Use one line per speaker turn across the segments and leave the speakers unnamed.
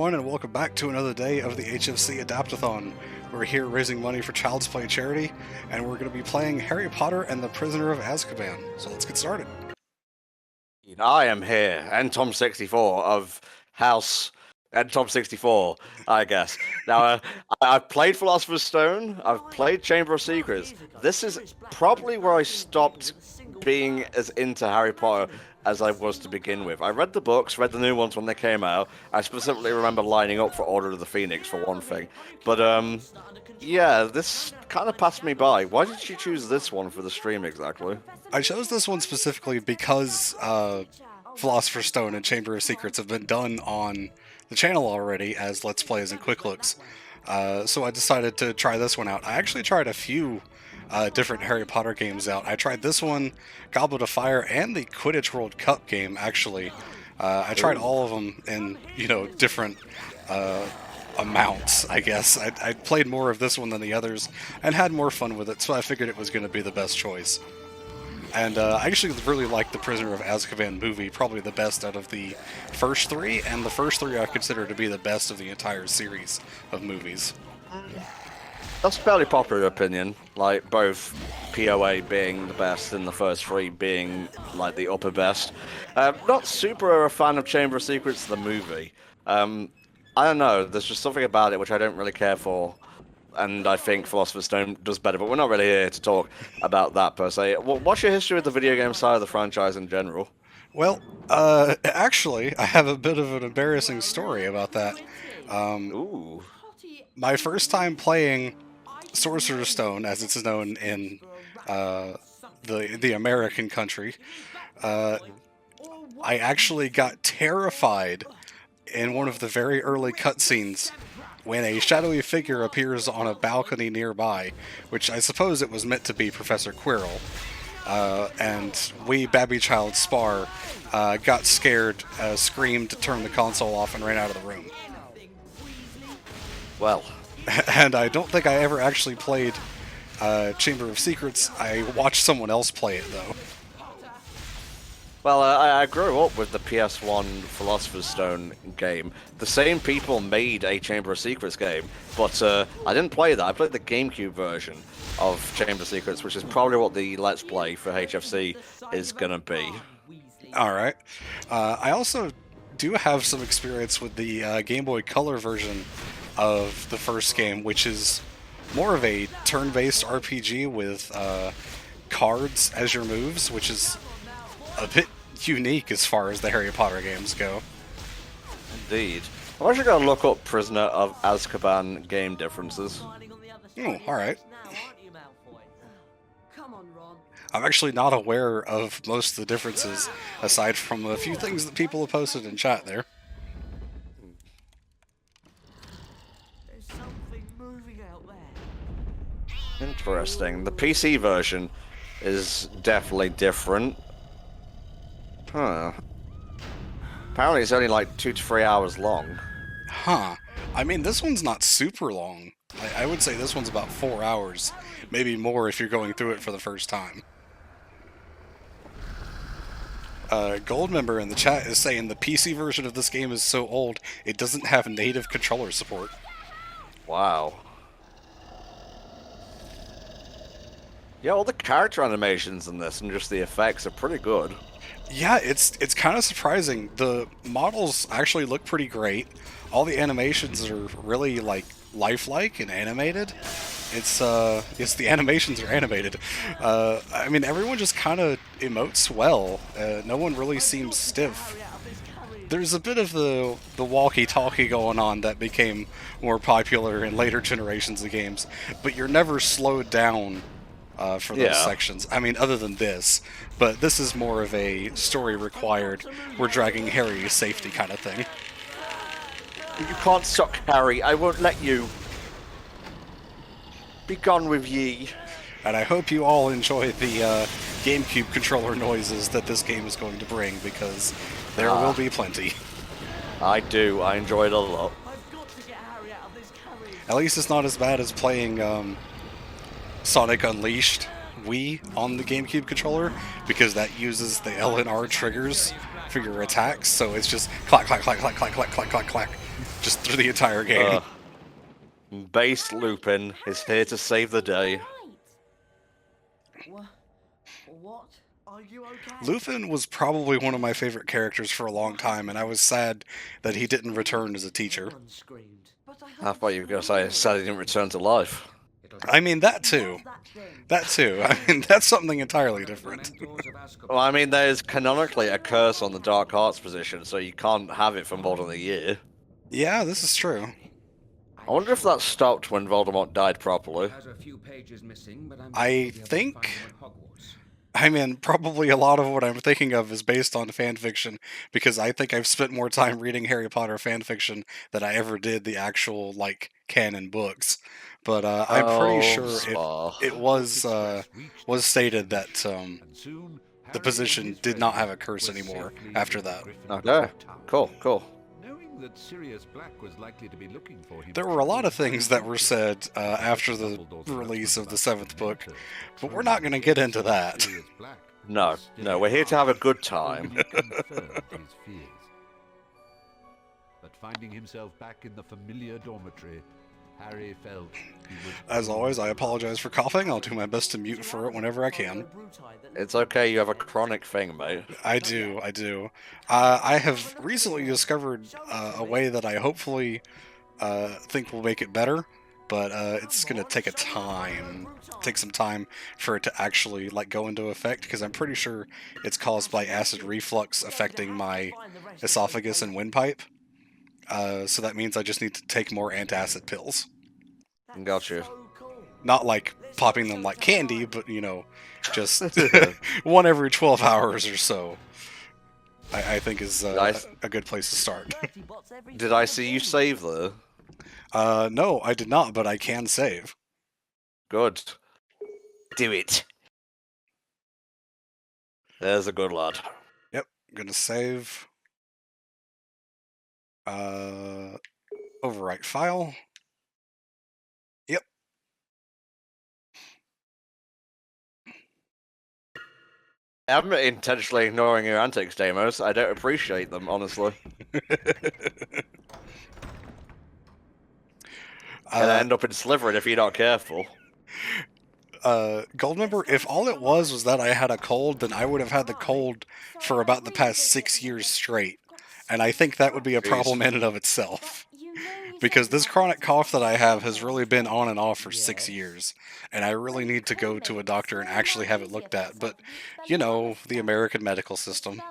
everyone, and welcome back to another day of the HFC Adaptathon. We're here raising money for Child's Play charity, and we're going to be playing Harry Potter and the Prisoner of Azkaban. So let's get started.
I am here, Tom64 of House Tom64, I guess. Now, I've played Philosopher's Stone, I've played Chamber of Secrets. This is probably where I stopped being as into Harry Potter as I was to begin with. I read the books, read the new ones when they came out. I specifically remember lining up for Order of the Phoenix, for one thing. But, yeah, this kind of passed me by. Why did you choose this one for the stream exactly?
I chose this one specifically because Philosopher's Stone and Chamber of Secrets have been done on the channel already as Let's Plays and Quick Looks. So I decided to try this one out. I actually tried a few different Harry Potter games out. I tried this one, Goblet of Fire, and the Quidditch World Cup game, actually. I tried all of them in, different amounts, I guess. I played more of this one than the others and had more fun with it, so I figured it was going to be the best choice. And I actually really like the Prisoner of Azkaban movie, probably the best out of the first three, and the first three I consider to be the best of the entire series of movies.
That's a fairly popular opinion, like both POA being the best and the first three being like the upper best. Not super a fan of Chamber of Secrets, the movie. I don't know, there's just something about it which I don't really care for, and I think Philosopher's Stone does better, but we're not really here to talk about that per se. What's your history with the video game side of the franchise in general?
Well, actually, I have a bit of an embarrassing story about that.
Ooh.
My first time playing Sorcerer's Stone, as it's known in the American country, I actually got terrified in one of the very early cutscenes when a shadowy figure appears on a balcony nearby, which I suppose it was meant to be Professor Quirrell, and wee Babby Child Spar got scared, screamed to turn the console off, and ran out of the room.
Well.
And I don't think I ever actually played Chamber of Secrets. I watched someone else play it, though.
Well, I grew up with the PS1 Philosopher's Stone game. The same people made a Chamber of Secrets game, but I didn't play that. I played the GameCube version of Chamber of Secrets, which is probably what the Let's Play for HFC is going to be.
Alright. I also do have some experience with the Game Boy Color version of the first game, which is more of a turn-based RPG with cards as your moves, which is a bit unique as far as the Harry Potter games go.
Indeed. I'm actually going to look up Prisoner of Azkaban game differences.
Oh, alright. I'm actually not aware of most of the differences, aside from a few things that people have posted in chat there.
Interesting. The PC version is definitely different. Huh. Apparently it's only like 2 to 3 hours long.
Huh. I mean, this one's not super long. I would say this one's about 4 hours. Maybe more if you're going through it for the first time. Goldmember in the chat is saying the PC version of this game is so old, it doesn't have native controller support.
Wow. Yeah, all the character animations in this and just the effects are pretty good.
Yeah, it's kind of surprising. The models actually look pretty great. All the animations are really lifelike and animated. It's the animations are animated. I mean, everyone just kind of emotes well. No one really seems stiff. There's a bit of the walkie-talkie going on that became more popular in later generations of games, but you're never slowed down for those sections. I mean, other than this. But this is more of a story required, we're dragging Harry to safety kind of thing.
You can't suck Harry, I won't let you. Be gone with ye.
And I hope you all enjoy the GameCube controller noises that this game is going to bring, because there will be plenty.
I do, I enjoy it a lot.
At least it's not as bad as playing Sonic Unleashed Wii on the GameCube controller, because that uses the L and R triggers for your attacks, so it's just clack, clack, clack, clack, clack, clack, clack, clack, clack, just through the entire game.
Base Lupin is here to save the day.
What? Are you okay?
Lupin was probably one of my favorite characters for a long time, and I was sad that he didn't return as a teacher.
Everyone screamed. But
I thought you were going to say sad he didn't return to life.
I mean, that too. That too. I mean, that's something entirely different.
Well, I mean, there's canonically a curse on the Dark Arts position, so you can't have it for more than a year.
Yeah, this is true.
I wonder if that stopped when Voldemort died properly.
I think... I mean, probably a lot of what I'm thinking of is based on fanfiction, because I think I've spent more time reading Harry Potter fanfiction than I ever did the actual, like, canon books. But I'm pretty sure it was stated that the position did not have a curse anymore after that.
Okay, cool.
That Sirius Black was likely to be looking for him.
There were a lot of things that were said after the release of the 7th book, but we're not going to get into that.
No, we're here to have a good time.
But finding himself back in the familiar dormitory, Harry felt he would...
As always, I apologize for coughing. I'll do my best to mute for it whenever I can.
It's okay, you have a chronic thing, mate.
I do. I have recently discovered a way that I hopefully think will make it better, but it's going to take some time for it to actually like go into effect, because I'm pretty sure it's caused by acid reflux affecting my esophagus and windpipe. So that means I just need to take more antacid pills.
Gotcha.
Not like popping them like candy, but, you know, just one every 12 hours or so. I think is a good place to start.
Did I see you save there?
No, I did not, but I can save.
Good. Do it. There's a good lad.
Yep, I'm gonna save. Overwrite file. Yep.
I'm intentionally ignoring your antics, Deimos. I don't appreciate them, honestly. Gonna end up in Slytherin if you're not careful.
Goldmember, if all it was that I had a cold, then I would have had the cold for about the past 6 years straight. And I think that would be a problem in and of itself. Because this chronic cough that I have has really been on and off for 6 years. And I really need to go to a doctor and actually have it looked at. But, you know, the American medical system.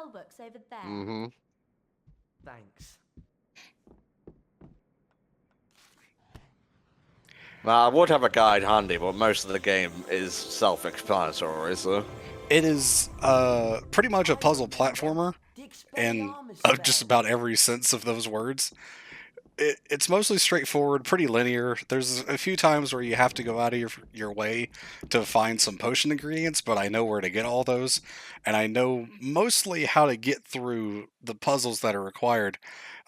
Mm-hmm.
Thanks.
Now, I would have a guide handy, but most of the game is self-explanatory, so...
It is pretty much a puzzle platformer, in just about every sense of those words. It's mostly straightforward, pretty linear. There's a few times where you have to go out of your way to find some potion ingredients, but I know where to get all those, and I know mostly how to get through the puzzles that are required.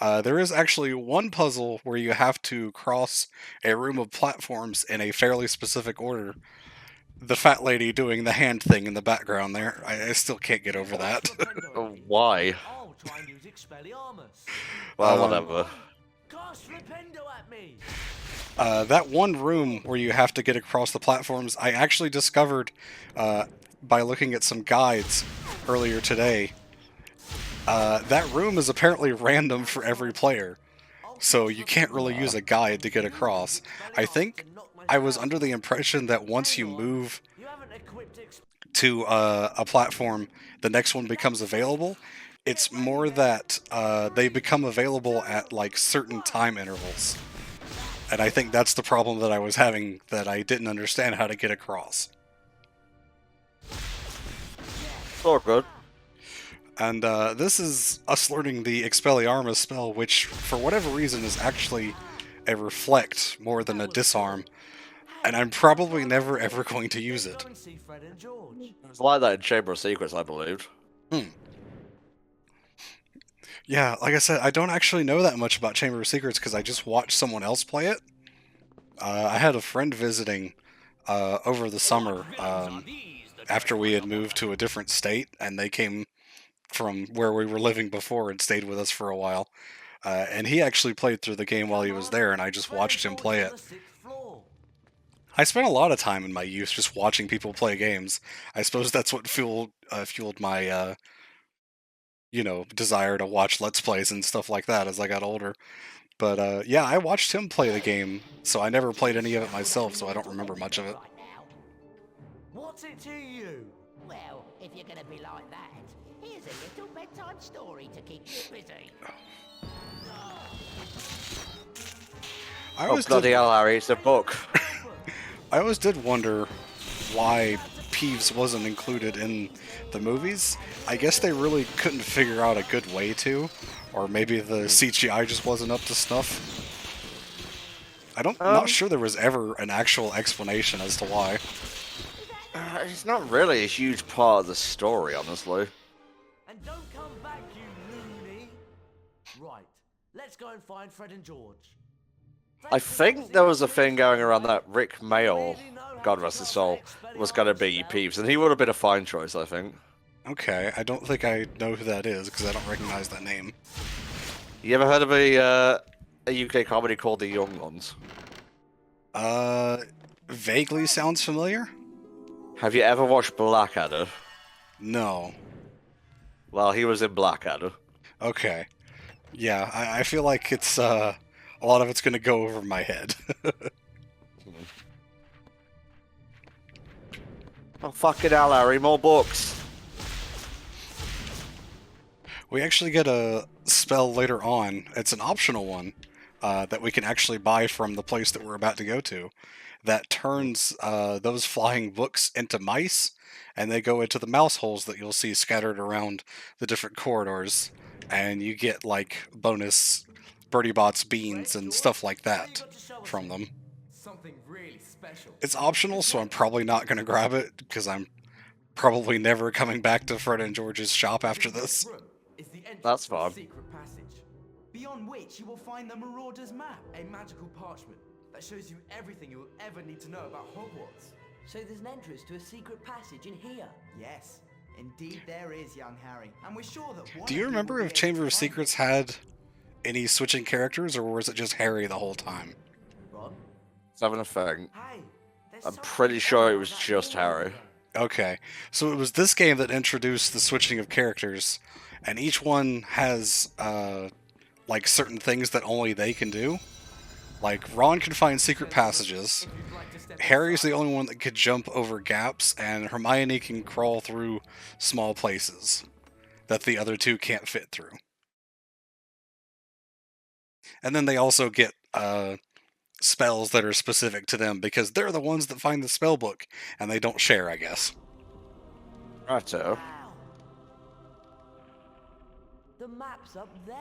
There is actually one puzzle where you have to cross a room of platforms in a fairly specific order. The fat lady doing the hand thing in the background there, I still can't get over that.
Why? Well, whatever.
That one room where you have to get across the platforms, I actually discovered by looking at some guides earlier today. That room is apparently random for every player, so you can't really use a guide to get across. I think I was under the impression that once you move to a platform, the next one becomes available. It's more that they become available at like certain time intervals. And I think that's the problem that I was having, that I didn't understand how to get across.
All good.
And this is us learning the Expelliarmus spell, which, for whatever reason, is actually a reflect more than a disarm. And I'm probably never ever going to use it.
It's like that in Chamber of Secrets, I believe.
Yeah, like I said, I don't actually know that much about Chamber of Secrets because I just watched someone else play it. I had a friend visiting over the summer after we had moved to a different state, and they came from where we were living before and stayed with us for a while. and he actually played through the game while he was there, and I just watched him play it. I spent a lot of time in my youth just watching people play games. I suppose that's what fueled my desire to watch Let's Plays and stuff like that as I got older. But yeah, I watched him play the game, so I never played any of it myself, so I don't remember much of it.
Right now.
What's it to you?
Well, if you're gonna be like that, here's a little bedtime story to keep you busy.
I
Oh,
always
bloody
did,
hell, Harry, it's a book.
I always did wonder why Peeves wasn't included in the movies. I guess they really couldn't figure out a good way to, or maybe the CGI just wasn't up to snuff. Not sure there was ever an actual explanation as to why.
It's not really a huge part of the story, honestly.
And don't come back, you loony. Right, let's go and find Fred and George.
I think there was a thing going around that Rick Mail, God rest his soul, was going to be Peeves, and he would have been a fine choice, I think.
Okay, I don't think I know who that is, because I don't recognize that name.
You ever heard of a UK comedy called The Young Ones?
Vaguely sounds familiar?
Have you ever watched Blackadder?
No.
Well, he was in Blackadder.
Okay. Yeah, I feel like it's, a lot of it's gonna go over my head.
Oh, fucking hell, Harry, more books.
We actually get a spell later on. It's an optional one that we can actually buy from the place that we're about to go to that turns those flying books into mice, and they go into the mouse holes that you'll see scattered around the different corridors, and you get, like, bonus Birdie Bots beans and stuff like that from them.
Something really special.
It's optional, so I'm probably not going to grab it, because I'm probably never coming back to Fred and George's shop after this.
That's fine.
Secret passage, beyond which you will find the Marauder's map, a magical parchment that shows you everything you will ever need to know about Hogwarts.
So there's an entrance to a secret passage in here.
Yes, indeed there is, young Harry, and we're sure that one
Do you
of
remember
will
if
be able
Chamber
to
of
find
Secrets
it.
had any switching characters, or was it just Harry the whole time?
Ron?
It's having a thing.
Hey, there's
I'm
something
pretty sure it was
about
just
that
Harry.
here.
Okay, so it was this game that introduced the switching of characters, and each one has, like, certain things that only they can do. Like, Ron can find secret passages,
If you'd like to step
Harry's the
inside.
only one that could jump over gaps, and Hermione can crawl through small places that the other two can't fit through. And then they also get, spells that are specific to them, because they're the ones that find the spell book, and they don't share, I guess.
Righto.
Wow. The map's up there.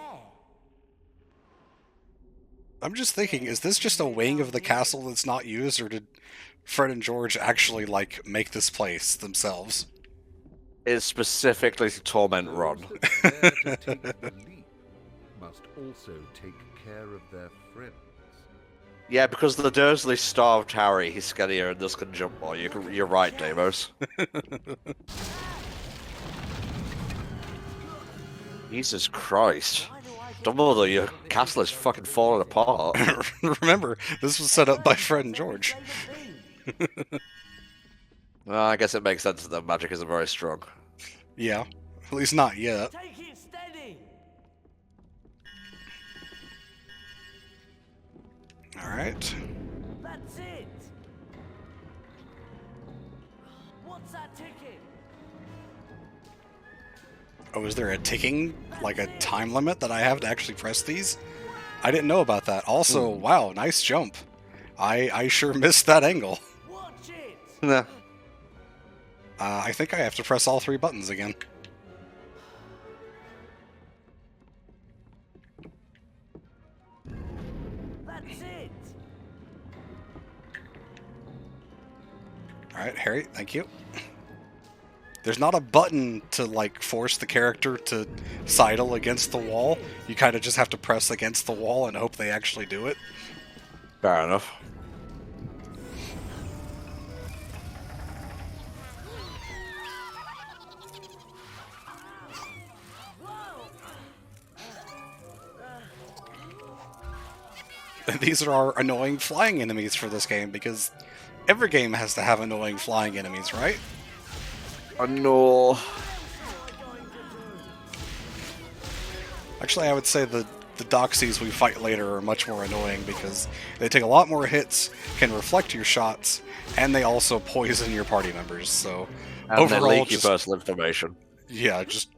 I'm just thinking, is this just a wing of the castle that's not used, or did Fred and George actually, like, make this place themselves?
It's specifically to torment Ron.
Those that dare to take the leap must also take care of their friends.
Yeah, because the Dursleys starved Harry, he's skinnier and this can jump more. You're right, Damos. Jesus Christ.
Why do I get
Dumbledore, your castle is fucking falling apart.
Remember, this was set up by Fred and George.
Well, I guess it makes sense that magic isn't very strong.
Yeah, at least not yet.
Take it steady.
Alright.
That's it. What's that ticking?
Oh, is there a ticking, like a time limit that I have to actually press these? I didn't know about that. Also, wow, nice jump. I sure missed that angle.
Watch it.
Nah.
I think I have to press all 3 buttons again.
That's it.
Alright, Harry, thank you. There's not a button to, like, force the character to sidle against the wall. You kind of just have to press against the wall and hope they actually do it.
Fair enough.
these are our annoying flying enemies for this game, because every game has to have annoying flying enemies, right?
Oh no.
Actually, I would say the Doxies we fight later are much more annoying because they take a lot more hits, can reflect your shots, and they also poison your party members, so
And then
overall,
leak your personal information.
yeah, just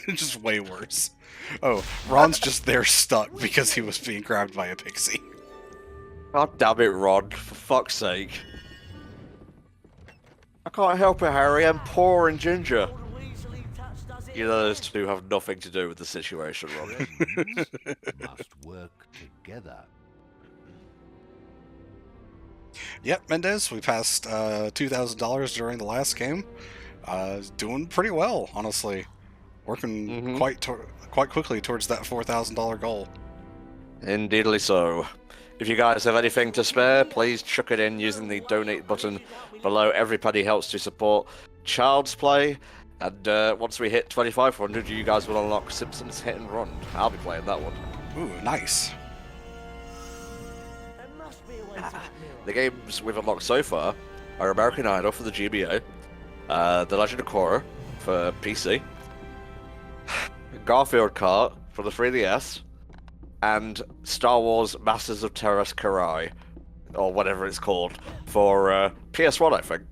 just way worse. Oh, Ron's just there stuck because he was being grabbed by a pixie.
God damn it, Ron, for fuck's sake. I can't help it, Harry, I'm poor and ginger.
All the Weasley touch does it
You know those two have nothing to do with the situation, Ron.
Friends must work together.
Yep, Mendez, we passed $2,000 during the last game. Doing pretty well, honestly. Working quite quickly towards that $4,000 goal.
Indeedly so. If you guys have anything to spare, please chuck it in using the donate button below. Every penny helps to support Child's Play. And once we hit 2,500, you guys will unlock Simpsons Hit and Run. I'll be playing that one.
Ooh, nice.
There must be a way to that mirror.
The games we've unlocked so far are American Idol for the GBA, The Legend of Korra for PC, Garfield Kart for the 3DS, and Star Wars Masters of Teräs Käsi, or whatever it's called, for PS1, I think.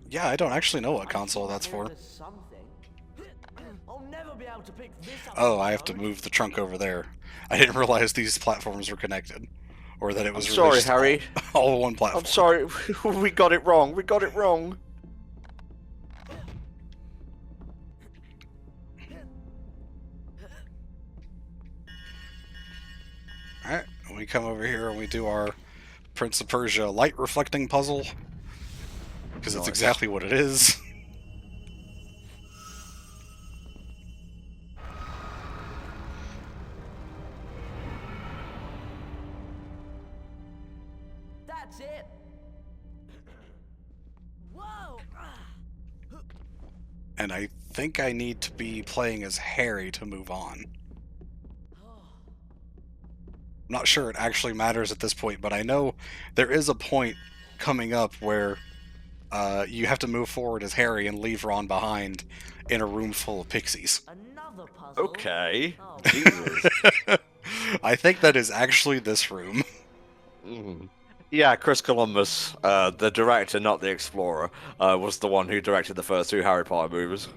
Yeah, I don't actually know what console that's for.
There's something. I'll never be able to pick this up.
Oh, I have to move the trunk over there. I didn't realize these platforms were connected. Or that it was
I'm sorry,
released
Harry.
all one platform.
I'm sorry, we got it wrong. We got it wrong.
Alright, we come over here and we do our Prince of Persia light reflecting puzzle. Because it's
Nice.
exactly what it is.
That's it. Whoa!
And I think I need to be playing as Harry to move on. I'm not sure it actually matters at this point, but I know there is a point coming up where you have to move forward as Harry and leave Ron behind in a room full of pixies.
Another puzzle.
Okay.
Oh,
Jesus.
I think that is actually this room.
Mhm. Yeah, Chris Columbus, the director, not the explorer, was the one who directed the first two Harry Potter movies.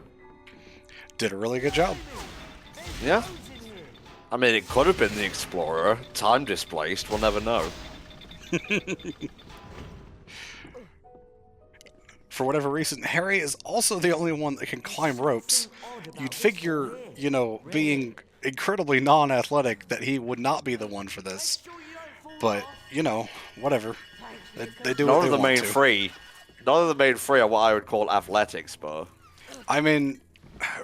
Did a really good job.
Yeah. I mean, it could have been the explorer. Time displaced, we'll never know.
For whatever reason, Harry is also the only one that can climb ropes. You'd figure, you know, being incredibly non-athletic, that he would not be the one for this. But, you know, whatever. They do what
None
they
of the
want
main
to.
three. None of the main three are what I would call athletics, but
I mean,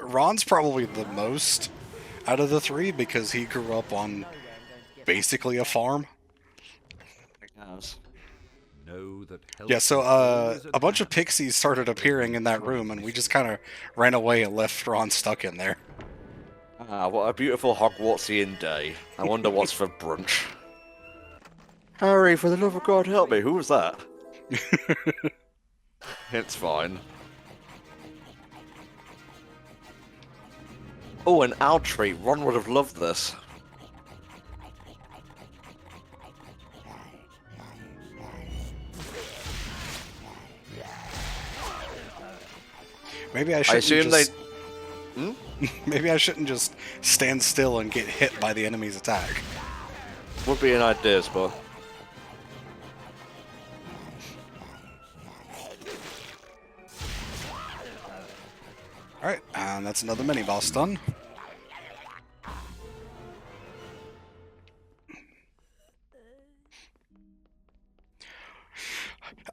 Ron's probably the most out of the three because he grew up on basically a farm.
Know that help
Yeah, so
is always
a bunch of
hand.
pixies started appearing in that room, and we just kind of ran away and left Ron stuck in there.
ah, what a beautiful Hogwartsian day. I wonder what's for brunch. Harry, for the love of God, help me. Who was that? It's fine. Oh, an owl tree. Ron would have loved this.
Maybe I
I
shouldn't
assume
just...
they.
Maybe I shouldn't just stand still and get hit by the enemy's attack.
Would be an idea, but.
Alright, and that's another mini-boss done.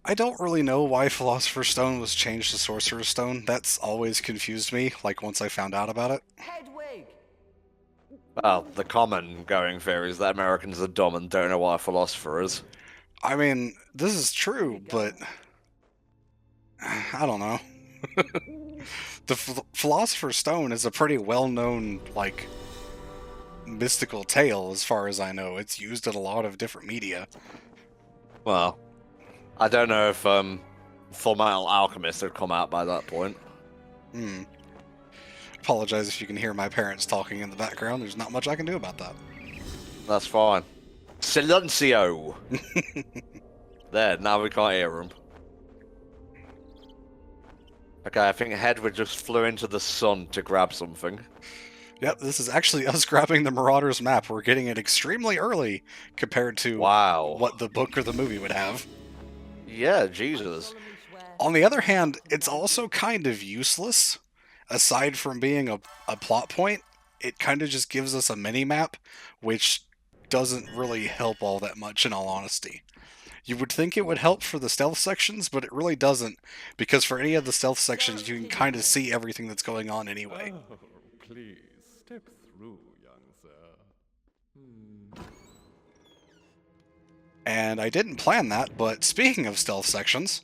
I don't really know why Philosopher's Stone was changed to Sorcerer's Stone. That's always confused me, like once I found out about it.
Hedwig.
Well, the common going theory is that Americans are dumb and don't know what a philosopher is.
I mean, this is true, but... I don't know. The Philosopher's Stone is a pretty well-known, like, mystical tale, as far as I know. It's used in a lot of different media.
Well, I don't know if Fullmetal Alchemist had come out by that point.
Apologize if you can hear my parents talking in the background. There's not much I can do about that.
That's fine. Silencio! There, now we can't hear him. Okay, I think Hedwig just flew into the sun to grab something.
Yep, this is actually us grabbing the Marauders map. We're getting it extremely early compared to
Wow.
what the book or the movie would have.
Yeah, Jesus.
On the other hand, it's also kind of useless. Aside from being a plot point, it kind of just gives us a mini-map, which doesn't really help all that much, in all honesty. You would think it would help for the stealth sections, but it really doesn't, because for any of the stealth sections, you can kind of see everything that's going on anyway.
Oh, please, step through, young sir.
And I didn't plan that, but speaking of stealth sections,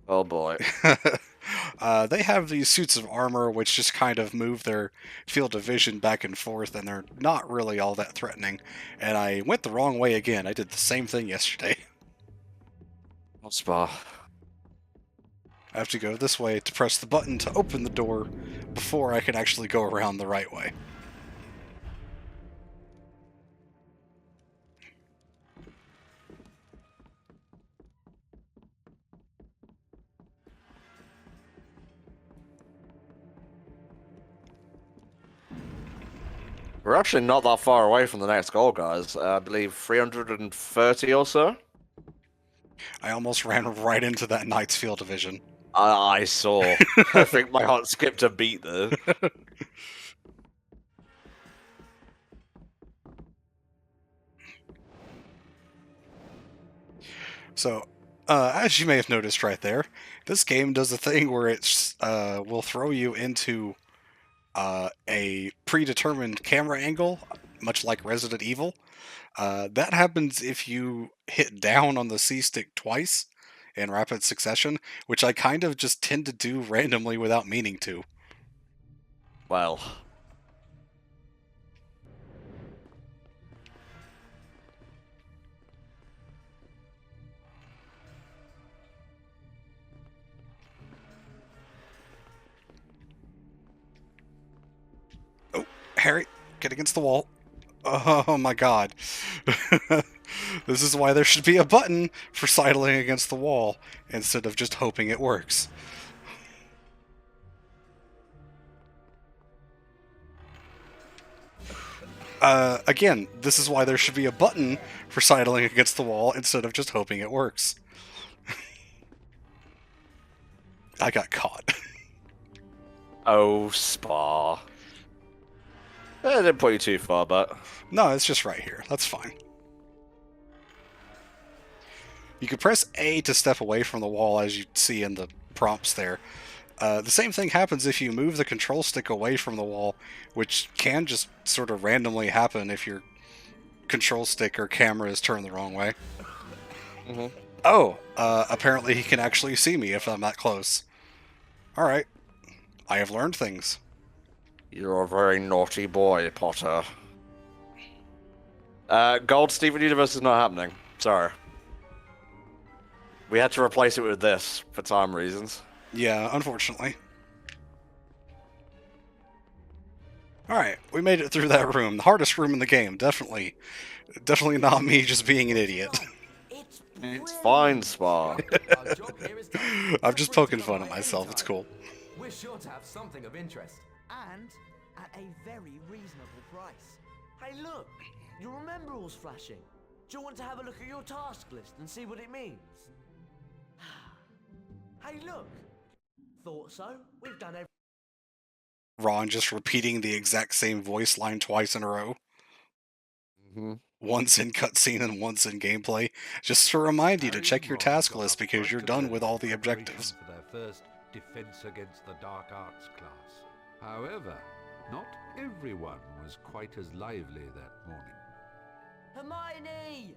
Oh boy.
they have these suits of armor which just kind of move their field of vision back and forth, and they're not really all that threatening. And I went the wrong way again. I did the same thing yesterday.
Spa.
I have to go this way to press the button to open the door before I can actually go around the right way.
We're actually not that far away from the next goal, guys. I believe 330 or so.
I almost ran right into that knight's field of vision.
I saw. I think my heart skipped a beat there.
So, as you may have noticed right there, this game does a thing where it will throw you into a predetermined camera angle, much like Resident Evil. That happens if you hit down on the C-stick twice in rapid succession, which I kind of just tend to do randomly without meaning to.
Well.
Oh, Harry, get against the wall. Oh my god. This is why there should be a button for sidling against the wall instead of just hoping it works. Again, this is why there should be a button for sidling against the wall instead of just hoping it works. I got caught.
Oh, Spa. I didn't put you too far, but...
No, it's just right here. That's fine. You could press A to step away from the wall, as you see in the prompts there. The same thing happens if you move the control stick away from the wall, which can just sort of randomly happen if your control stick or camera is turned the wrong way.
Mm-hmm.
Oh, apparently he can actually see me if I'm that close. Alright. I have learned things.
You're a very naughty boy, Potter. Gold Steven Universe is not happening. Sorry. We had to replace it with this for time reasons.
Yeah, unfortunately. Alright, we made it through that room. The hardest room in the game, definitely. Definitely not me just being an idiot.
It's fine, Spa.
Our job here is to
I'm just poking fun at myself, it's cool.
We're sure to have something of interest.
And at a very reasonable price. Hey, look! Your remember all's flashing. Do you want to have a look at your task list and see what it means? Hey, look! Thought so. We've done everything.
Ron just repeating the exact same voice line twice in a row.
Mm-hmm.
Once in cutscene and once in gameplay. Just to remind you to check your task list because you're done with all the objectives.
For their first Defense Against the Dark Arts class. However, not everyone was quite as lively that morning.
Hermione!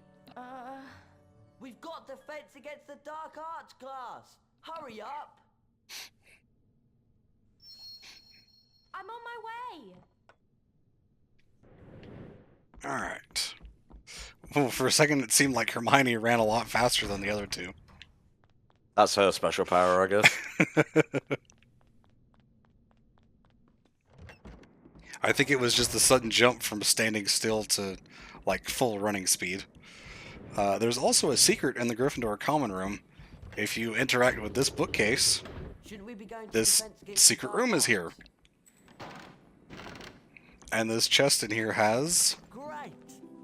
We've got Defense Against the Dark Arts class! Hurry up!
I'm on my way.
Alright. Well, for a second, it seemed like Hermione ran a lot faster than the other two.
That's her special power, I guess.
I think it was just the sudden jump from standing still to, like, full running speed. There's also a secret in the Gryffindor common room. If you interact with this bookcase,
Shouldn't we be going to
this
defense against
secret
the
room
dark
is here. And this chest in here has
Great.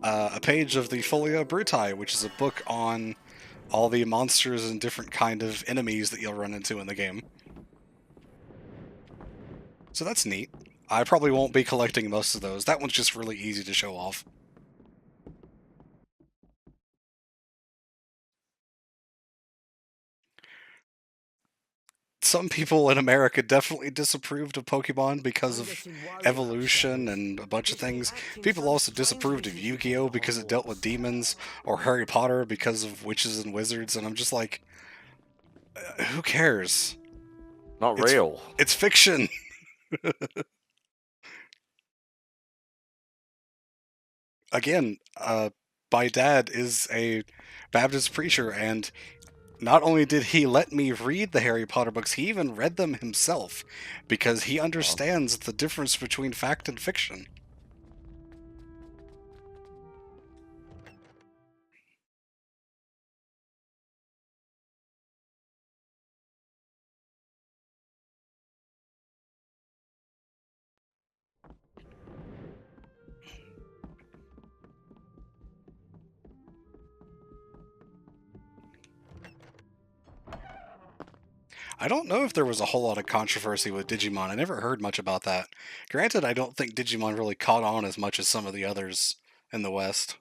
a page of the Folia Bruti, which is a book on all the monsters and different kind of enemies that you'll run into in the game. So that's neat. I probably won't be collecting most of those. That one's just really easy to show off. Some people in America definitely disapproved of Pokemon because of evolution and a bunch of things. People also disapproved of Yu-Gi-Oh! Because it dealt with demons, or Harry Potter because of witches and wizards, and I'm just like, who cares?
Not
It's-
real.
It's fiction! Again, my dad is a Baptist preacher, and not only did he let me read the Harry Potter books, he even read them himself, because he understands the difference between fact and fiction. I don't know if there was a whole lot of controversy with Digimon. I never heard much about that. Granted, I don't think Digimon really caught on as much as some of the others in the West.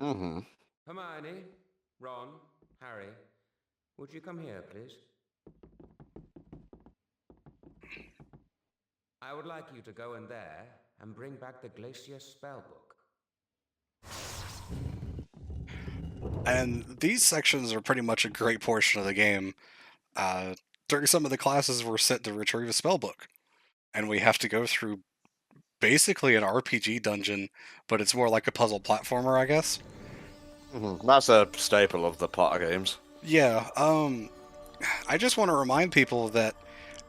Mm-hmm.
Hermione, Ron, Harry, would you come here, please? I would like you to go in there and bring back the Glacier spellbook.
And these sections are pretty much a great portion of the game. During some of the classes, we're set to retrieve a spellbook, and we have to go through basically an RPG dungeon, but it's more like a puzzle platformer, I guess.
Mm-hmm. That's a staple of the Potter games.
Yeah, I just want to remind people that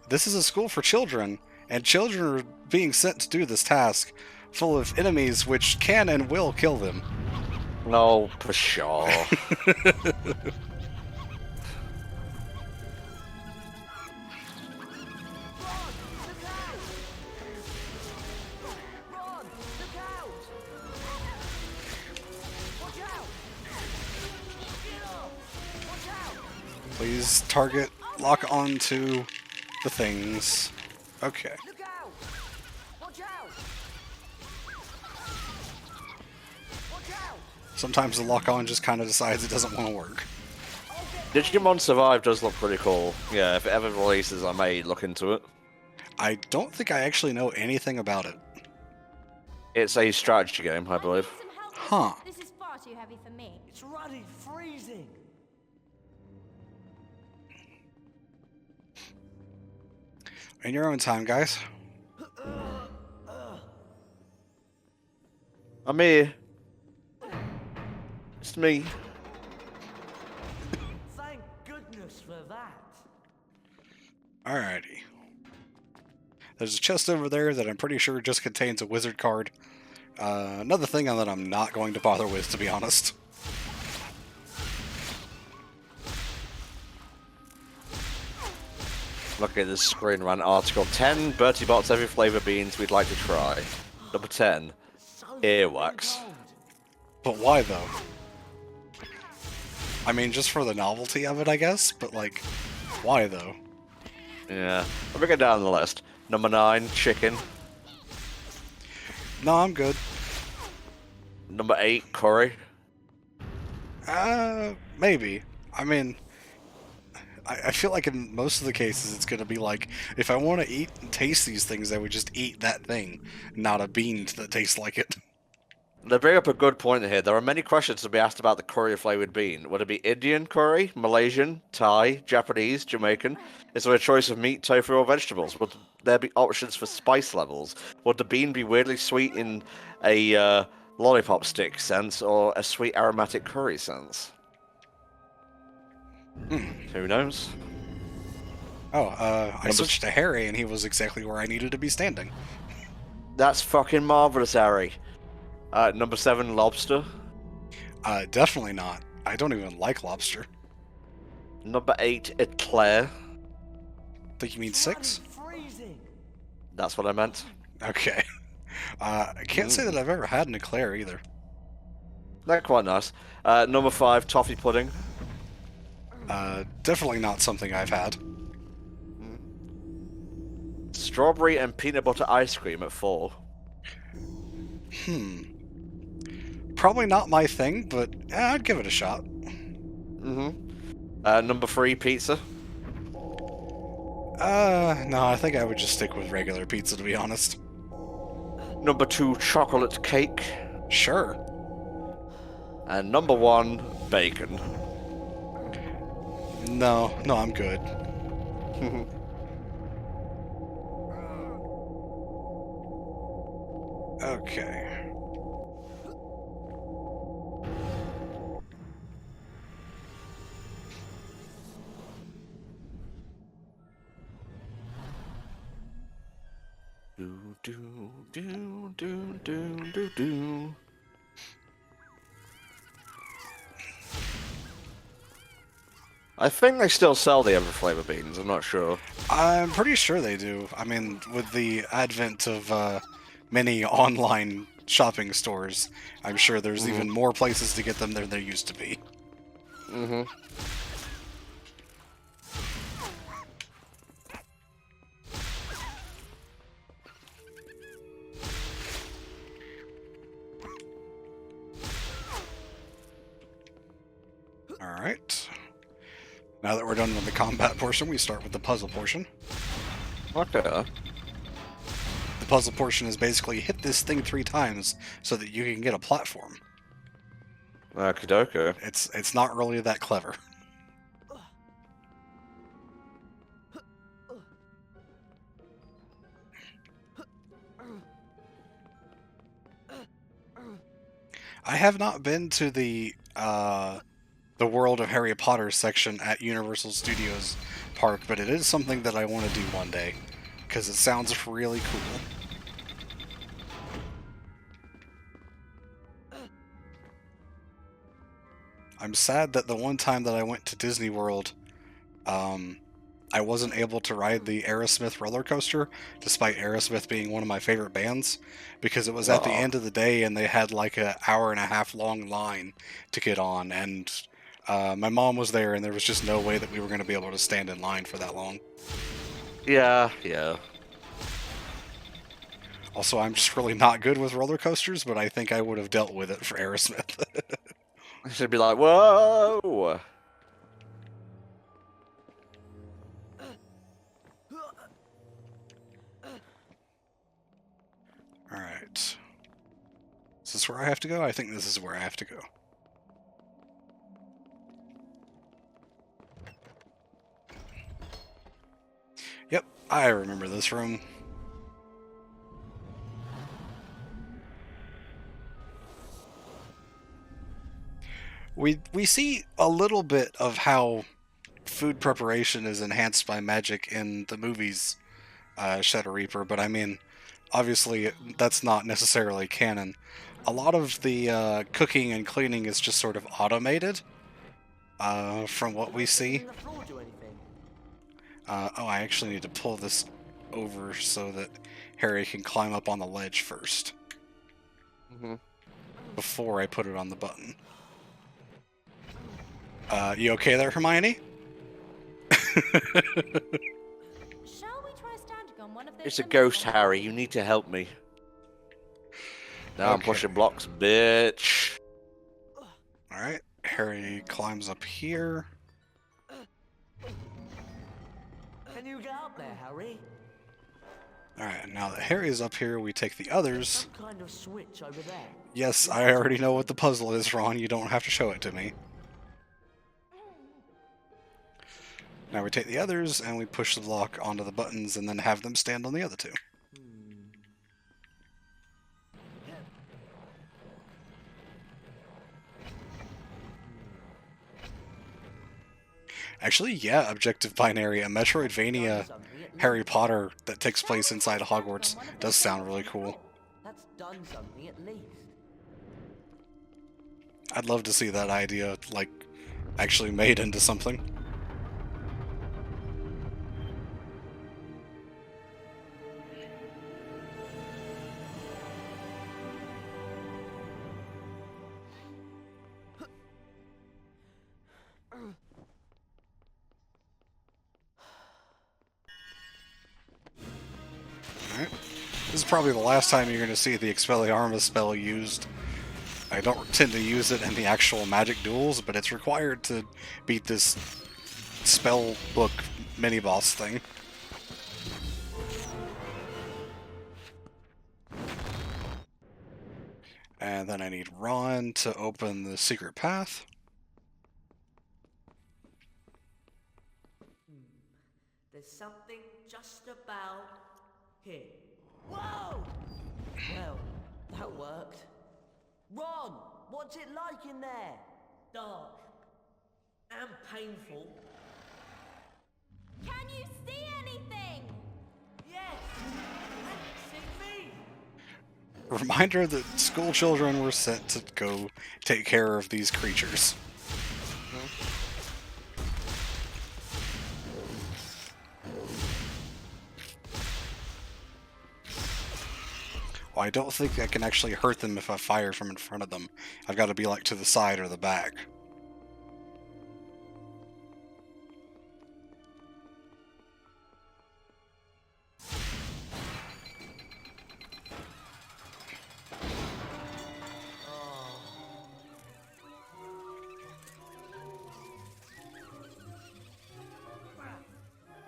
this is a school for children, and children are being sent to do this task, full of enemies which can and will kill them.
No, for sure.
Ron, look out! Watch out! Watch out!
Please target, lock onto the things. Okay.
Look out! Watch out! Watch out!
Sometimes the lock-on just kind of decides it doesn't want to work.
Digimon Survive does look pretty cool. Yeah, if it ever releases, I may look into it.
I don't think I actually know anything about it.
It's a strategy game, I believe.
Huh.
This is far too heavy for me.
It's ruddy, freezing!
In your own time, guys.
I'm here. It's me.
Thank goodness for that.
Alrighty. There's a chest over there that I'm pretty sure just contains a wizard card. Another thing that I'm not going to bother with, to be honest.
Look at this Screen Rant article. 10 Bertie Bott's every flavour beans we'd like to try. Number 10.
So
Earwax.
cold.
But why, though? I mean, just for the novelty of it, I guess, but, like, why, though?
Yeah. Let me get down the list. Number 9, chicken.
No, I'm good.
Number 8, curry.
Maybe. I mean, I feel like in most of the cases it's going to be like, if I want to eat and taste these things, I would just eat that thing, not a bean that tastes like it.
They bring up a good point here. There are many questions to be asked about the curry flavoured bean. Would it be Indian curry, Malaysian, Thai, Japanese, Jamaican? Is there a choice of meat, tofu, or vegetables? Would there be options for spice levels? Would the bean be weirdly sweet in a lollipop stick scent or a sweet aromatic curry scent. Who knows?
Oh, I switched to Harry, and he was exactly where I needed to be standing.
That's fucking marvelous, Harry. Number 7, lobster.
Definitely not. I don't even like lobster.
Number 8, eclair.
Think you mean 6?
Freezing.
That's what I meant.
Okay. I can't say that I've ever had an eclair either.
They're quite nice. Number 5, toffee pudding.
Definitely not something I've had.
Strawberry and peanut butter ice cream at 4.
Probably not my thing, but I'd give it a shot.
Number 3, pizza.
No, I think I would just stick with regular pizza, to be honest.
Number 2, chocolate cake.
Sure.
And number 1, bacon.
No, I'm good. Okay.
Do. I think they still sell the Everflavor beans, I'm not sure.
I'm pretty sure they do. I mean, with the advent of many online shopping stores, I'm sure there's even more places to get them than there used to be. Alright. Now that we're done with the combat portion, we start with the puzzle portion.
Okay.
The puzzle portion is basically hit this thing 3 times so that you can get a platform.
Okie dokie.
It's not really that clever. I have not been to the World of Harry Potter section at Universal Studios Park, but it is something that I want to do one day, because it sounds really cool. I'm sad that the one time that I went to Disney World, I wasn't able to ride the Aerosmith roller coaster, despite Aerosmith being one of my favorite bands, because it was at the end of the day and they had like an hour-and-a-half long line to get on, and my mom was there and there was just no way that we were going to be able to stand in line for that long.
Yeah.
Also, I'm just really not good with roller coasters, but I think I would have dealt with it for Aerosmith.
I should be like, whoa!
Alright. Is this where I have to go? I think this is where I have to go. Yep, I remember this room. We see a little bit of how food preparation is enhanced by magic in the movies Shadow Reaper, but I mean, obviously that's not necessarily canon. A lot of the cooking and cleaning is just sort of automated from what we see.
Can the floor do anything?
Oh, I actually need to pull this over so that Harry can climb up on the ledge first. Before I put it on the button. You okay there, Hermione?
Shall we try standing on one of those?
It's a ghost, Harry. You need to help me. Now I'm
Okay.
pushing blocks, bitch.
Alright, Harry climbs up here.
Can you get up there, Harry?
Alright, now that Harry's up here, we take the others.
Some kind of switch over there.
Yes, I already know what the puzzle is, Ron. You don't have to show it to me. Now we take the others, and we push the block onto the buttons, and then have them stand on the other two. Actually, yeah, Objective Binary, a Metroidvania Harry Potter that takes place inside Hogwarts does sound really cool.
That's done something at least.
I'd love to see that idea, like, actually made into something. Alright. This is probably the last time you're going to see the Expelliarmus spell used. I don't tend to use it in the actual magic duels, but it's required to beat this spell book mini-boss thing. And then I need Ron to open the secret path.
There's something just about here. Whoa! Well, that worked. Ron, what's it like in there? Dark. And painful.
Can you see anything?
Yes! And see me!
Reminder that school children were sent to go take care of these creatures. Well, I don't think I can actually hurt them if I fire from in front of them. I've got to be like to the side or the back.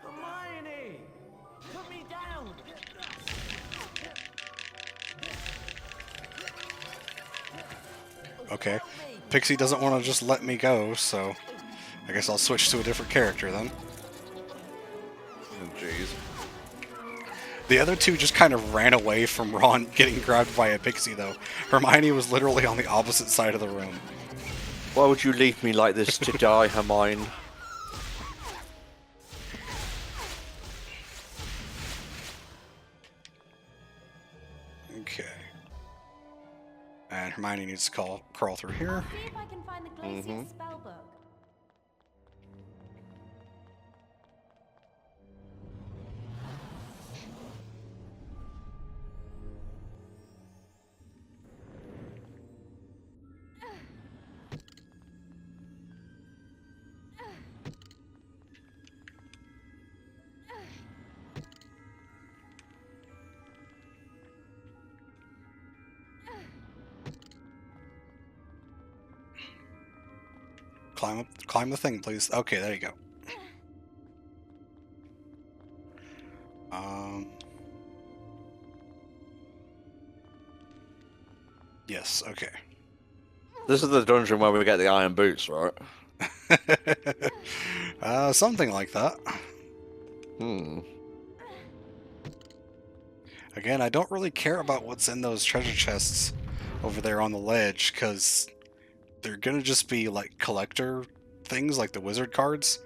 Hermione! Put me down!
Okay. Pixie doesn't want to just let me go, so I guess I'll switch to a different character then.
Oh, jeez.
The other two just kind of ran away from Ron getting grabbed by a pixie, though. Hermione was literally on the opposite side of the room.
Why would you leave me like this to die, Hermione?
Okay. And Hermione needs to crawl through here.
See if I can find the Glacier spellbook.
Climb the thing, please. Okay, there you go. Yes, okay.
This is the dungeon where we get the iron boots, right?
Something like that. Again, I don't really care about what's in those treasure chests over there on the ledge, because they're gonna just be like collector things like the wizard cards,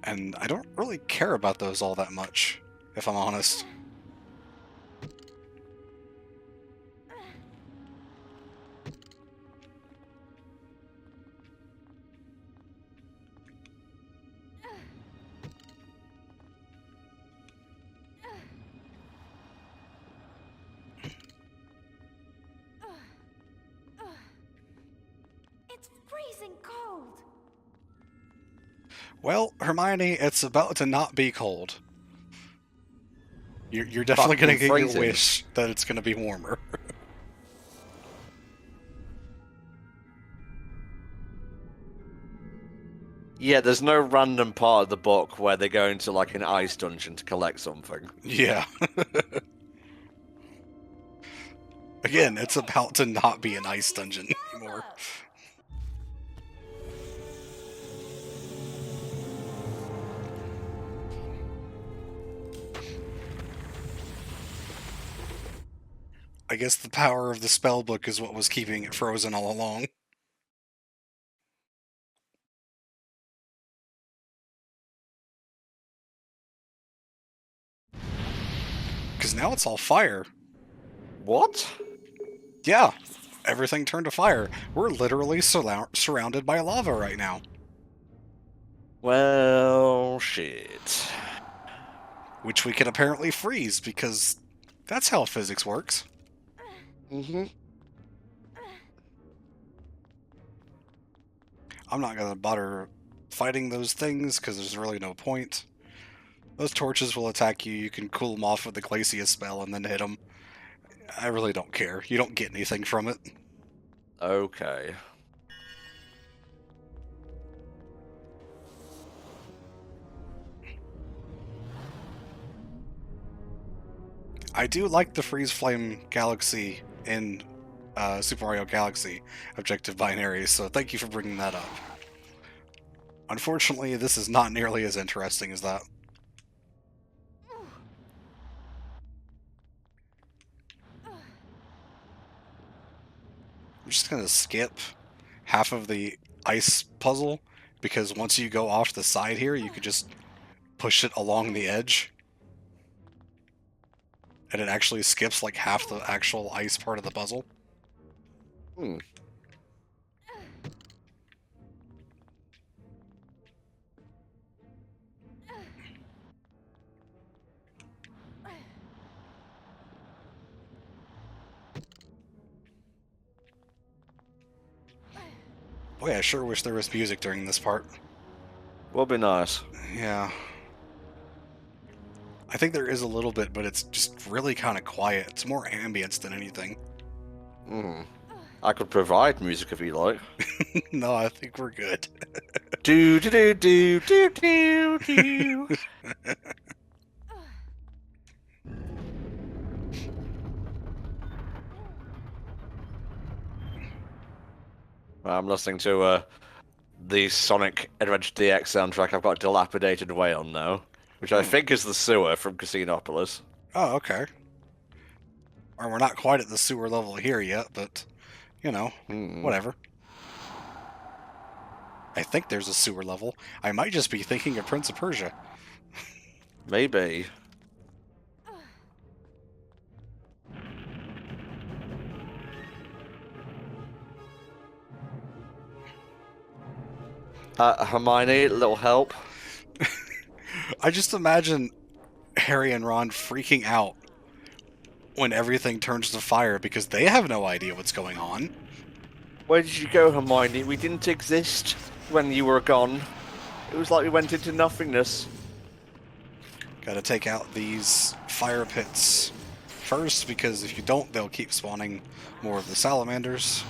and I don't really care about those all that much, if I'm honest.
It's freezing cold.
Well, Hermione, it's about to not be cold. You're definitely gonna get your
freezing.
wish that it's gonna be warmer.
Yeah, there's no random part of the book where they go into like an ice dungeon to collect something.
Yeah. Again, it's about to not be an ice dungeon anymore. I guess the power of the spellbook is what was keeping it frozen all along. because now it's all fire.
What?
Yeah, everything turned to fire. We're literally surrounded by lava right now.
Well, shit.
Which we can apparently freeze, because that's how physics works.
Mm-hmm.
I'm not going to bother fighting those things, because there's really no point. Those torches will attack you. You can cool them off with the Glacius spell and then hit them. I really don't care. You don't get anything from it.
Okay.
I do like the Freeze Flame Galaxy in Super Mario Galaxy Objective Binary, so thank you for bringing that up. Unfortunately, this is not nearly as interesting as that. I'm just going to skip half of the ice puzzle, because once you go off the side here, you could just push it along the edge. And it actually skips like half the actual ice part of the puzzle.
Hmm.
Boy, I sure wish there was music during this part.
Will be nice.
Yeah. I think there is a little bit, but it's just really kind of quiet. It's more ambience than anything.
Hmm. I could provide music if you like.
No, I think we're good.
Do do do do do do do. I'm listening to the Sonic Adventure DX soundtrack. I've got Dilapidated Way on now, which I think is the sewer from Casinopolis.
Oh, okay. Or we're not quite at the sewer level here yet, but, you know, whatever. I think there's a sewer level. I might just be thinking of Prince of Persia.
Maybe. Hermione, little help.
I just imagine Harry and Ron freaking out when everything turns to fire because they have no idea what's going on.
Where did you go, Hermione? We didn't exist when you were gone. It was like we went into nothingness.
Gotta take out these fire pits first, because if you don't, they'll keep spawning more of the salamanders.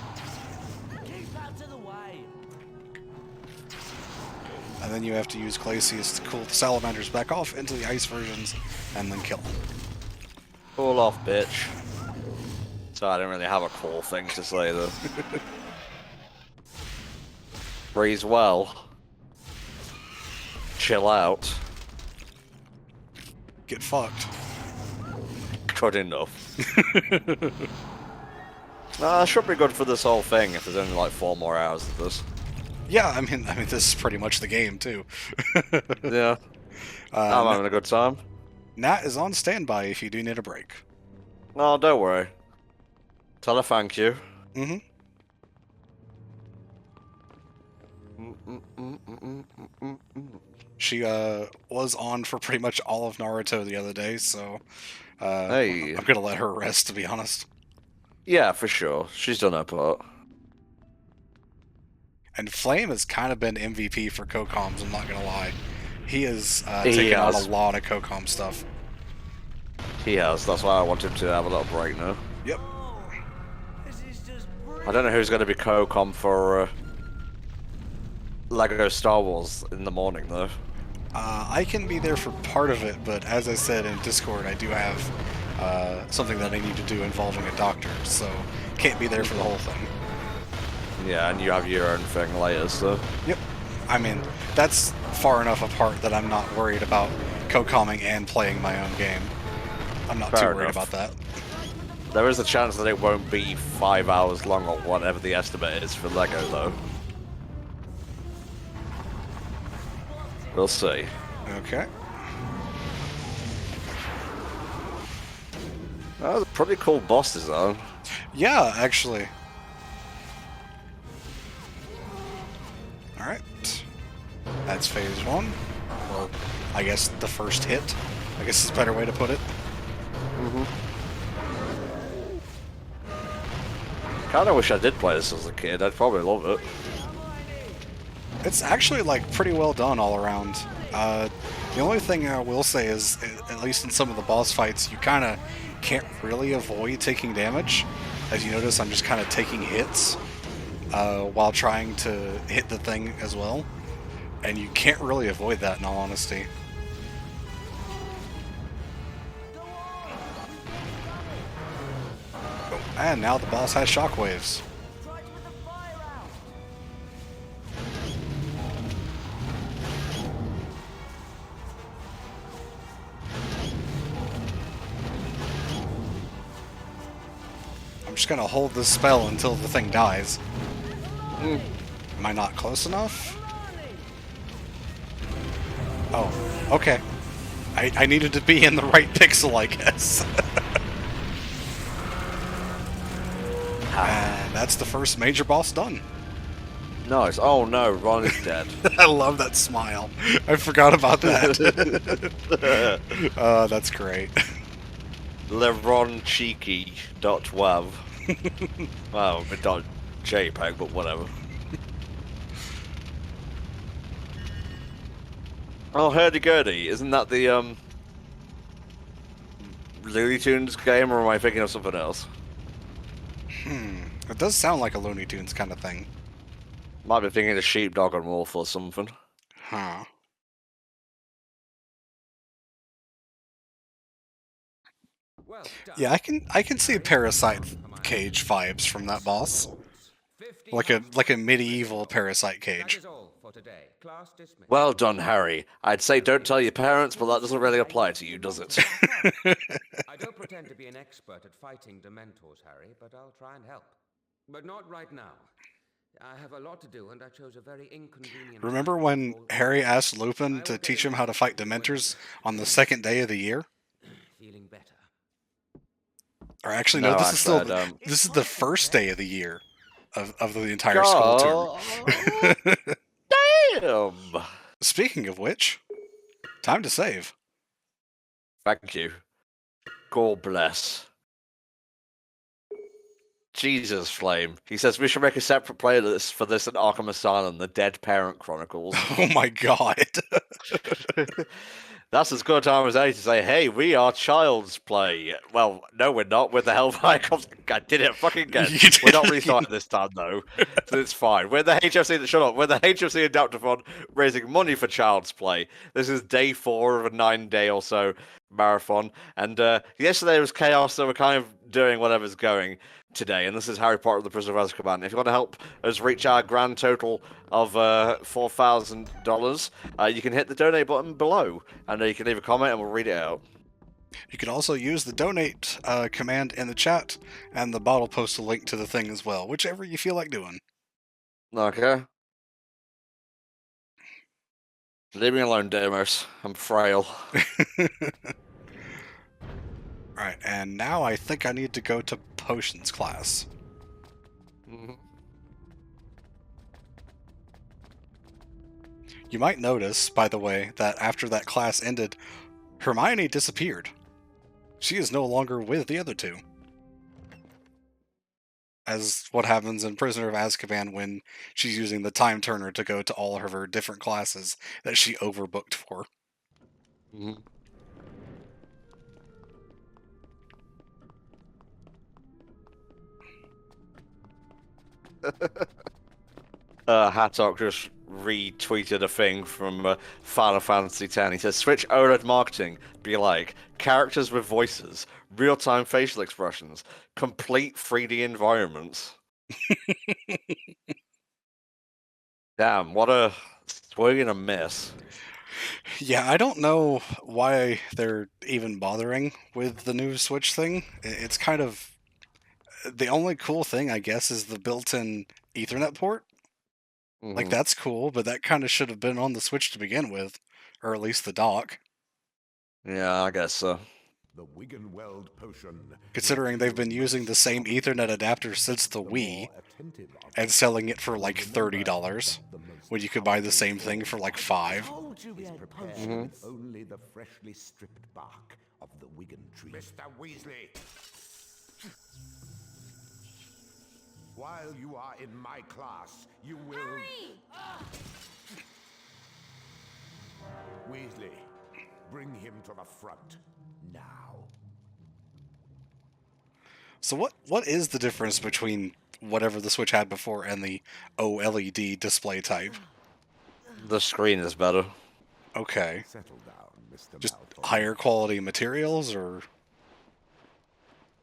Keep out of the way.
And then you have to use Glacius to cool the salamanders back off into the ice versions, and then kill them.
Cool off, bitch. So I don't really have a cool thing to say, though. Breathe well. Chill out.
Get fucked.
Good enough. Should be good for this whole thing if there's only like 4 more hours of this.
Yeah, I mean, this is pretty much the game too.
Yeah. I'm having a good time.
Nat is on standby if you do need a break.
Oh, don't worry. Tell her thank you.
Mm-hmm. She was on for pretty much all of Naruto the other day, so
Hey.
I'm gonna let her rest, to be honest.
Yeah, for sure. She's done her part.
And Flame has kind of been MVP for COCOMs, I'm not gonna lie. He has taken on a lot of COCOM stuff.
He has. That's why I want him to have a little break now.
Yep.
This is just
I don't know who's going to be COCOM for Lego Star Wars in the morning, though.
I can be there for part of it, but as I said in Discord, I do have something that I need to do involving a doctor, so can't be there for the whole thing.
Yeah, and you have your own thing later, so...
Yep. I mean, that's far enough apart that I'm not worried about co-comming and playing my own game. I'm not
Fair
too worried
enough.
about that.
There is a chance that it won't be 5 hours long or whatever the estimate is for Lego, though. We'll see.
Okay.
That was a pretty cool boss design.
Yeah, actually. Alright. That's phase 1. Or, I guess, the first hit. I guess is a better way to put it.
Kinda wish I did play this as a kid. I'd probably love it.
It's actually, like, pretty well done all around. The only thing I will say is, at least in some of the boss fights, you kind of can't really avoid taking damage. As you notice, I'm just kind of taking hits while trying to hit the thing as well. And you can't really avoid that, in all honesty. Oh, and now the boss has shockwaves.
Try to put the fire out.
I'm just gonna hold this spell until the thing dies. Am I not close enough? Oh, okay. I needed to be in the right pixel, I guess. And that's the first major boss done.
Nice. Oh no, Ron is dead.
I love that smile. I forgot about that. That's great.
LeRon Cheeky .wav. Well, a bit .jpeg, but whatever. Oh, hurdy-gurdy. Isn't that the, Looney Tunes game, or am I thinking of something else?
It does sound like a Looney Tunes kind of thing.
Might be thinking of Sheepdog and Wolf or something.
Huh.
Well done.
Yeah, I can see Parasite cage vibes from that boss. Like a medieval Parasite
That
cage.
is all for today. Class dismissed.
Well done, Harry. I'd say don't tell your parents, but that doesn't really apply to you, does it?
I don't pretend to be an expert at fighting Dementors, Harry, but I'll try and help. But not right now. I have a lot to do, and I chose a very inconvenient...
Remember
time
when
to hold-
Harry asked Lupin to teach him how to fight Dementors on the second day of the year?
Feeling better.
Or actually,
No,
no, this
I
is still
said,
this is the first day of the year of the entire school term.
Damn!
Speaking of which, time to save.
Thank you. God bless. Jesus, Flame. He says we should make a separate playlist for this in Arkham Asylum, the Dead Parent Chronicles.
Oh my god.
That's as good a time as any to say, hey, we are Child's Play. Well, no, we're not. We're the Hellfire Cops. I did it fucking again.
You did
We're not
it
restarting this time, though. So it's fine. We're the HFC, shut up. We're the HFC Adaptathon raising money for Child's Play. This is day 4 of a 9-day or so marathon. And yesterday was chaos, so we're kind of doing whatever's going today, and this is Harry Potter and the Prisoner of Azkaban. If you want to help us reach our grand total of $4,000, you can hit the donate button below, and you can leave a comment and we'll read it out.
You can also use the donate command in the chat, and the bot will post a link to the thing as well, whichever you feel like doing.
Okay. Leave me alone, Deimos. I'm frail.
Alright, and now I think I need to go to potions class. You might notice, by the way, that after that class ended, Hermione disappeared. She is no longer with the other two. As what happens in Prisoner of Azkaban when she's using the time turner to go to all of her different classes that she overbooked for.
Hattock just retweeted a thing from Final Fantasy X. He says, switch OLED marketing. Be like, characters with voices, real-time facial expressions, complete 3D environments. Damn, what a swing and a miss.
Yeah, I don't know why they're even bothering with the new Switch thing. It's kind of... The only cool thing, I guess, is the built-in Ethernet port. Like, that's cool, but that kind of should have been on the Switch to begin with. Or at least the dock.
Yeah, I guess so.
The Wiggenweld potion.
Considering they've been using the same Ethernet adapter since the Wii and selling it for like $30, when you could buy the same thing for like $5.
Told you we
Is
had
prepared
potions.
with only the freshly stripped bark of the Wiggen tree. Mr. Weasley! While you are in my class, you will...
Harry!
Weasley, bring him to the front, now.
So what is the difference between whatever the Switch had before and the OLED display type?
The screen is better.
Okay.
Settle down, Mr.
Just
Malfoy.
higher quality materials, or...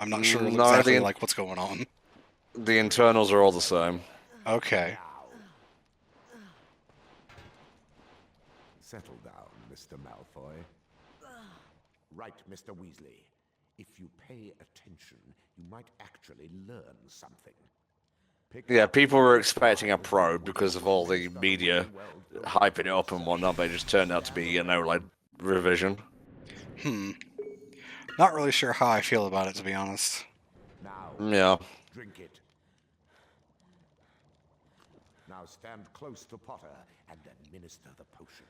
I'm not sure
No,
exactly
I think
like what's going on.
the internals are all the same.
Okay.
Settle down, Mr. Malfoy. Right, Mr. Weasley. If you pay attention, you might actually learn something. Pick
Yeah,
up
people
the
were expecting a
Wiggenweld
probe because of all the
based on
media
Wiggenweld
hyping it up and whatnot, but it just turned out to be an OLED revision.
Not really sure how I feel about it, to be honest.
Now,
Yeah.
drink it. Now stand close to Potter and administer the potion.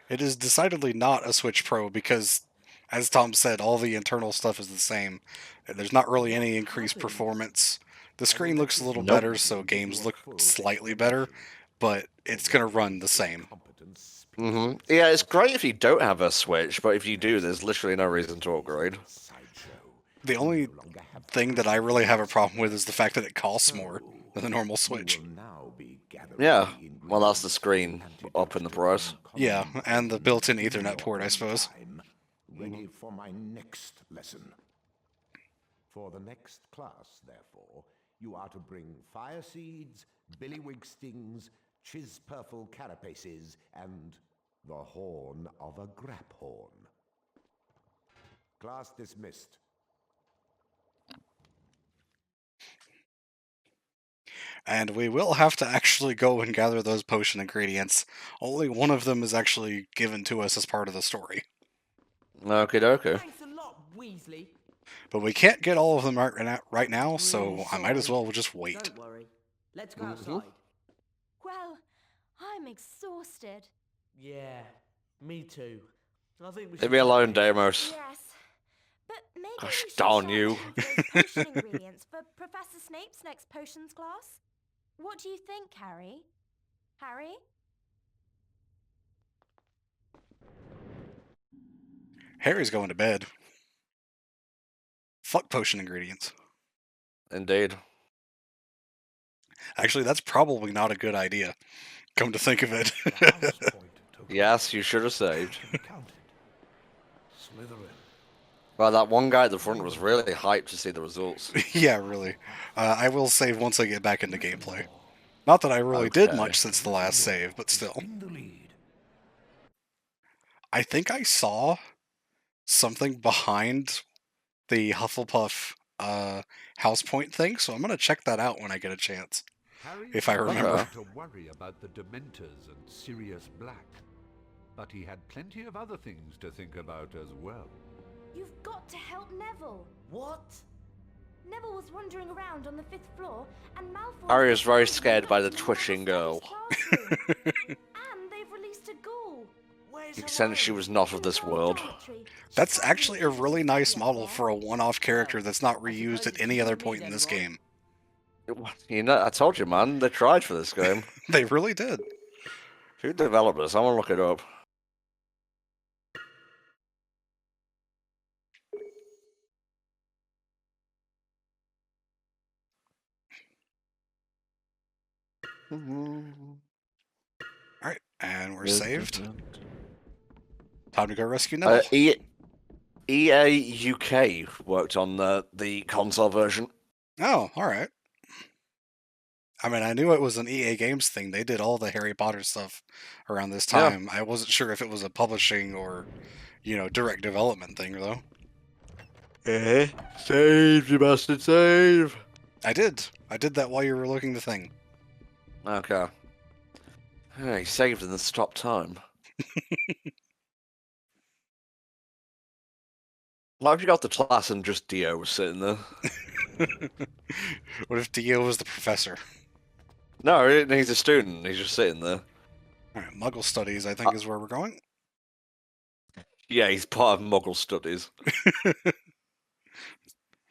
It is decidedly not a Switch Pro because, as Tom said, all the internal stuff is the same. There's not really any increased performance. The screen looks a little
Nope.
better, so games look slightly better, but it's going to run the same.
Competence
Yeah, it's great if you don't have a Switch, but if you do, there's literally no reason to upgrade.
sideshow.
The only thing that I really have a problem with is the fact that it costs more than the normal Switch.
Will now be gathering
Yeah,
the
well, that's the
ingredients
screen up in the price.
Yeah, and the built-in Ethernet port, I suppose.
I'm ready for my next lesson. For the next class, therefore, you are to bring fire seeds, billywig stings, chispurple carapaces, and the horn of a graphorn. Class dismissed.
And we will have to actually go and gather those potion ingredients. Only one of them is actually given to us as part of the story.
Okay, okay.
Thanks a lot, Weasley.
But we can't get all of them right now, so I might as well just wait.
Don't worry. Let's go outside.
Well, I'm exhausted.
Yeah, me too. I think we should
Leave me
go.
alone, Deimos.
Yes. But maybe
Gosh
we should
darn
start
you.
looking for those potion ingredients for Professor Snape's next potions class. What do you think, Harry? Harry?
Harry's going to bed. Fuck potion ingredients.
Indeed.
Actually, that's probably not a good idea. Come to think of it.
Yes, you should have saved.
Slytherin.
Well, that one guy at the front was really hyped to see the results.
Yeah, really. I will save once I get back into gameplay. Not that I really did
Okay.
much since the last save, but still.
In the lead.
I think I saw something behind the Hufflepuff house point thing, so I'm going to check that out when I get a chance.
Harry
If I remember.
had to worry about the Dementors and Sirius Black, but he had plenty of other things to think about as well.
You've got to help Neville.
What?
Neville was wandering around on the 5th floor, and Malfoy...
Harry was very scared by the twitching girl.
And they've released a ghoul.
Where's
He sensed she was not of this world.
That's actually a really nice model for a one-off character that's not reused at any other point in this game.
You know, I told you, man. They tried for this game.
They really did.
Who developed this? I want to look it up.
Alright, and we're saved. Time to go rescue Neville.
EA UK worked on the console version.
Oh, alright. I mean, I knew it was an EA Games thing. They did all the Harry Potter stuff around this
Yeah.
time. I wasn't sure if it was a publishing or, direct development thing, though.
Save, you bastard, save!
I did. I did that while you were looking the thing.
Okay. Hey, saved in the stop time. Like if you got the class and just Dio was sitting there.
What if Dio was the professor?
No, he's a student. He's just sitting there.
Alright, Muggle Studies, I think, is where we're going.
Yeah, he's part of Muggle Studies.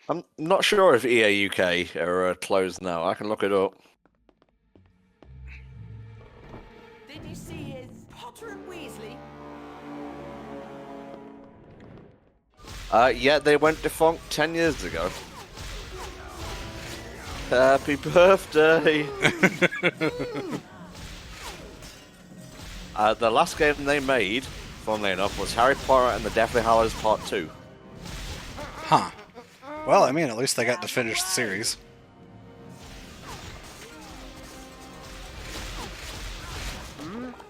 I'm not sure if EA UK are closed now. I can look it up.
Did you see his Potter and Weasley?
Yeah, they went defunct 10 years ago. Happy birthday! The last game they made, funnily enough, was Harry Potter and the Deathly Hallows Part 2.
Huh. Well, I mean, at least they got to finish the series.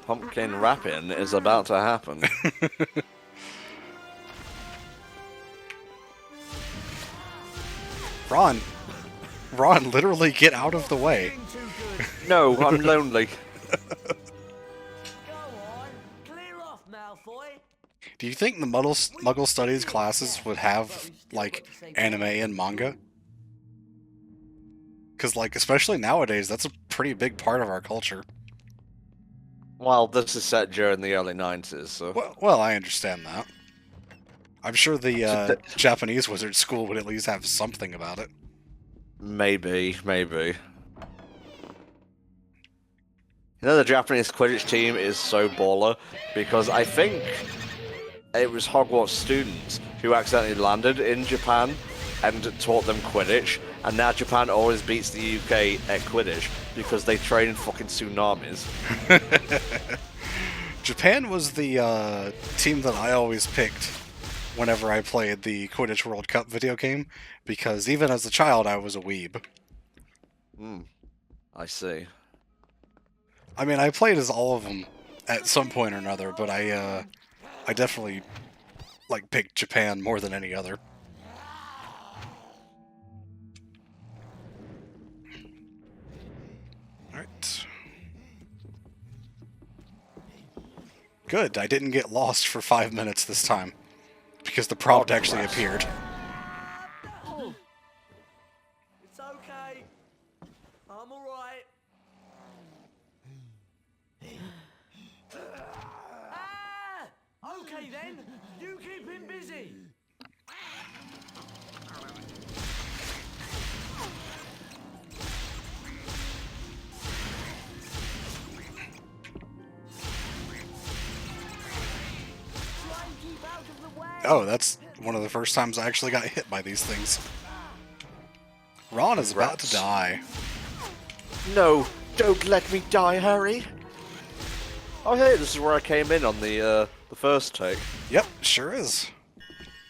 Pumpkin rapping is about to happen.
Ron, literally get out of the way.
No, I'm lonely.
Go on, clear off, Malfoy.
Do you think the Muggle Studies classes would have, like, anime and manga? Because, like, especially nowadays, that's a pretty big part of our culture.
Well, this is set during the early 90s, so...
Well, I understand that. I'm sure the Japanese wizard school would at least have something about it.
Maybe. You know, the Japanese Quidditch team is so baller because I think it was Hogwarts students who accidentally landed in Japan and taught them Quidditch, and now Japan always beats the UK at Quidditch because they train in fucking tsunamis.
Japan was the team that I always picked whenever I played the Quidditch World Cup video game, because even as a child I was a weeb.
I see.
I mean, I played as all of them at some point or another, but I definitely, like, picked Japan more than any other. Alright. Good, I didn't get lost for 5 minutes this time, because the prompt actually appeared.
No! It's okay. I'm alright. Okay then, you keep him busy. Try and keep out of the way.
Oh, that's one of the first times I actually got hit by these things. Ron is about to die.
No, don't let me die, Harry. Oh, hey, this is where I came in on the first take.
Yep, sure is.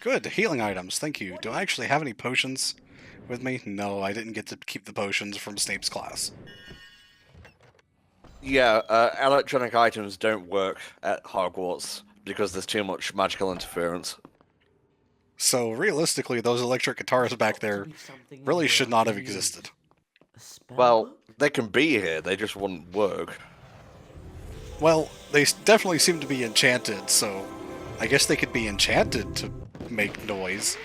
Good, healing items, thank you. Do I actually have any potions with me? No, I didn't get to keep the potions from Snape's class.
Yeah, electronic items don't work at Hogwarts because there's too much magical interference.
So, realistically, those electric guitars back there really should not have existed.
Well, they can be here, they just wouldn't work.
Well, they definitely seem to be enchanted, so I guess they could be enchanted to make noise.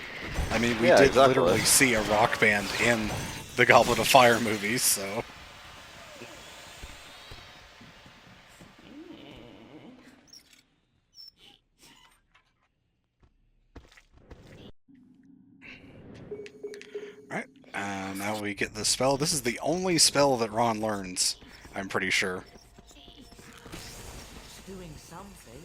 I mean, we
Yeah,
did
exactly.
literally see a rock band in the Goblet of Fire movies, so... Alright, now we get the spell. This is the only spell that Ron learns, I'm pretty sure.
Doing something.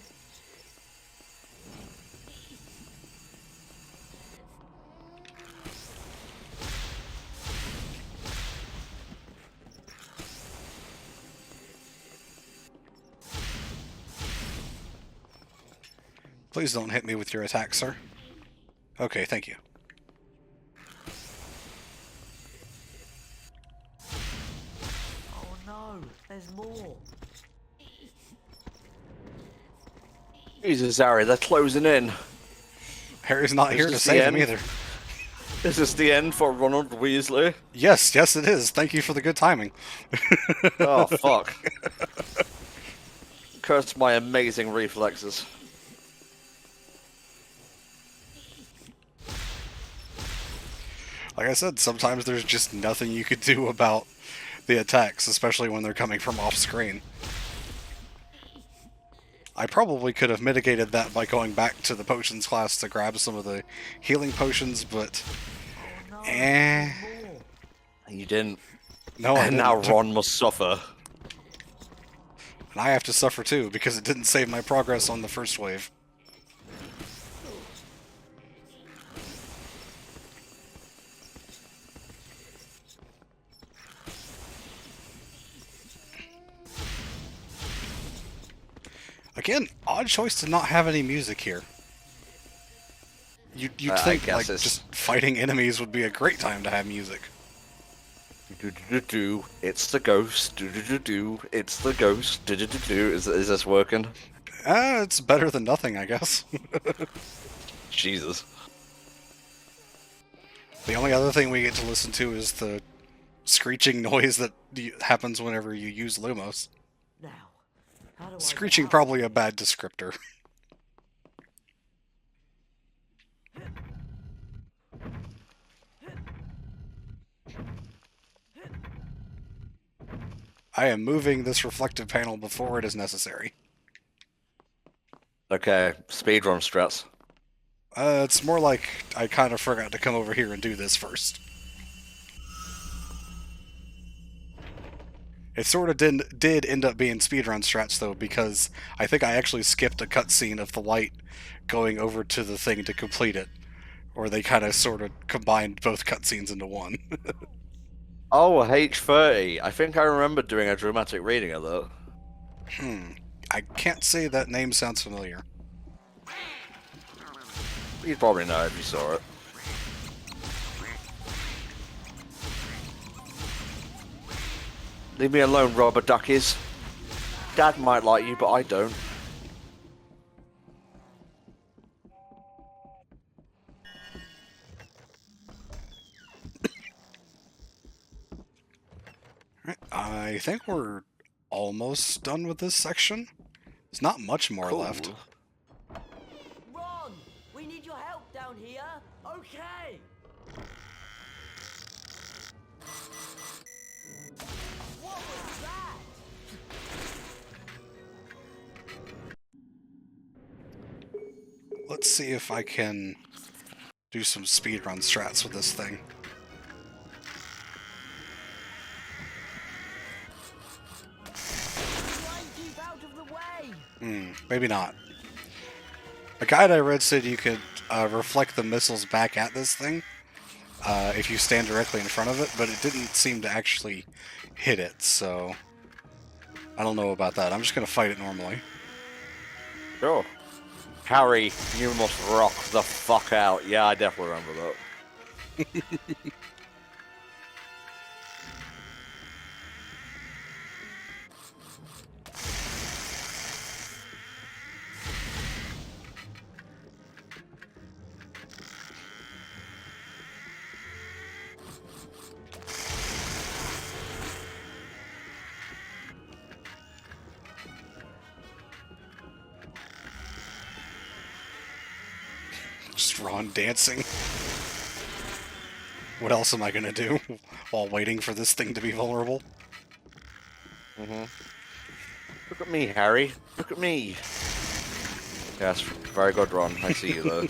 Please don't hit me with your attack, sir. Okay, thank you.
Oh no, there's more.
Jesus, Harry, they're closing in.
Harry's not here to
Is this the
save him
end?
either.
Is this the end for Ronald Weasley?
Yes, yes it is. Thank you for the good timing.
Oh, fuck. Curse my amazing reflexes.
Like I said, sometimes there's just nothing you could do about the attacks, especially when they're coming from off screen. I probably could have mitigated that by going back to the potions class to grab some of the healing potions, but
You didn't.
No, I
And
didn't.
now Ron must suffer.
And I have to suffer too, because it didn't save my progress on the first wave. Again, odd choice to not have any music here. You'd think like just fighting enemies would be a great time to have music.
It's the ghost. It's the ghost. Is this working?
It's better than nothing, I guess.
Jesus.
The only other thing we get to listen to is the screeching noise that happens whenever you use Lumos.
Now, how do I
Screeching probably a bad descriptor. I am moving this reflective panel before it is necessary.
Okay, speedrun strats.
It's more like I kind of forgot to come over here and do this first. It sort of did end up being speedrun strats, though, because I think I actually skipped a cutscene of the light going over to the thing to complete it. Or they kind of sort of combined both cutscenes into one.
Oh, H30. I think I remember doing a dramatic reading of that.
I can't say that name sounds familiar.
You'd probably know if you saw it. Leave me alone, rubber duckies. Dad might like you, but I don't.
I think we're almost done with this section. There's not much more left.
Ron, we need your help down here. Okay. What was that?
Let's see if I can do some speedrun strats with this thing.
Keep out of the way.
Maybe not. A guide I read said you could reflect the missiles back at this thing if you stand directly in front of it, but it didn't seem to actually hit it, so I don't know about that. I'm just going to fight it normally.
Sure. Harry, you must rock the fuck out. Yeah, I definitely remember that.
Just Ron dancing. What else am I going to do while waiting for this thing to be vulnerable?
Look at me, Harry. Look at me. Yes, very good, Ron. I see you, though.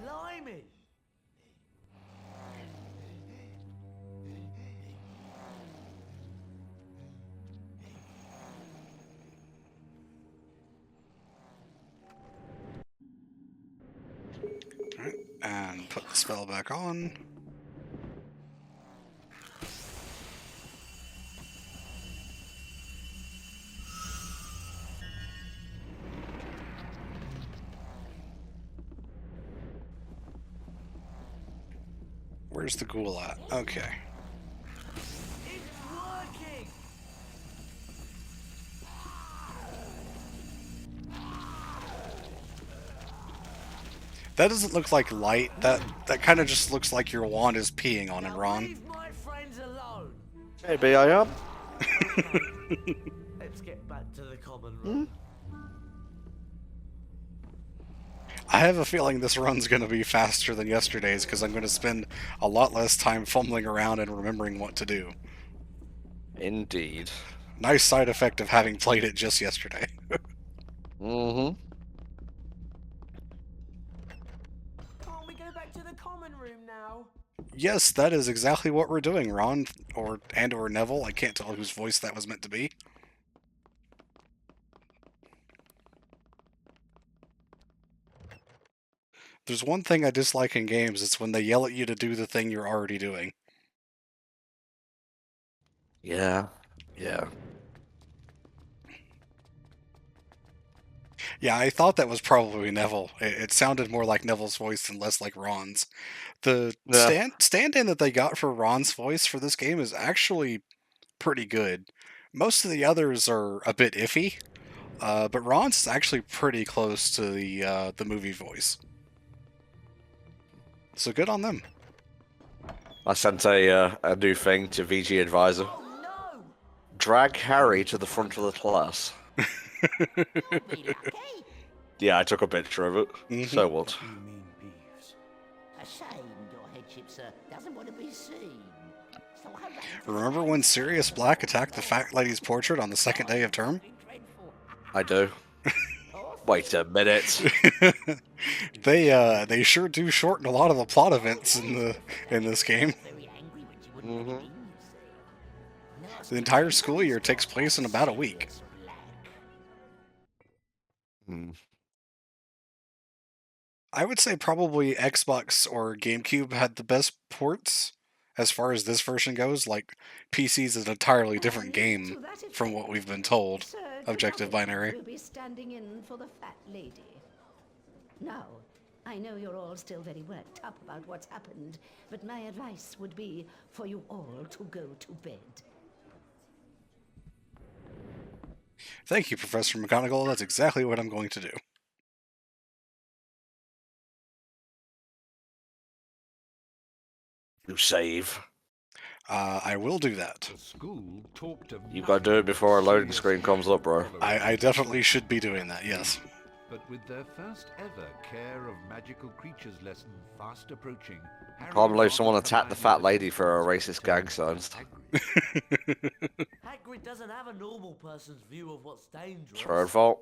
Blimey.
Alright, and put the spell back on. Where's the ghoul at? Okay.
It's working.
That doesn't look like light. That kind of just looks like your wand is peeing on him, Ron.
Leave my friends alone.
Maybe I am.
Let's get back to the common room.
I have a feeling this run's going to be faster than yesterday's because I'm going to spend a lot less time fumbling around and remembering what to do.
Indeed.
Nice side effect of having played it just yesterday.
Mm-hmm.
Can't we go back to the common room now?
Yes, that is exactly what we're doing, Ron, or Neville. I can't tell whose voice that was meant to be. There's one thing I dislike in games, it's when they yell at you to do the thing you're already doing.
Yeah. Yeah.
Yeah, I thought that was probably Neville. It sounded more like Neville's voice and less like Ron's. The
Yeah.
stand-in that they got for Ron's voice for this game is actually pretty good. Most of the others are a bit iffy, but Ron's is actually pretty close to the movie voice. So good on them.
I sent a new thing to VG Advisor.
Oh no!
Drag Harry to the front of the class.
You'll be lucky.
Yeah, I took a picture of it. So what?
You mean beeves?
A shame your headship, sir, doesn't want to be seen. So I ran to
Remember when Sirius Black attacked the fat lady's portrait on the second day of term?
something dreadful.
I do. Wait a minute.
They sure do shorten a lot of the plot events in this game.
Very angry when she wouldn't let him in, you see.
The entire school year takes place in about a week.
Hmm.
I would say probably Xbox or GameCube had the best ports as far as this version goes. Like, PC's an entirely different game from what we've been told. Objective binary.
Will be standing in for the fat lady. Now, I know you're all still very worked up about what's happened, but my advice would be for you all to go to bed.
Thank you, Professor McGonagall. That's exactly what I'm going to do.
You save.
I will do that.
The school talked of
You gotta do it before a loading screen comes up, bro.
I definitely should be doing that, yes.
But with their first ever Care of Magical Creatures lesson fast approaching, Harry
Can't believe
got
someone
the
attacked the
command
fat lady for a racist gang signs.
Hagrid.
Hagrid doesn't have a normal person's view of what's dangerous.
It's her own fault.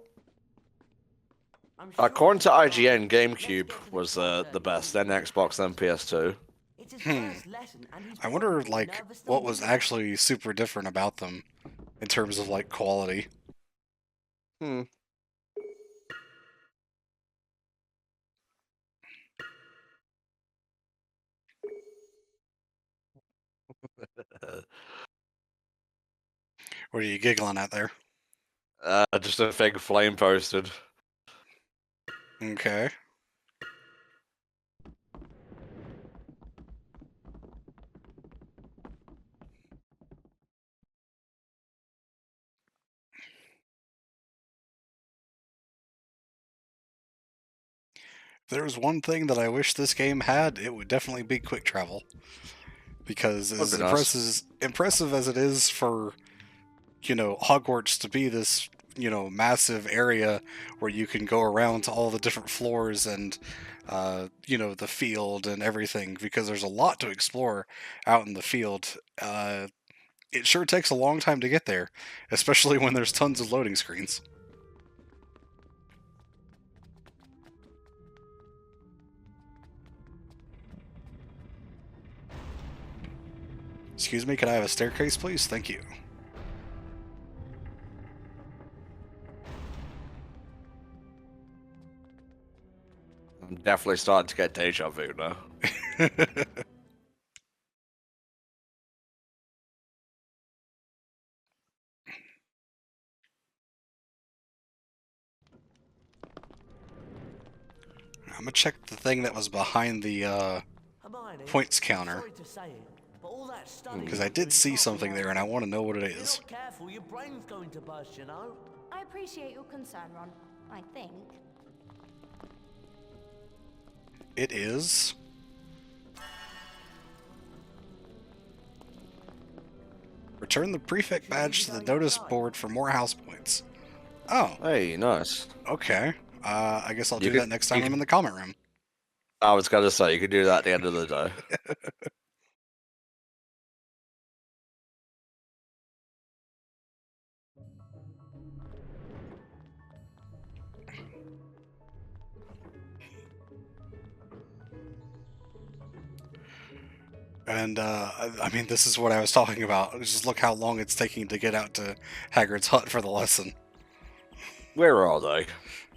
I'm sure
According to
it's
IGN,
fine. Let's
GameCube
get to
was
content.
the best, then Xbox, then PS2.
It's his first lesson, and he's
I wonder,
probably
like,
nervous
what
than
was
we are.
actually super different about them in terms of, like, quality.
Hmm.
What are you giggling at there?
Just a thing Flame posted.
Okay. If there was one thing that I wish this game had, it would definitely be quick travel. Because as
That'd be nice.
impressive as it is for, Hogwarts to be this, massive area where you can go around to all the different floors and, the field and everything, because there's a lot to explore out in the field. It sure takes a long time to get there, especially when there's tons of loading screens. Excuse me, can I have a staircase, please? Thank you.
I'm definitely starting to get deja vu now.
I'm gonna check the thing that was behind the
Hermione,
points counter,
sorry to say it, but all that studying
because I
you're
did
doing
see
can't be
something there and I
helped.
want to know what it
If you're
is.
not careful, your brain's going to burst, you know?
I appreciate your concern, Ron. I think.
It is... Return the prefect badge to the notice board for more house points. Oh,
Hey, nice.
okay. I guess I'll
You
do
could-
that next
you
time I'm
could-
in the comment room.
I was going to say, you could do that at the end of the day.
And, I mean, this is what I was talking about. Just look how long it's taking to get out to Hagrid's hut for the lesson.
Where are they?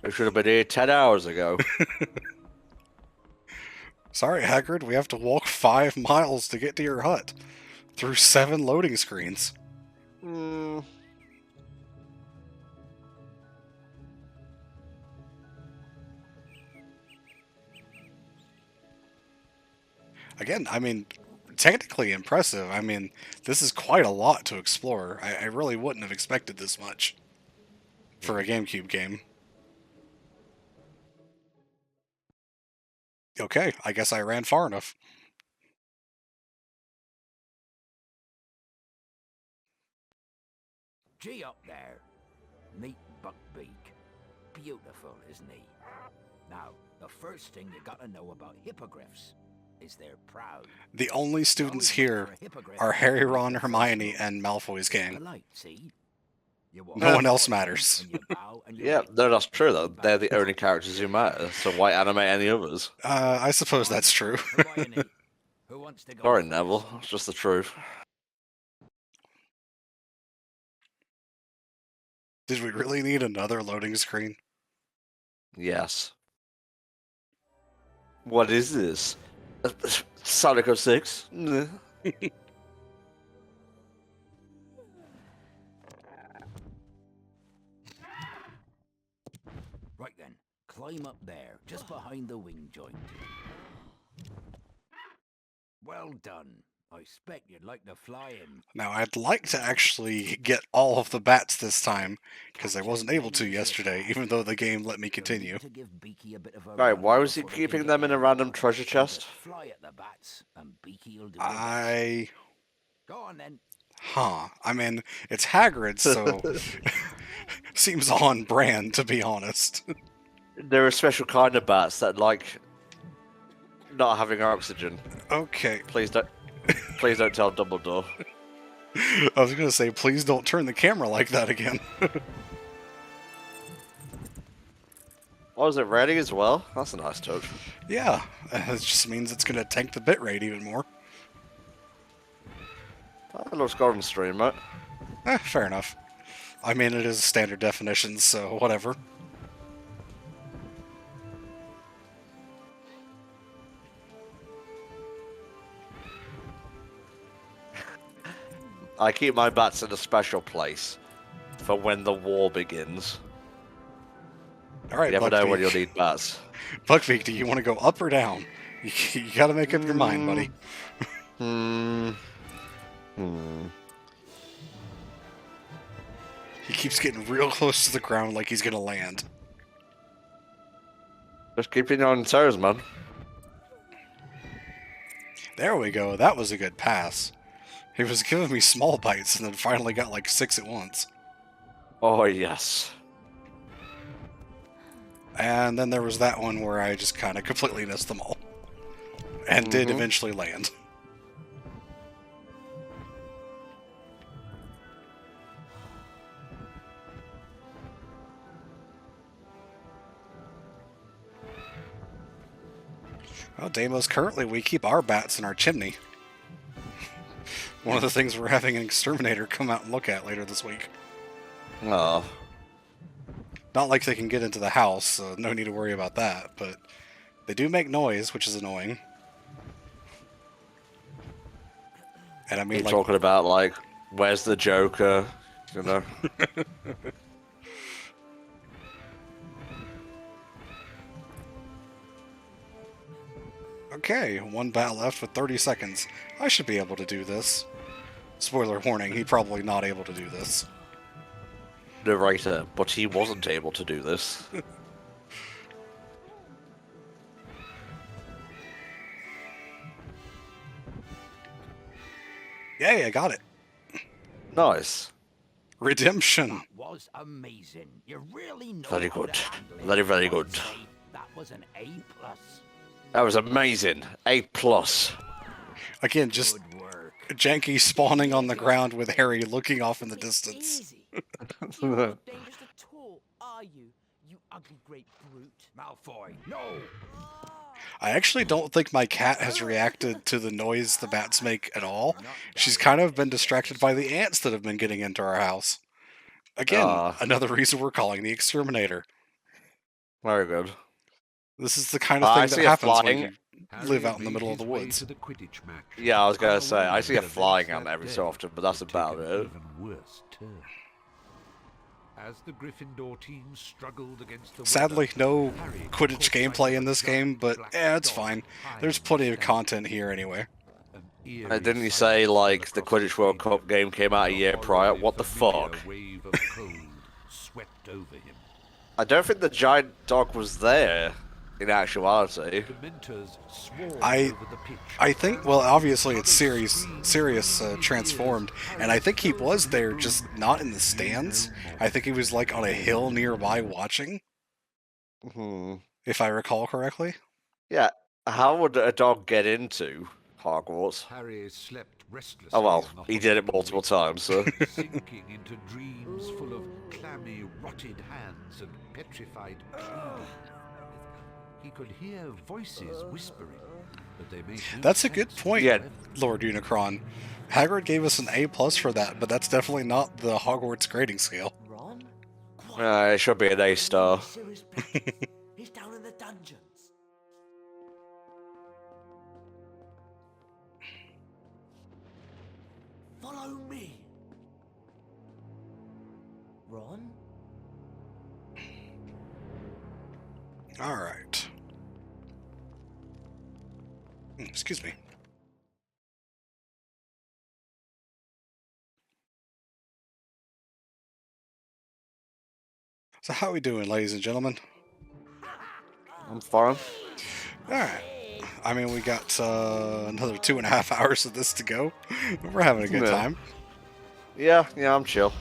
They should have been here 10 hours ago.
Sorry, Hagrid, we have to walk 5 miles to get to your hut. Through 7 loading screens.
Hmm.
Again, I mean, technically impressive. I mean, this is quite a lot to explore. I really wouldn't have expected this much for a GameCube game. Okay, I guess I ran far enough.
Gee up there. Meet Buckbeak. Beautiful, isn't he? Now, the first thing you gotta know about hippogriffs is they're proud.
The only students here are Harry, Ron, Hermione, and Malfoy's gang.
Polite, see? You walk
No one else
forward
matters.
and you bow and you
Yeah,
wait.
no, that's true, though. They're the only characters who matter, so why animate any others?
I suppose that's true.
Hermione, who wants to go
Sorry,
first?
Neville. It's just the truth.
Did we really need another loading screen?
Yes. What is this? Sonic 06? Nah.
Right then, climb up there, just behind the wing joint. Well done. I expect you'd like to fly in.
Now, I'd like to actually get all of the bats this time, because I wasn't able to yesterday, even though the game let me continue.
To give Beaky a bit of a
Right,
run
why was he
before they can
keeping
get
them in a
there.
random treasure
So
chest?
just fly at the bats, and Beaky'll do the rest. Go on then.
I mean, it's Hagrid, so... seems on brand, to be honest.
There are special kind of bats that like not having oxygen.
Okay.
Please don't tell Dumbledore.
I was gonna say, please don't turn the camera like that again.
Oh, is it ready as well? That's a nice touch.
Yeah, it just means it's gonna tank the bitrate even more.
That looks good on stream, mate.
Fair enough. I mean, it is standard definition, so whatever.
I keep my bats in a special place for when the war begins.
Alright,
You never know when
Buckbeak.
you'll need bats.
Buckbeak, do you want to go up or down? You gotta make up your mind, buddy. He keeps getting real close to the ground like he's gonna land.
Just keeping you on toes, man.
There we go, that was a good pass. He was giving me small bites and then finally got like 6 at once.
Oh, yes.
And then there was that one where I just kind of completely missed them all. And did eventually land. Well, Deimos, currently we keep our bats in our chimney. One of the things we're having an exterminator come out and look at later this week.
Oh.
Not like they can get into the house, so no need to worry about that, but they do make noise, which is annoying. And I mean,
You're
like,
talking about, like, where's the Joker? You know?
okay, 1 bat left with 30 seconds. I should be able to do this. Spoiler warning, he's probably not able to do this.
Narrator, but he wasn't able to do this.
Yay, I got it.
Nice.
Redemption.
That was amazing. You really know
Very
how
good.
to handle it.
Very, very
I'd
good.
say that was an A+.
That was amazing. A+.
Again, just
Good work.
janky spawning on the ground with Harry looking off in the distance.
Easy. You're not dangerous at all, are you? You ugly great brute.
Malfoy, no!
I actually don't think my cat has reacted to the noise the bats make at all. She's kind of been distracted by the ants that have been getting into our house. Again, another reason we're calling the exterminator.
Very good.
This is the kind of
I
thing that
see a
happens when
flying-
you
Harry
live out in the
made
middle of the
his way
woods.
to the Quidditch match,
Yeah, I was gonna say, I
unaware
see a
that
flying
events
ant
that
every
day
so often, but that's
would
about
take
it.
an even worse turn. As the Gryffindor team struggled against the
Sadly,
weather,
no
Harry
Quidditch
caught sight
gameplay
of
in
a
this
giant
game, but
black
it's
dog
fine.
high
There's
in the
plenty of
stands.
content here anyway.
An eerie
Didn't you
silence
say,
fell
like, the
across
Quidditch World
stadium,
Cup game came out a
and
year prior?
horribly
What the
familiar
fuck?
wave of cold swept over him.
I don't think the giant dog was there, in actuality.
Dementors swarmed
I-
over the pitch.
I think, well, obviously it's Sirius transformed, and I think he was there, just not in the stands. I think he was like on a hill nearby watching, if I recall correctly.
Yeah, how would a dog get into Hogwarts?
Harry slept restlessly.
Oh well,
in the
he did it
hospital
multiple
wing,
times, so.
sinking into dreams full of clammy, rotted hands and petrified trees. He could hear voices whispering, but they made no
That's a good
sense
point,
Yeah.
Lord Unicron. Hagrid gave us an A+ for that, but that's definitely not the Hogwarts grading scale.
Ron?
It should be an A star.
Sirius Black. He's down in the dungeons. Follow me. Ron?
Alright. Excuse me. So how we doing, ladies and gentlemen?
I'm fine.
Alright. I mean, we got another 2.5 hours of this to go. We're having a good
Yeah.
time.
Yeah, I'm chill.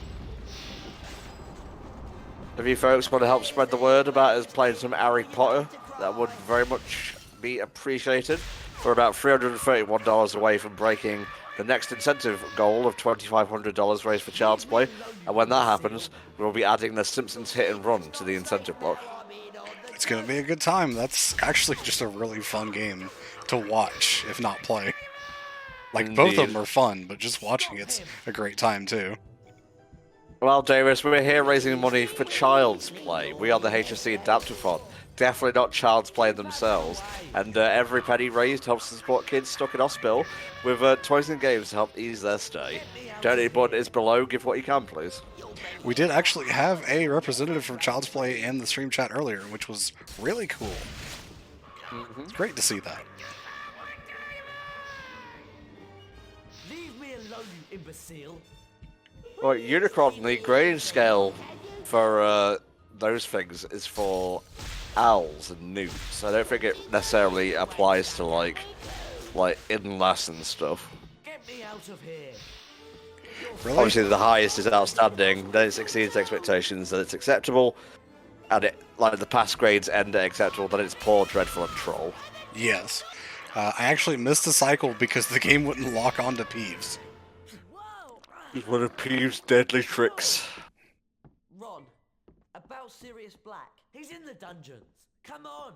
If you folks want to help spread the word about us playing some Harry Potter, that would very much be appreciated. We're about $331 away from breaking the next incentive goal of $2,500 raised for Child's Play, and when that happens, we'll be adding the Simpsons Hit and Run to the incentive block.
It's gonna be a good time. That's actually just a really fun game to watch, if not play. Like, both of
Indeed.
them are fun, but just watching it's a great time too.
Well, Davis, we're here raising money for Child's Play. We are the HFC Adaptathon. Definitely not Child's Play themselves. And every penny raised helps to support kids stuck in hospital with toys and games to help ease their stay. Donate button is below. Give what you can, please.
We did actually have a representative from Child's Play in the stream chat earlier, which was really cool. It's great to see that.
Leave me alone, you imbecile.
Well, Unicron, the grading scale for those things is for owls and newts. I don't think it necessarily applies to like in-lass and stuff.
Get me out of here.
Really?
Obviously, the highest is outstanding, then it exceeds expectations, then it's acceptable, and it like the past grades end at acceptable, then it's poor, dreadful, and troll.
Yes. I actually missed a cycle because the game wouldn't lock onto Peeves.
It's one of Peeves' deadly tricks.
Ron, about Sirius Black. He's in the dungeons. Come on.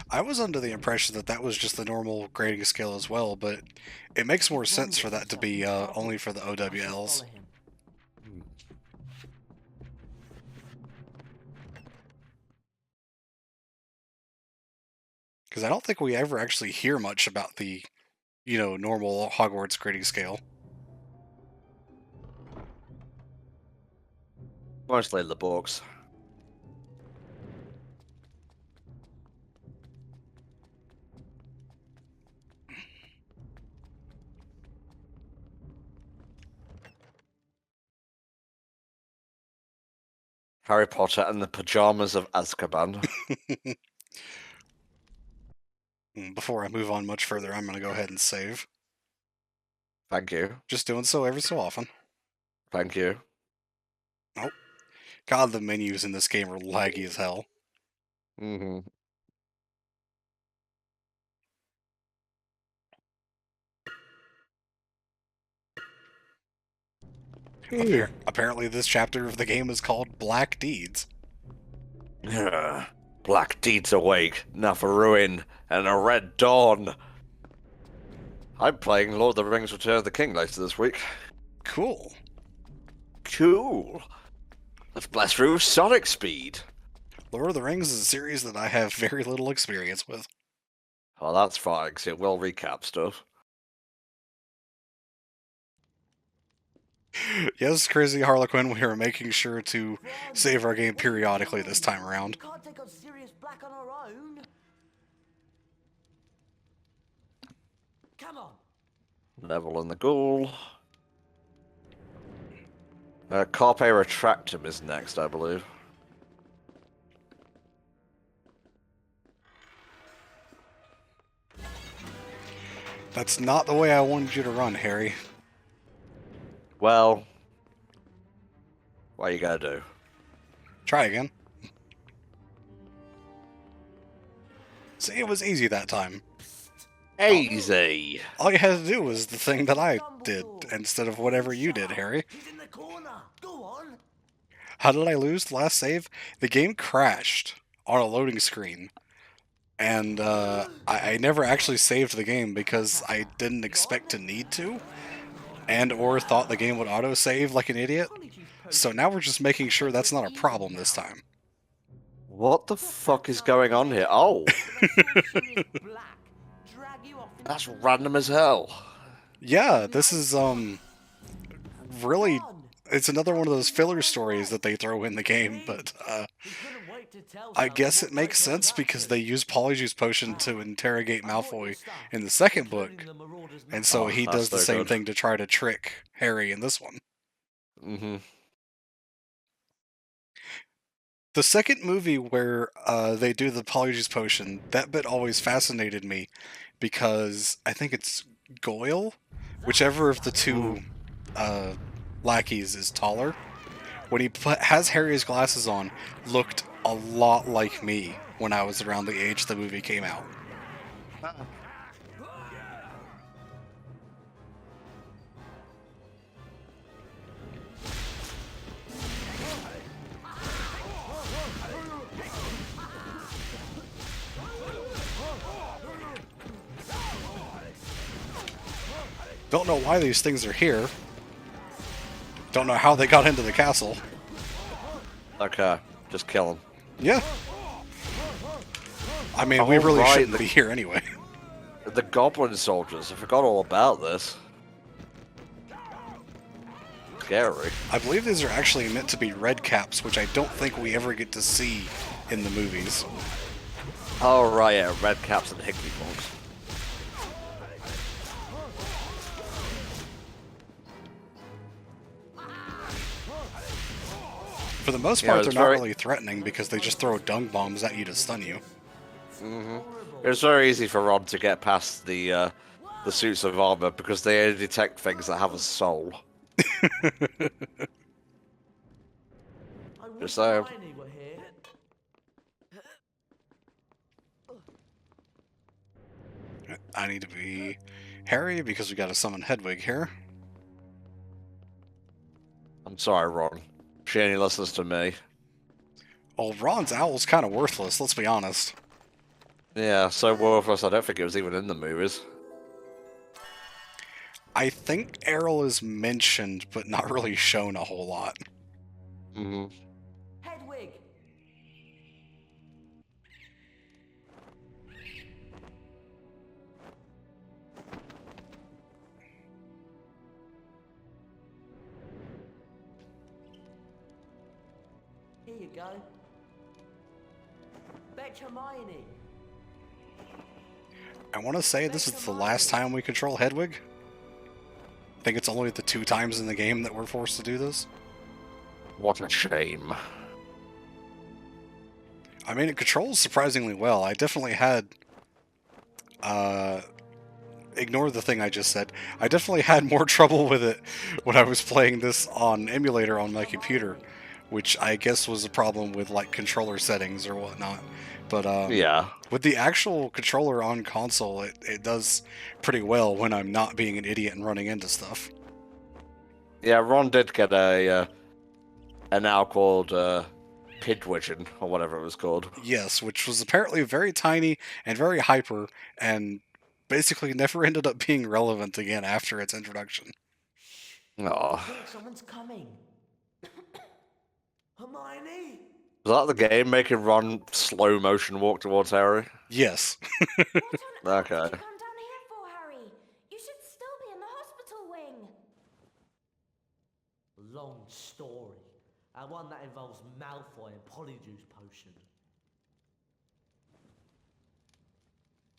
I was under the impression that that was just the normal grading scale as well, but it makes more sense for that to be only for the OWLs.
Follow him.
Because I don't think we ever actually hear much about the, normal Hogwarts grading scale.
Mostly in the books. Harry Potter and the Pajamas of Azkaban.
Before I move on much further, I'm going to go ahead and save.
Thank you.
Just doing so every so often.
Thank you.
Oh. God, the menus in this game are laggy as hell.
Mm-hmm.
Apparently this chapter of the game is called Black Deeds.
Black deeds awake, now for ruin and a red dawn. I'm playing Lord of the Rings Return of the King later this week.
Cool.
Cool. Let's blast through Sonic speed.
Lord of the Rings is a series that I have very little experience with.
Well, that's fine, because it will recap stuff.
Yes, Crazy Harlequin, we are making sure to save our game periodically this time around.
We can't take on Sirius Black on our own. Come on.
Level in the ghoul. Carpe Retractum is next, I believe.
That's not the way I wanted you to run, Harry.
Well, what you gotta do?
Try again. See, it was easy that time.
Easy.
All you had to do was the thing that I did, instead of whatever you did, Harry.
He's in the corner. Go on.
How did I lose the last save? The game crashed on a loading screen. And I never actually saved the game because I didn't expect to need to. And or thought the game would auto-save like an idiot. So now we're just making sure that's not a problem this time.
What the fuck is going on here? Oh,
Sirius Black. Drag you off in
that's random as hell.
Yeah, this is, really... It's another one of those filler stories that they throw in the game, but,
He couldn't wait to tell
I
Sam
guess
what
it makes
went on
sense
that
because
trip.
they use Polyjuice Potion to interrogate Malfoy in the second book,
Including the Marauders'
and
map.
so
Oh,
he
that's
does the
no
same
good.
thing to try to trick Harry in this one.
Mm-hmm.
The second movie where they do the Polyjuice Potion, that bit always fascinated me because I think it's Goyle, whichever of the two lackeys is taller. When he has Harry's glasses on, looked a lot like me when I was around the age the movie came out. Don't know why these things are here. Don't know how they got into the castle.
Okay, just kill him.
Yeah. I mean, we
Oh,
really
right,
shouldn't be here anyway.
The goblin soldiers, I forgot all about this. Scary.
I believe these are actually meant to be red caps, which I don't think we ever get to see in the movies.
Oh right, yeah, red caps and hickey bugs.
For the most
Yeah,
part,
it's
they're not
very-
really threatening because they just throw dung bombs at you to stun you.
It was very easy for Ron to get past the suits of armor because they only detect things that have a soul.
I wish
Just saying.
Hermione were here.
I need to be Harry because we got to summon Hedwig here.
I'm sorry, Ron. She only listens to me.
Well, Ron's owl's kind of worthless, let's be honest.
Yeah, so worthless I don't think it was even in the movies.
I think Errol is mentioned, but not really shown a whole lot.
Mm-hmm.
Hedwig. Here you go. Fetch Hermione.
I want to say this is the last time we control Hedwig. I think it's only the 2 times in the game that we're forced to do this.
What a shame.
I mean, it controls surprisingly well. I definitely had, ignore the thing I just said. I definitely had more trouble with it when I was playing this on emulator on my computer, which I guess was a problem with like controller settings or whatnot. But
Yeah.
with the actual controller on console, it does pretty well when I'm not being an idiot and running into stuff.
Yeah, Ron did get a now called Pidwidgeon, or whatever it was called.
Yes, which was apparently very tiny and very hyper, and basically never ended up being relevant again after its introduction.
Oh.
Look, someone's coming. Hermione?
Was that the game making Ron slow motion walk towards Harry?
Yes.
What on earth
Okay.
did you come down here for, Harry? You should still be in the hospital wing.
Long story. One that involves Malfoy and Polyjuice Potion.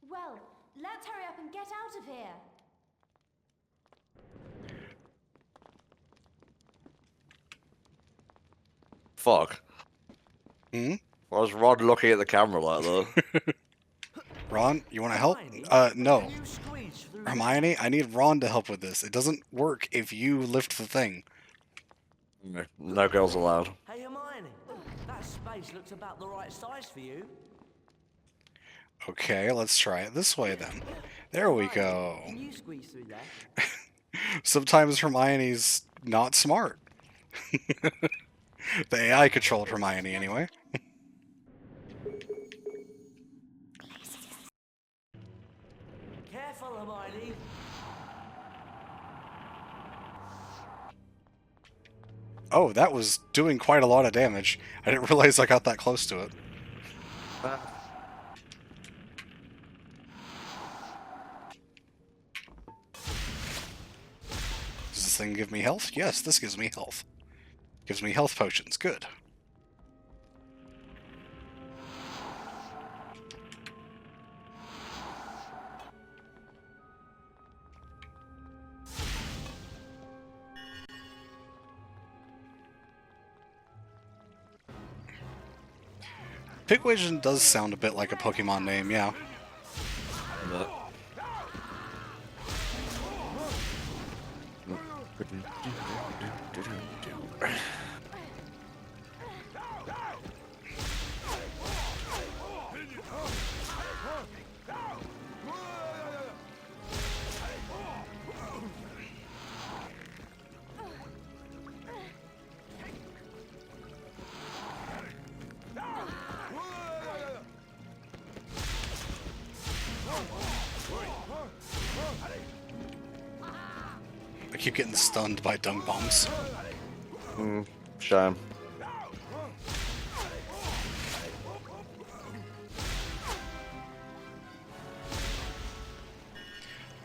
Well, let's hurry up and get out of here.
Fuck.
Hmm?
Why was Ron looking at the camera like that?
Ron, you want to help? No. Hermione, I need Ron to help with this. It doesn't work if you lift the thing.
No girls allowed.
Hey Hermione, that space looks about the right size for you.
Okay, let's try it this way then. There we go.
Can you squeeze through there?
Sometimes Hermione's not smart. The AI controlled Hermione anyway.
Careful, Hermione.
Oh, that was doing quite a lot of damage. I didn't realize I got that close to it. Does this thing give me health? Yes, this gives me health. Gives me health potions. Good. Pigwigeon does sound a bit like a Pokemon name, yeah. I keep getting stunned by dung bombs.
Shame.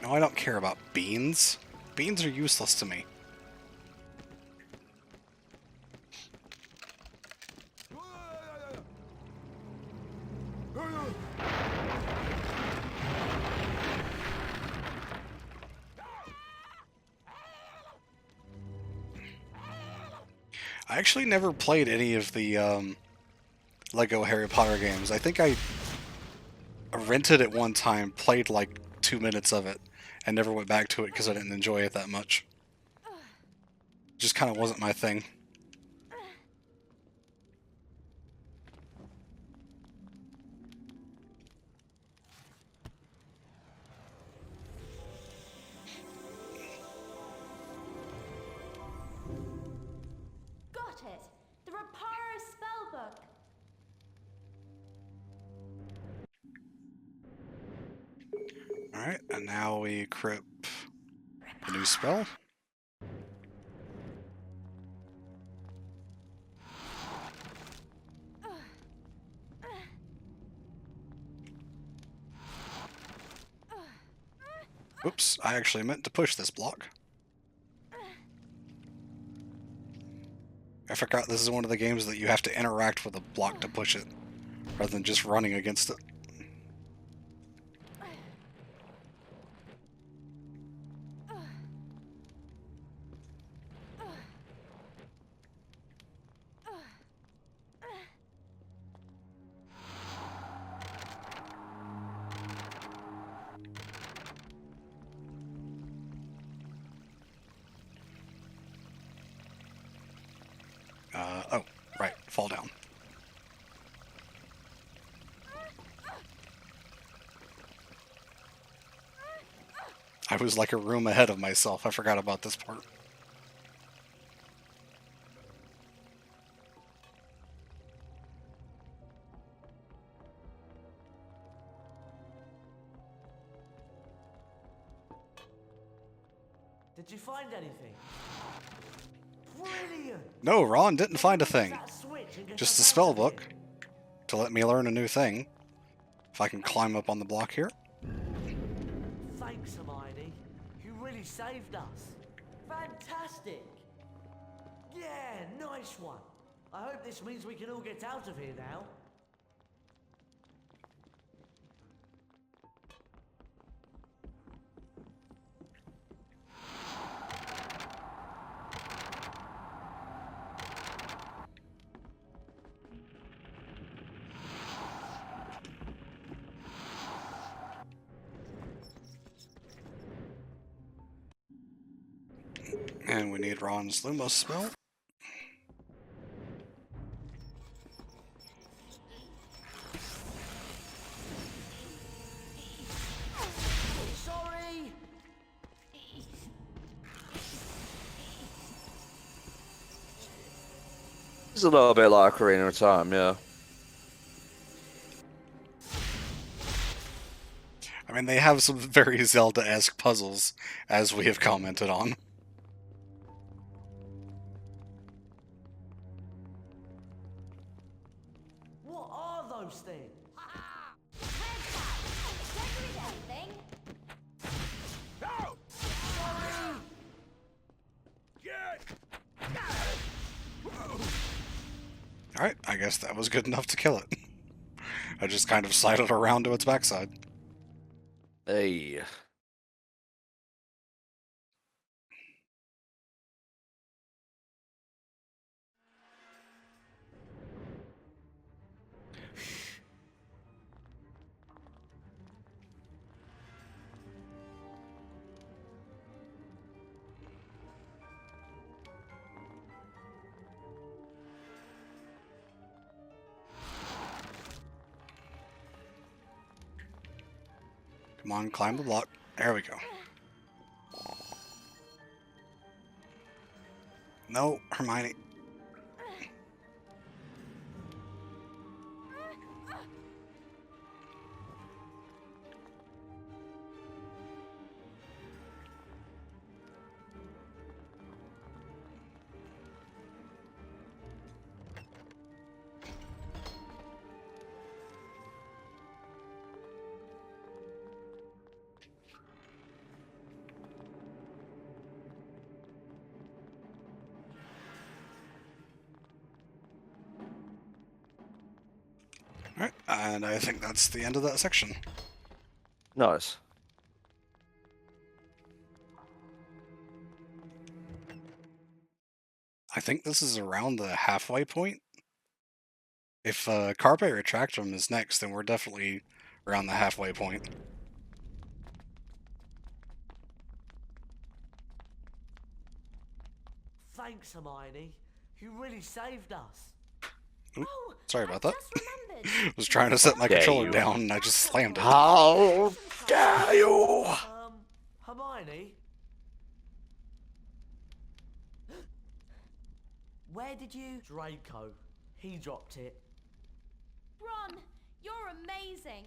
No, I don't care about beans. Beans are useless to me. I actually never played any of the Lego Harry Potter games. I think I rented it one time, played like 2 minutes of it, and never went back to it because I didn't enjoy it that much. Just kind of wasn't my thing.
Got it! The Reparo spellbook!
Alright, and now we equip the new spell. Oops, I actually meant to push this block. I forgot this is one of the games that you have to interact with a block to push it, rather than just running against it. Oh, right, fall down. I was like a room ahead of myself. I forgot about this part.
Did you find anything? Brilliant!
No, Ron didn't find a thing.
That switch and get
Just a
us out
spell
of
book
here.
to let me learn a new thing. If I can climb up on the block here.
Thanks, Hermione. You really saved us. Fantastic! Yeah, nice one. I hope this means we can all get out of here now.
And we need Ron's Lumos spell.
Sorry!
It's a little bit like Ocarina of Time, yeah.
I mean, they have some very Zelda-esque puzzles, as we have commented on.
What are those things?
Alright, I guess that was good enough to kill it. I just kind of sidled around to its backside.
Hey.
Come on, climb the block. There we go. No, Hermione. Alright, and I think that's the end of that section.
Nice.
I think this is around the halfway point. If Carpe Retractum is next, then we're definitely around the halfway point.
Thanks, Hermione. You really saved us.
Oop,
Oh,
sorry
I
about that.
just remembered.
Was trying to set my
Yeah,
controller
you-
down and I just slammed it.
How dare you!
Hermione? Where did you... Draco. He dropped it.
Ron, you're amazing.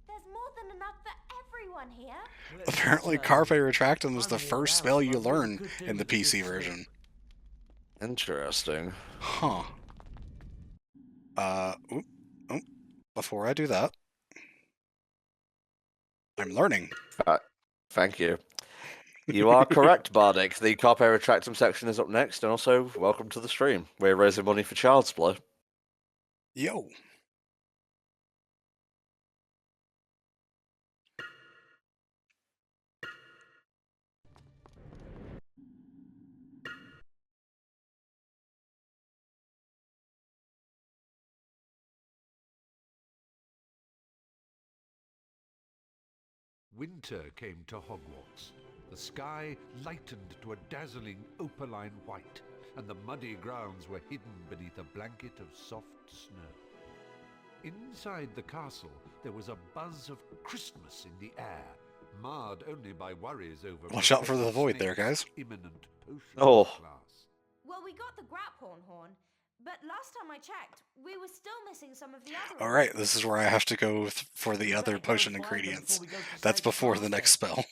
There's more than enough for everyone here.
Apparently, Carpe Retractum was the first spell you learn in the PC version.
Interesting.
Huh. Before I do that, I'm learning.
Thank you. You are correct, Bardic. The Carpe Retractum section is up next, and also welcome to the stream. We're raising money for Child's Play.
Yo.
Winter came to Hogwarts, The sky lightened to a dazzling opaline white, and the muddy grounds were hidden beneath a blanket of soft snow. Inside the castle, there was a buzz of Christmas in the air, marred only by worries over
Watch out for the
Professor
void there,
Snape's
guys.
imminent potion
Oh.
class.
Well, we got the Graphorn horn, but last time I checked, we were still missing some of the other.
All right, this is where I have to go for the other
better go
potion
and find them
ingredients.
before we go to
That's
Snape's
before
class
the next
then.
spell.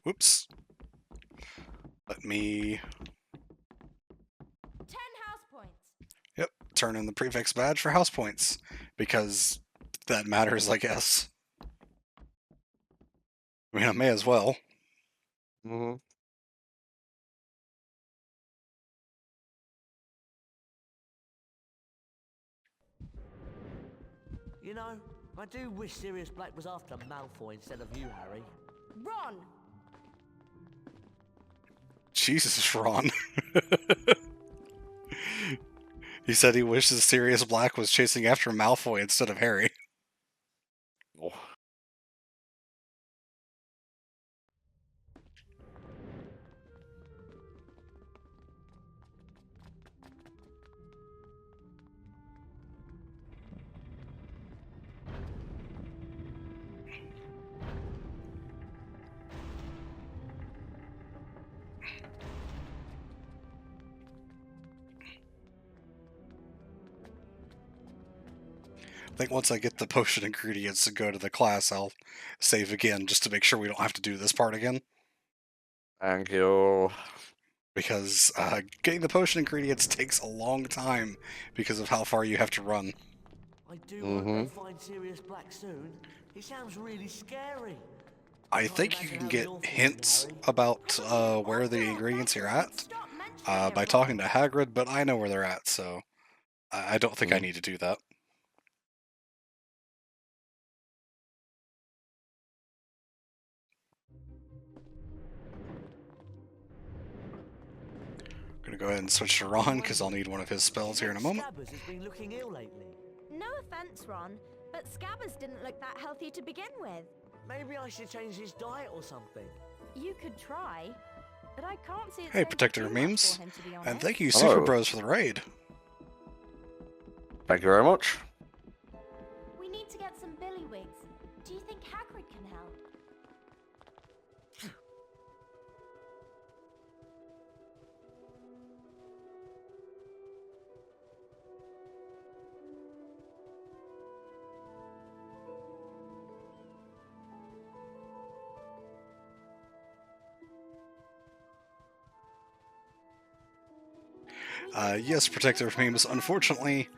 Whoops. Let me,
10 house points.
yep, turn in the prefix badge for house points, because that matters, I guess. I mean, I may as well.
Mm-hmm.
You know, I do wish Sirius Black was after Malfoy instead of you, Harry.
Ron!
Jesus, Ron. He said he wishes Sirius Black was chasing after Malfoy instead of Harry.
Oh.
I think once I get the potion ingredients to go to the class, I'll save again just to make sure we don't have to do this part again.
Thank you.
Because getting the potion ingredients takes a long time because of how far you have to run.
I do hope we'll find Sirius Black soon. He sounds really scary.
I
can't
think you
imagine
can
how
get
you'll feel,
hints
Harry.
about where the ingredients are at
Stop mentioning it,
by
Ron.
talking to Hagrid, but I know where they're at, so I don't think I
Mm.
need to do that. I'm gonna go ahead and switch to Ron because I'll need one of his spells here in a moment.
Scabbers has been looking ill lately.
No offense, Ron, but Scabbers didn't look that healthy to begin with.
Maybe I should change his diet or something.
You could try, but I can't see it.
Hey, Protector of Memes, and thank you,
Hello.
Super Bros, for the raid.
Thank you very much.
We need to get some billywigs. Do you think Hagrid can help?
Yes, Protector of Memes, unfortunately,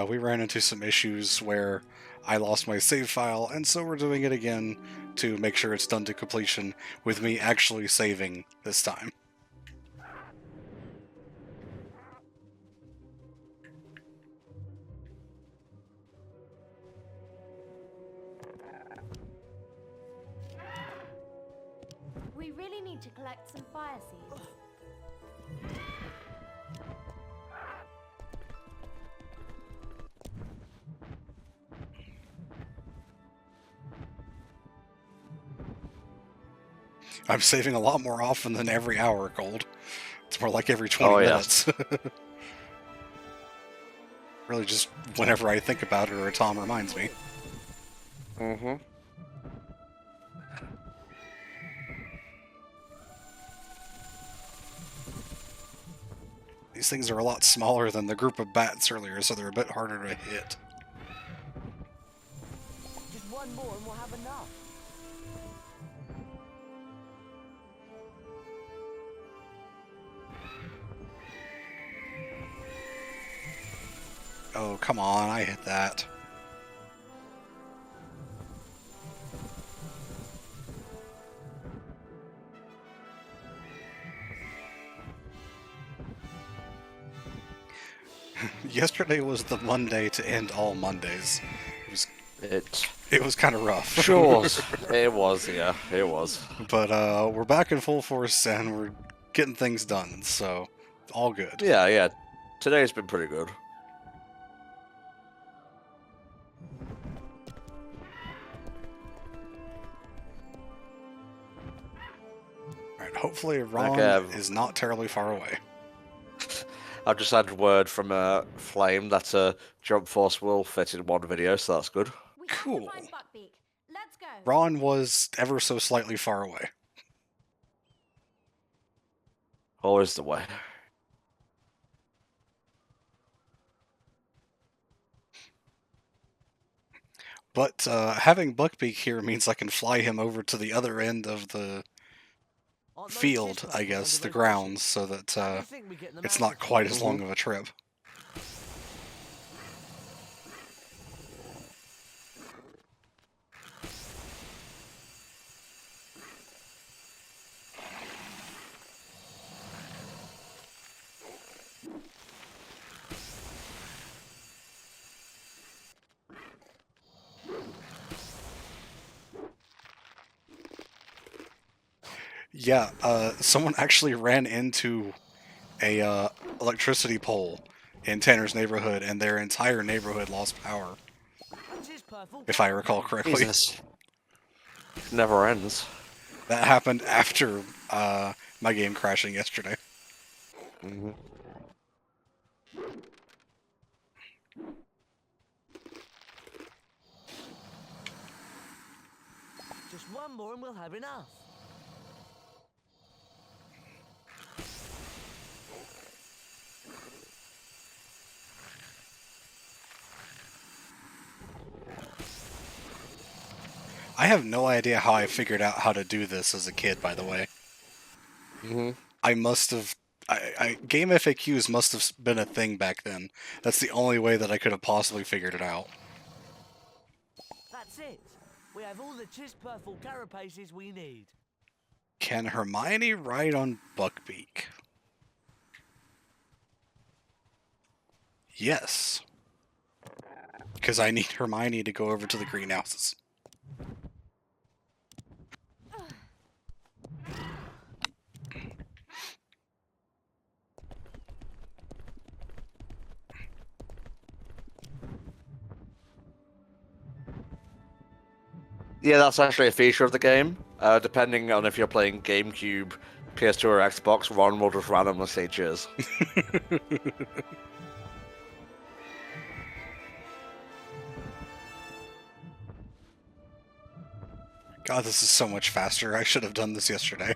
we ran into some issues where I lost my save file, and so we're doing it again to make sure it's done to completion with me actually saving this time.
We really need to collect some fire seeds.
I'm saving a lot more often than every hour, Gold. It's more like every 20
Oh, yeah.
minutes. Really just whenever I think about it or Tom reminds me.
Mm-hmm.
These things are a lot smaller than the group of bats earlier, so they're a bit harder to hit.
Just one more and we'll have enough.
Oh, come on, I hit that. Yesterday was the Monday to end all Mondays. It was kind of rough.
Sure. It was, yeah, it was.
But we're back in full force and we're getting things done, so all good.
Yeah, yeah. Today's been pretty good.
Hopefully Ron
Okay.
is not terribly far away.
I've just had word from Flame that Jump Force will fit in one video, so that's good.
We
Cool.
have to find Buckbeak. Let's go.
Ron was ever so slightly far away.
Always the way.
But having Buckbeak here means I can fly him over to the other end of the
Aren't those
field,
chispas
I
from
guess,
under
the
those
grounds,
bushes?
so that
How do you think we get them
it's
out
not
of
quite
here?
as long of a trip. Yeah, someone actually ran into a electricity pole in Tanner's neighborhood, and their entire neighborhood lost power, if I recall correctly.
Jesus. Never ends.
That happened after my game crashing yesterday.
Mm-hmm.
Just one more and we'll have enough.
I have no idea how I figured out how to do this as a kid, by the way.
Mm-hmm.
I must have... game FAQs must have been a thing back then. That's the only way that I could have possibly figured it out.
That's it. We have all the Chiz-Purple carapaces we need.
Can Hermione ride on Buckbeak? Yes. Because I need Hermione to go over to the greenhouses.
Yeah, that's actually a feature of the game. Depending on if you're playing GameCube, PS2, or Xbox, Ron will just randomly say cheers.
God, this is so much faster. I should have done this yesterday.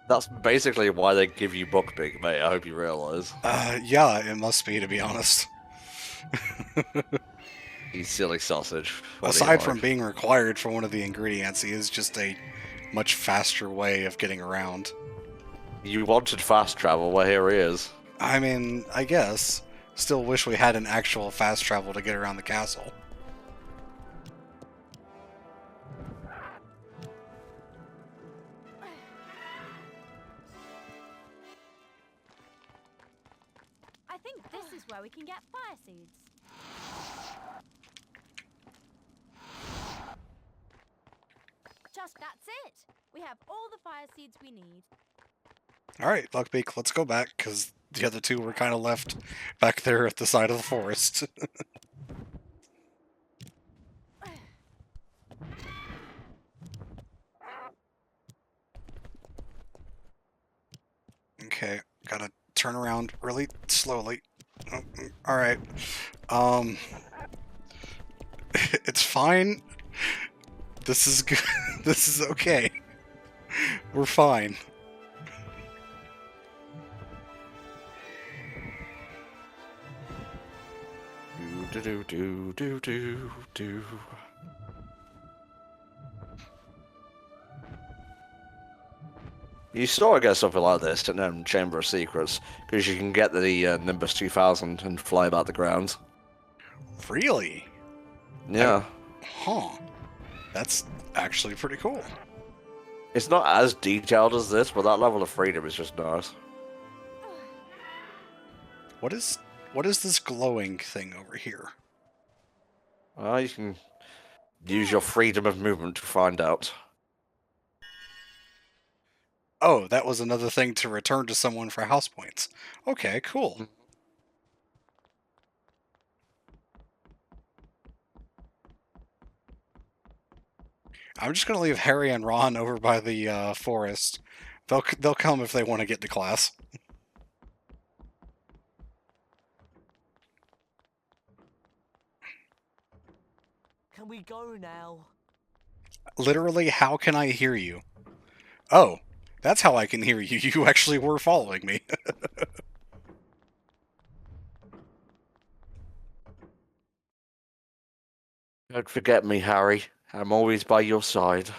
That's basically why they give you Buckbeak, mate. I hope you realize.
Yeah, it must be, to be honest.
You silly sausage. What do you
Aside from
like?
being required for one of the ingredients, he is just a much faster way of getting around.
You wanted fast travel, well, here he is.
I mean, I guess. Still wish we had an actual fast travel to get around the castle.
I think this is where we can get fire seeds. Just that's it. We have all the fire seeds we need.
Alright, Buckbeak, let's go back, because the other two were kind of left back there at the side of the forest. Okay, gotta turn around really slowly. Oh, alright. It's fine. This is good. This is okay. We're fine.
Do do do do do do. You sort of get something like this in Chamber of Secrets, because you can get the Nimbus 2000 and fly about the grounds.
Really?
Yeah.
Huh. That's actually pretty cool.
It's not as detailed as this, but that level of freedom is just nice.
What is this glowing thing over here?
Well, you can use your freedom of movement to find out.
Oh, that was another thing to return to someone for house points. Okay, cool. I'm just going to leave Harry and Ron over by the forest They'll come if they want to get to class.
Can we go now?
Literally, how can I hear you? Oh, that's how I can hear you. You actually were following me.
Don't forget me, Harry. I'm always by your side.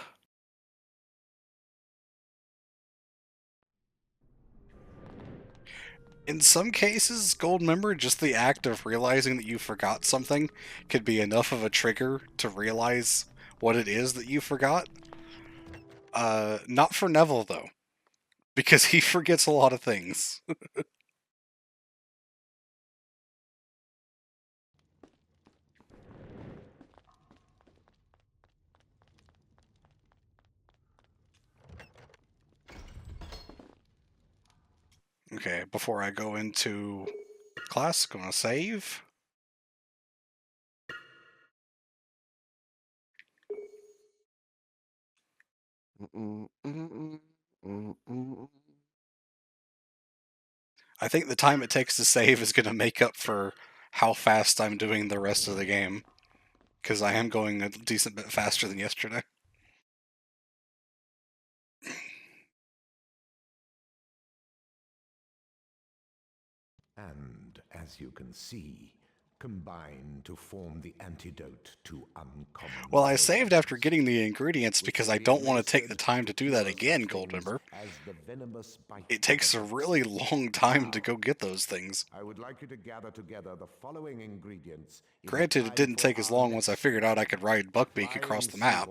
In some cases, Goldmember, just the act of realizing that you forgot something could be enough of a trigger to realize what it is that you forgot. Not for Neville, though, because he forgets a lot of things. Okay, before I go into class, gonna save. I think the time it takes to save is gonna make up for how fast I'm doing the rest of the game, because I am going a decent bit faster than yesterday.
And, as you can see, combine to form the antidote to uncommon.
Well, I saved after getting the ingredients because I don't want to take the time to do that again, Goldmember. It takes a really long time to go get those things.
I would like you to gather together the following ingredients.
Granted, it didn't take as long once I figured out I could ride Buckbeak across the map.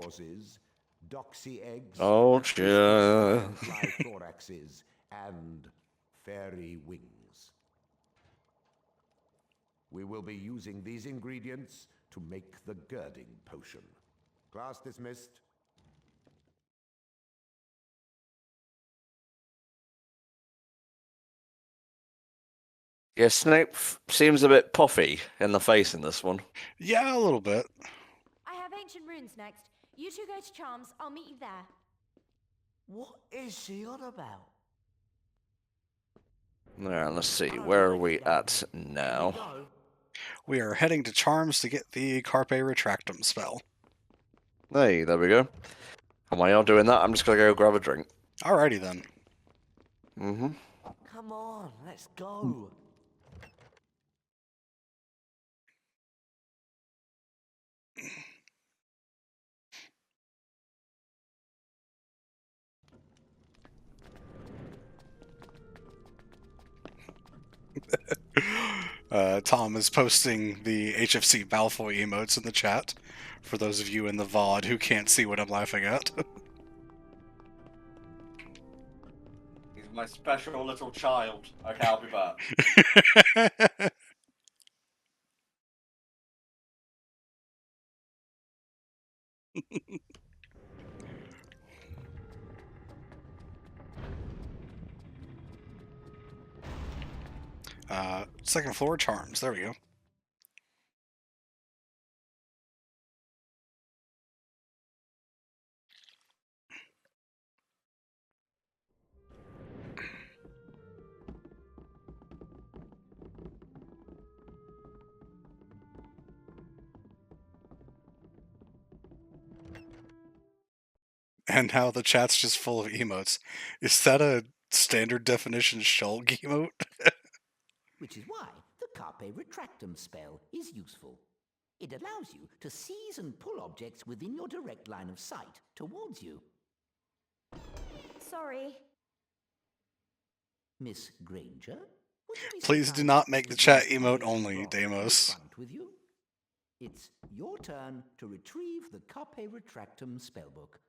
Doxy eggs,
Oh, yeah.
fly thoraxes, and fairy wings. We will be using these ingredients to make the girding potion. Class dismissed.
Yeah, Snape seems a bit puffy in the face in this one.
Yeah, a little bit.
I have ancient runes next. You two go to Charms. I'll meet you there.
What is she on about?
Alright, let's see. Where are we at now?
Go.
We are heading to Charms to get the Carpe Retractum spell.
Hey, there we go. And while you're doing that, I'm just gonna go grab a drink.
Alrighty then.
Mm-hmm.
Come on, let's go.
Tom is posting the HFC Malfoy emotes in the chat, for those of you in the VOD who can't see what I'm laughing at.
He's my special little child. Okay, I'll be back.
Second floor Charms, there we go. And now the chat's just full of emotes. Is that a standard definition Shulk emote?
Which is why the Carpe Retractum spell is useful. It allows you to seize and pull objects within your direct line of sight towards you.
Sorry.
Miss Granger? would you be so
Please do
kind
not
as
make
to
the chat
retrieve
emote
this
only,
rock
Deimos.
in front with you? It's your turn to retrieve the Carpe Retractum spellbook.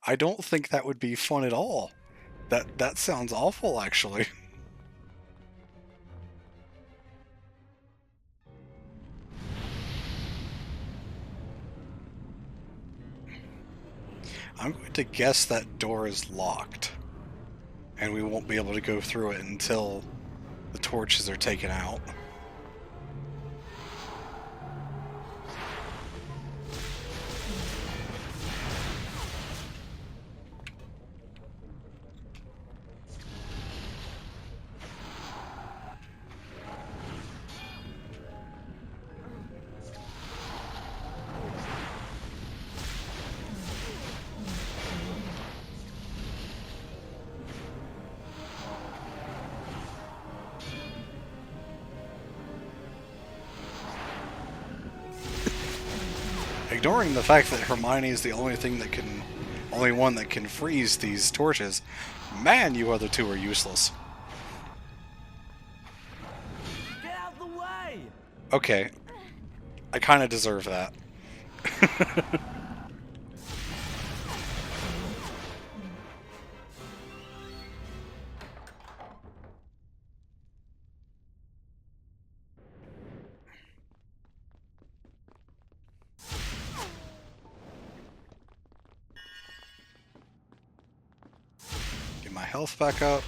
I don't think that would be fun at all. That sounds awful, actually. I'm going to guess that door is locked. And we won't be able to go through it until the torches are taken out. Ignoring the fact that Hermione is the only one that can freeze these torches, man, you other two are useless.
Get out of the way!
Okay, I kind of deserve that. Get my health back up.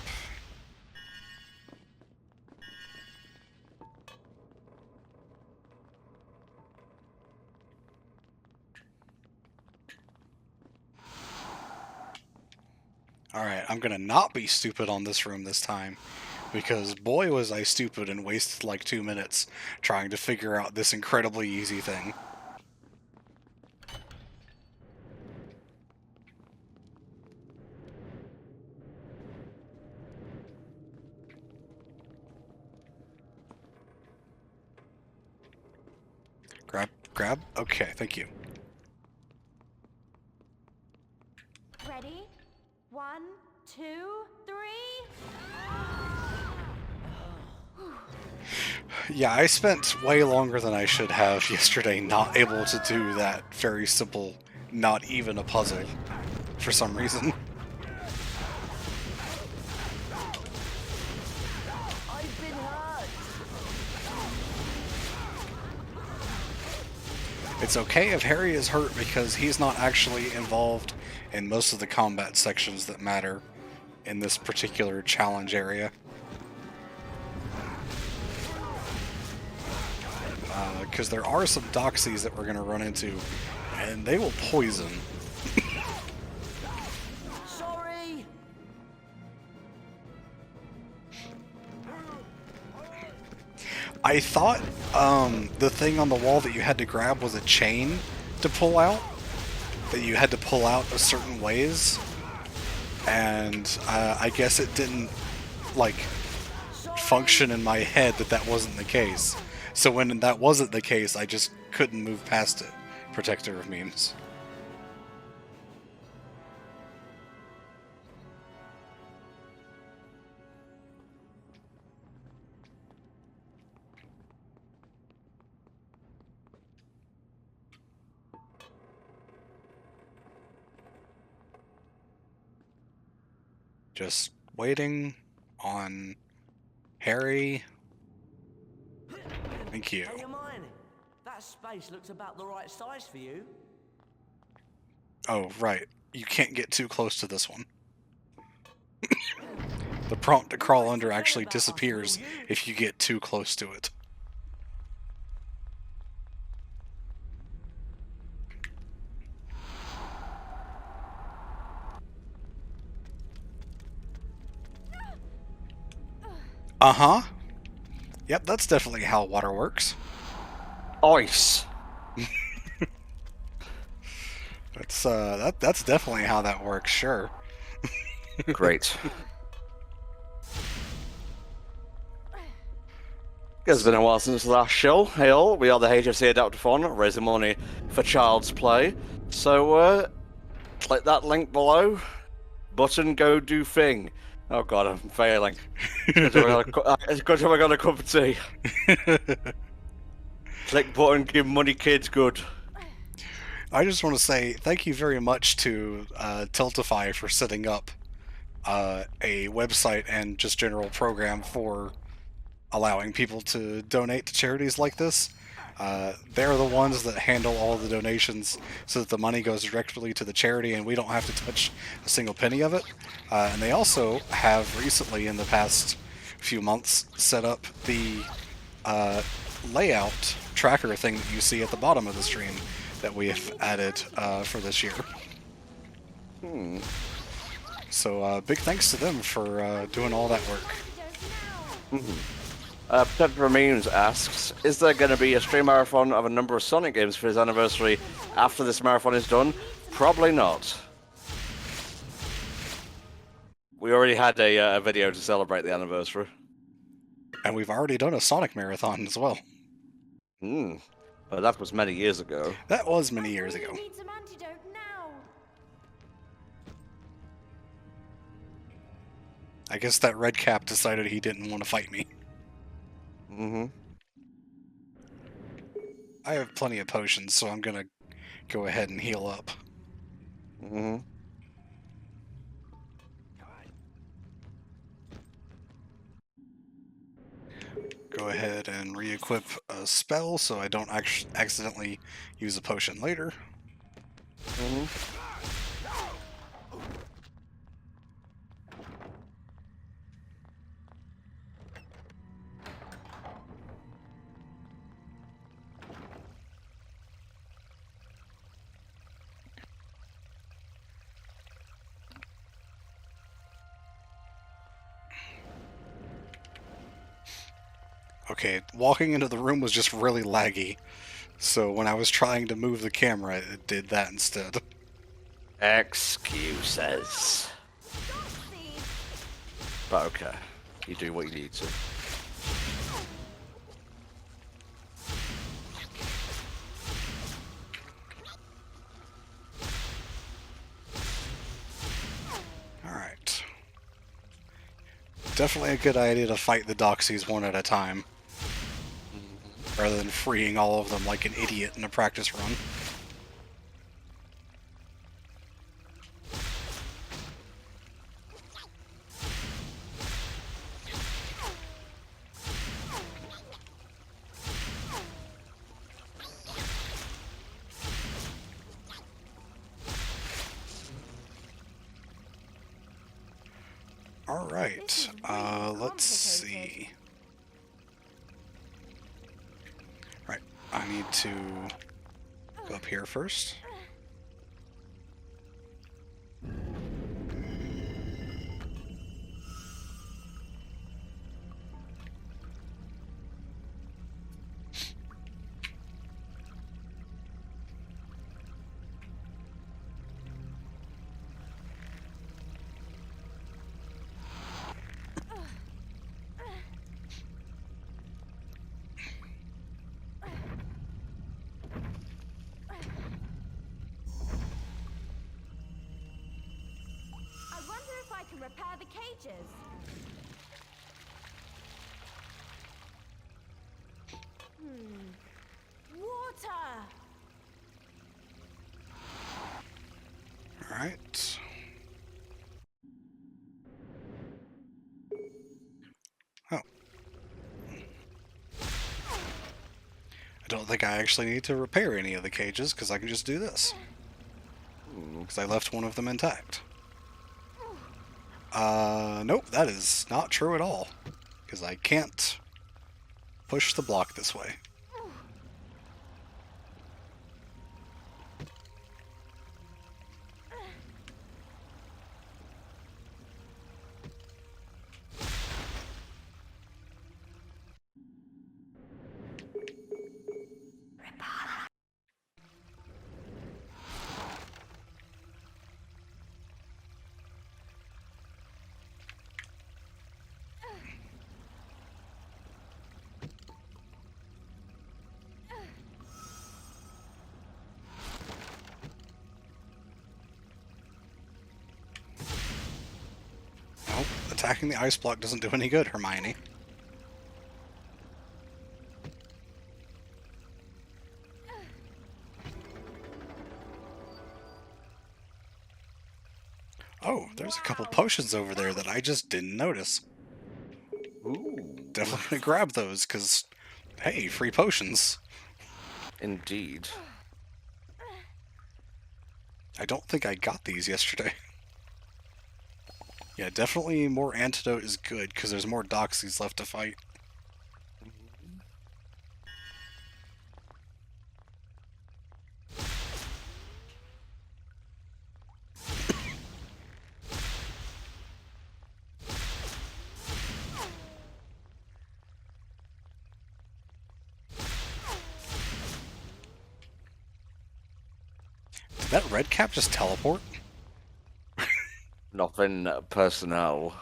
Alright, I'm gonna not be stupid on this room this time, because boy was I stupid and wasted like 2 minutes trying to figure out this incredibly easy thing. Grab? Okay, thank you.
Ready? 1, 2, 3.
Yeah, I spent way longer than I should have yesterday not able to do that very simple, not even a puzzle, for some reason.
I've been hurt!
It's okay if Harry is hurt because he's not actually involved in most of the combat sections that matter in this particular challenge area. Because there are some doxies that we're going to run into, and they will poison.
Sorry!
I thought the thing on the wall that you had to grab was a chain to pull out, that you had to pull out a certain ways, and I guess it didn't like function in my head that that wasn't the case. So when that wasn't the case, I just couldn't move past it. Protector of memes. Just waiting on Harry. Thank you.
Hey, Hermione, that space looks about the right size for you.
Oh, right. You can't get too close to this one. The prompt to crawl under actually disappears if you get too close to it. Uh-huh. Yep, that's definitely how water works.
Ice.
That's definitely how that works, sure.
Great. It's been a while since the last show. Hey all, we are the HFC Adaptathon, raising money for Child's Play. So, click that link below. Button, go do thing. Oh god, I'm failing. It's good job I got a cup of tea. Click button, give money kids good.
I just want to say thank you very much to Tiltify for setting up a website and just general program for allowing people to donate to charities like this. They're the ones that handle all the donations so that the money goes directly to the charity and we don't have to touch a single penny of it. And they also have recently, in the past few months, set up the layout tracker thing that you see at the bottom of the stream that we have added for this year. So big thanks to them for doing all that work.
Pepper Memes asks, is there going to be a stream marathon of a number of Sonic games for his anniversary after this marathon is done? Probably not. We already had a video to celebrate the anniversary.
And we've already done a Sonic marathon as well.
But that was many years ago.
That was many years ago.
Need some antidote now.
I guess that red cap decided he didn't want to fight me. I have plenty of potions, so I'm gonna go ahead and heal up. Go ahead and re-equip a spell so I don't accidentally use a potion later. Okay, walking into the room was just really laggy, so when I was trying to move the camera, it did that instead.
Excuses. But okay, you do what you need to.
Alright. Definitely a good idea to fight the Doxies one at a time, rather than freeing all of them like an idiot in a practice run. Alright, let's see. Right, I need to go up here first.
Can repair the cages. Water.
All right. Oh. I don't think I actually need to repair any of the cages because I can just do this. Because I left one of them intact. Nope, that is not true at all. Because I can't push the block this way. Nope, attacking the ice block doesn't do any good, Hermione. Oh, there's a couple potions over there that I just didn't notice.
Ooh.
Definitely gonna grab those, because, hey, free potions.
Indeed.
I don't think I got these yesterday. Yeah, definitely more antidote is good, because there's more doxies left to fight. Did that red cap just teleport?
Nothing personnel.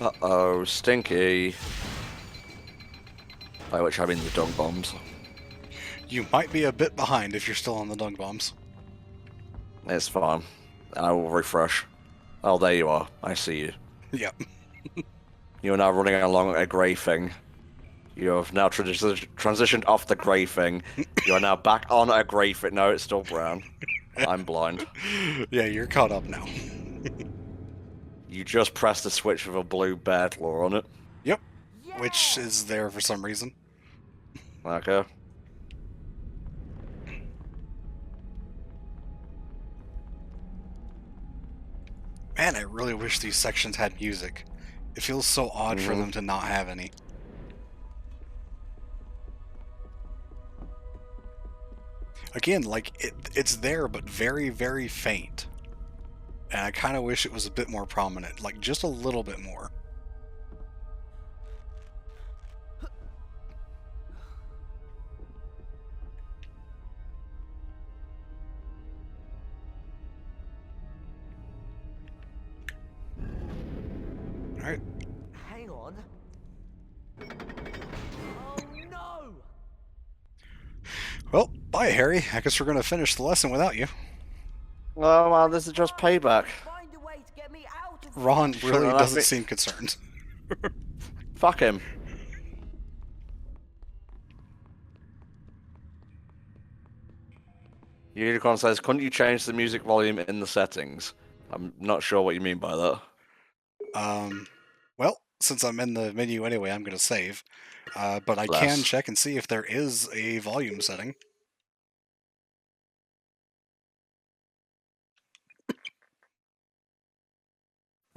Uh-oh, stinky. By which I mean the dog bombs.
You might be a bit behind if you're still on the dung bombs.
It's fine. I will refresh. Oh, there you are. I see you.
Yep.
You are now running along a grey thing. You have now transitioned off the grey thing. You are now back on a grey thing. No, it's still brown. I'm blind.
Yeah, you're caught up now.
You just pressed the switch with a blue bear claw on it.
Yep. Which is there for some reason.
Okay.
Man, I really wish these sections had music. It feels so odd for them to not have any. Again, like, it's there, but very, very faint. And I kind of wish it was a bit more prominent, like, just a little bit more. Alright.
Hang on. Oh no!
Well, bye, Harry. I guess we're going to finish the lesson without you.
Oh, well, this is just payback.
Find a way to get me out of
Ron
here.
really
enough,
doesn't
it-
seem concerned.
Fuck him. Unicorn says, couldn't you change the music volume in the settings? I'm not sure what you mean by that.
Well, since I'm in the menu anyway, I'm going to save. But I can
Bless.
check and see if there is a volume setting.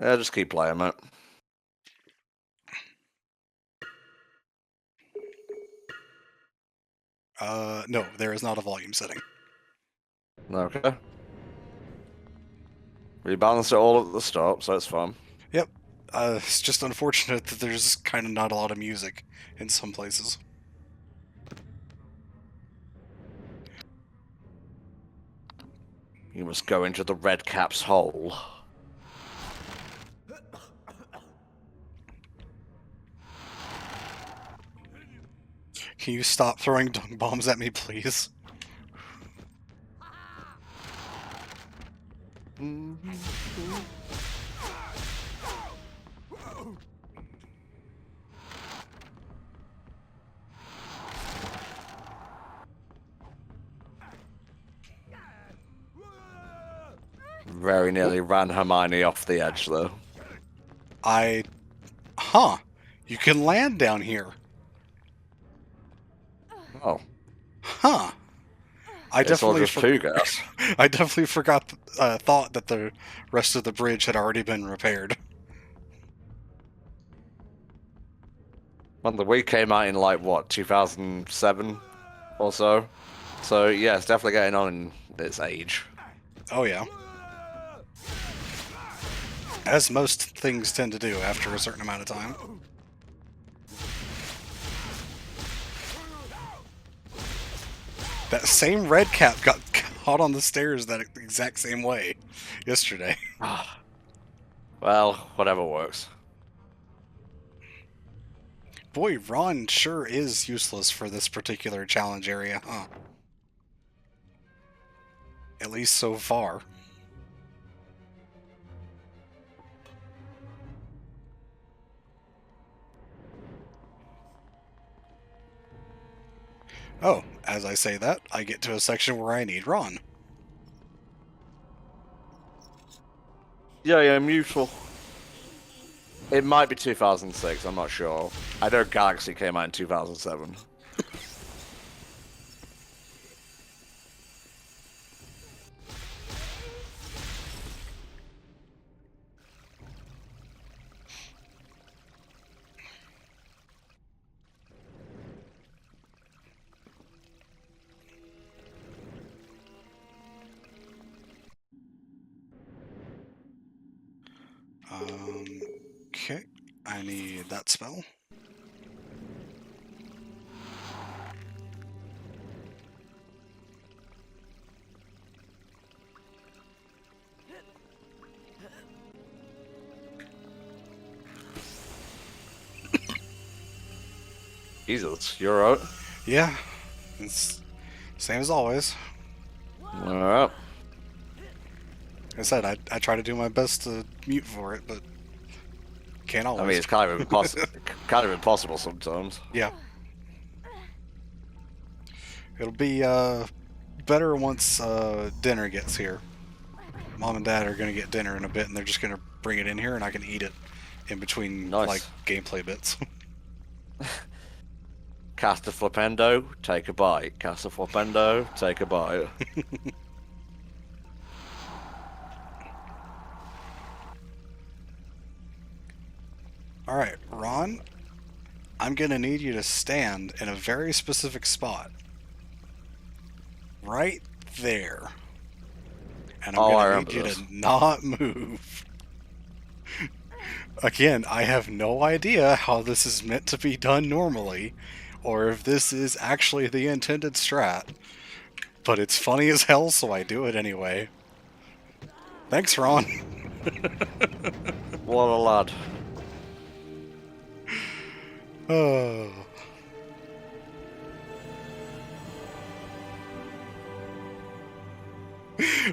Yeah, just keep playing, mate.
No, there is not a volume setting.
Okay. We balance it all at the start, so it's fine.
Yep. It's just unfortunate that there's kind of not a lot of music in some places.
You must go into the red cap's hole.
Can you stop throwing dung bombs at me, please?
Very nearly ran Hermione off the edge, though.
Huh. You can land down here.
Oh.
Huh. I
It's all
definitely
just poo gas.
I definitely thought that the rest of the bridge had already been repaired.
Well, the Wii came out in, like, what, 2007 or so? So, yeah, it's definitely getting on in its age.
Oh yeah. As most things tend to do after a certain amount of time. That same red cap got caught on the stairs that exact same way yesterday.
Well, whatever works.
Boy, Ron sure is useless for this particular challenge area, huh? At least so far. Oh, as I say that, I get to a section where I need Ron.
Yeah, useful. It might be 2006, I'm not sure. I know Galaxy came out in 2007.
Okay. I need that spell.
Jesus, you're out.
Yeah. It's same as always.
Alright.
Like I said, I try to do my best to mute for it, but can't always.
I mean, it's kind of impossible sometimes.
Yeah. It'll be better once dinner gets here. Mom and Dad are gonna get dinner in a bit, and they're just gonna bring it in here, and I can eat it in between
Nice.
like gameplay bits.
Cast a flipendo, take a bite. Cast a flipendo, take a bite.
Alright, Ron, I'm gonna need you to stand in a very specific spot. Right there. And I'm
I
gonna
remember
need you
this.
to not move. Again, I have no idea how this is meant to be done normally, or if this is actually the intended strat. But it's funny as hell, so I do it anyway. Thanks, Ron.
What a lad.
Oh.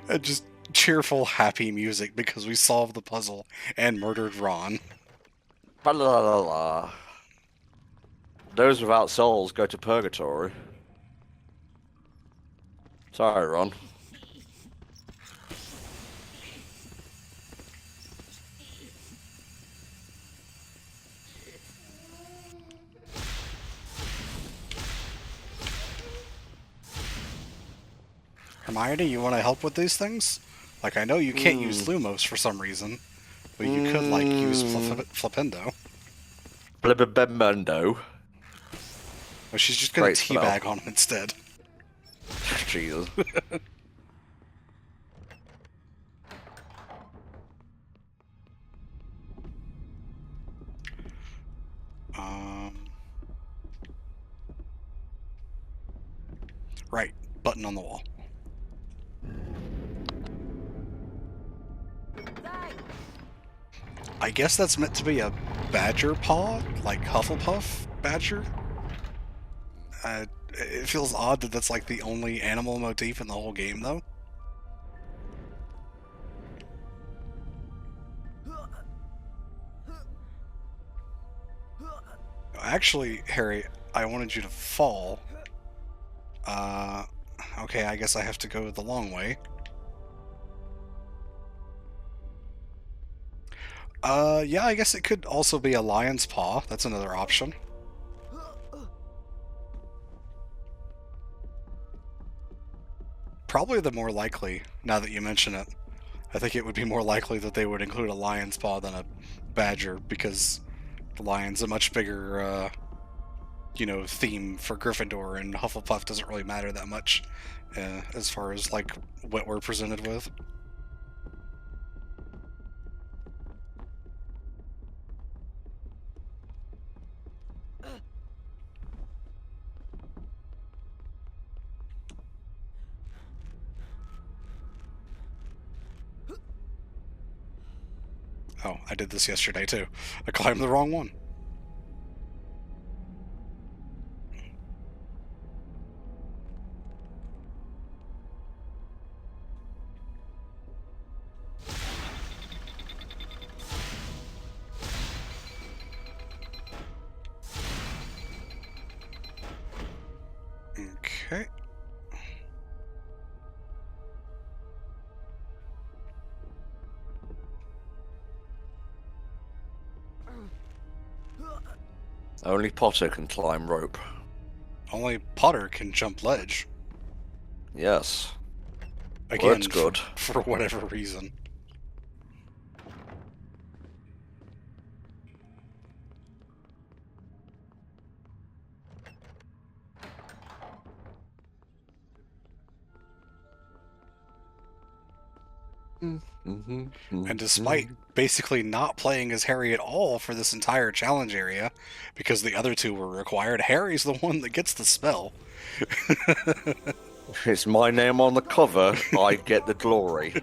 And just cheerful, happy music because we solved the puzzle and murdered Ron.
Ba-la-la-la-la. Those without souls go to purgatory. Sorry, Ron.
Hermione, you want to help with these things? Like, I know you can't use Lumos for some reason, but you could, like, use Flipendo.
Blibibemendo.
But she's just gonna
Great spell.
teabag on him instead.
Jesus.
Right, button on the wall. I guess that's meant to be a badger paw, like Hufflepuff badger. It feels odd that that's like the only animal motif in the whole game, though. Actually, Harry, I wanted you to fall. Okay, I guess I have to go the long way. Yeah, I guess it could also be a lion's paw. That's another option. Probably the more likely, now that you mention it. I think it would be more likely that they would include a lion's paw than a badger, because the lion's a much bigger, you know, theme for Gryffindor, and Hufflepuff doesn't really matter that much as far as, like, what we're presented with. Oh, I did this yesterday too. I climbed the wrong one.
Only Potter can climb rope.
Only Potter can jump ledge.
Yes.
Again,
Word's good.
For whatever reason. And despite basically not playing as Harry at all for this entire challenge area, because the other two were required, Harry's the one that gets the spell.
It's my name on the cover, I get the glory.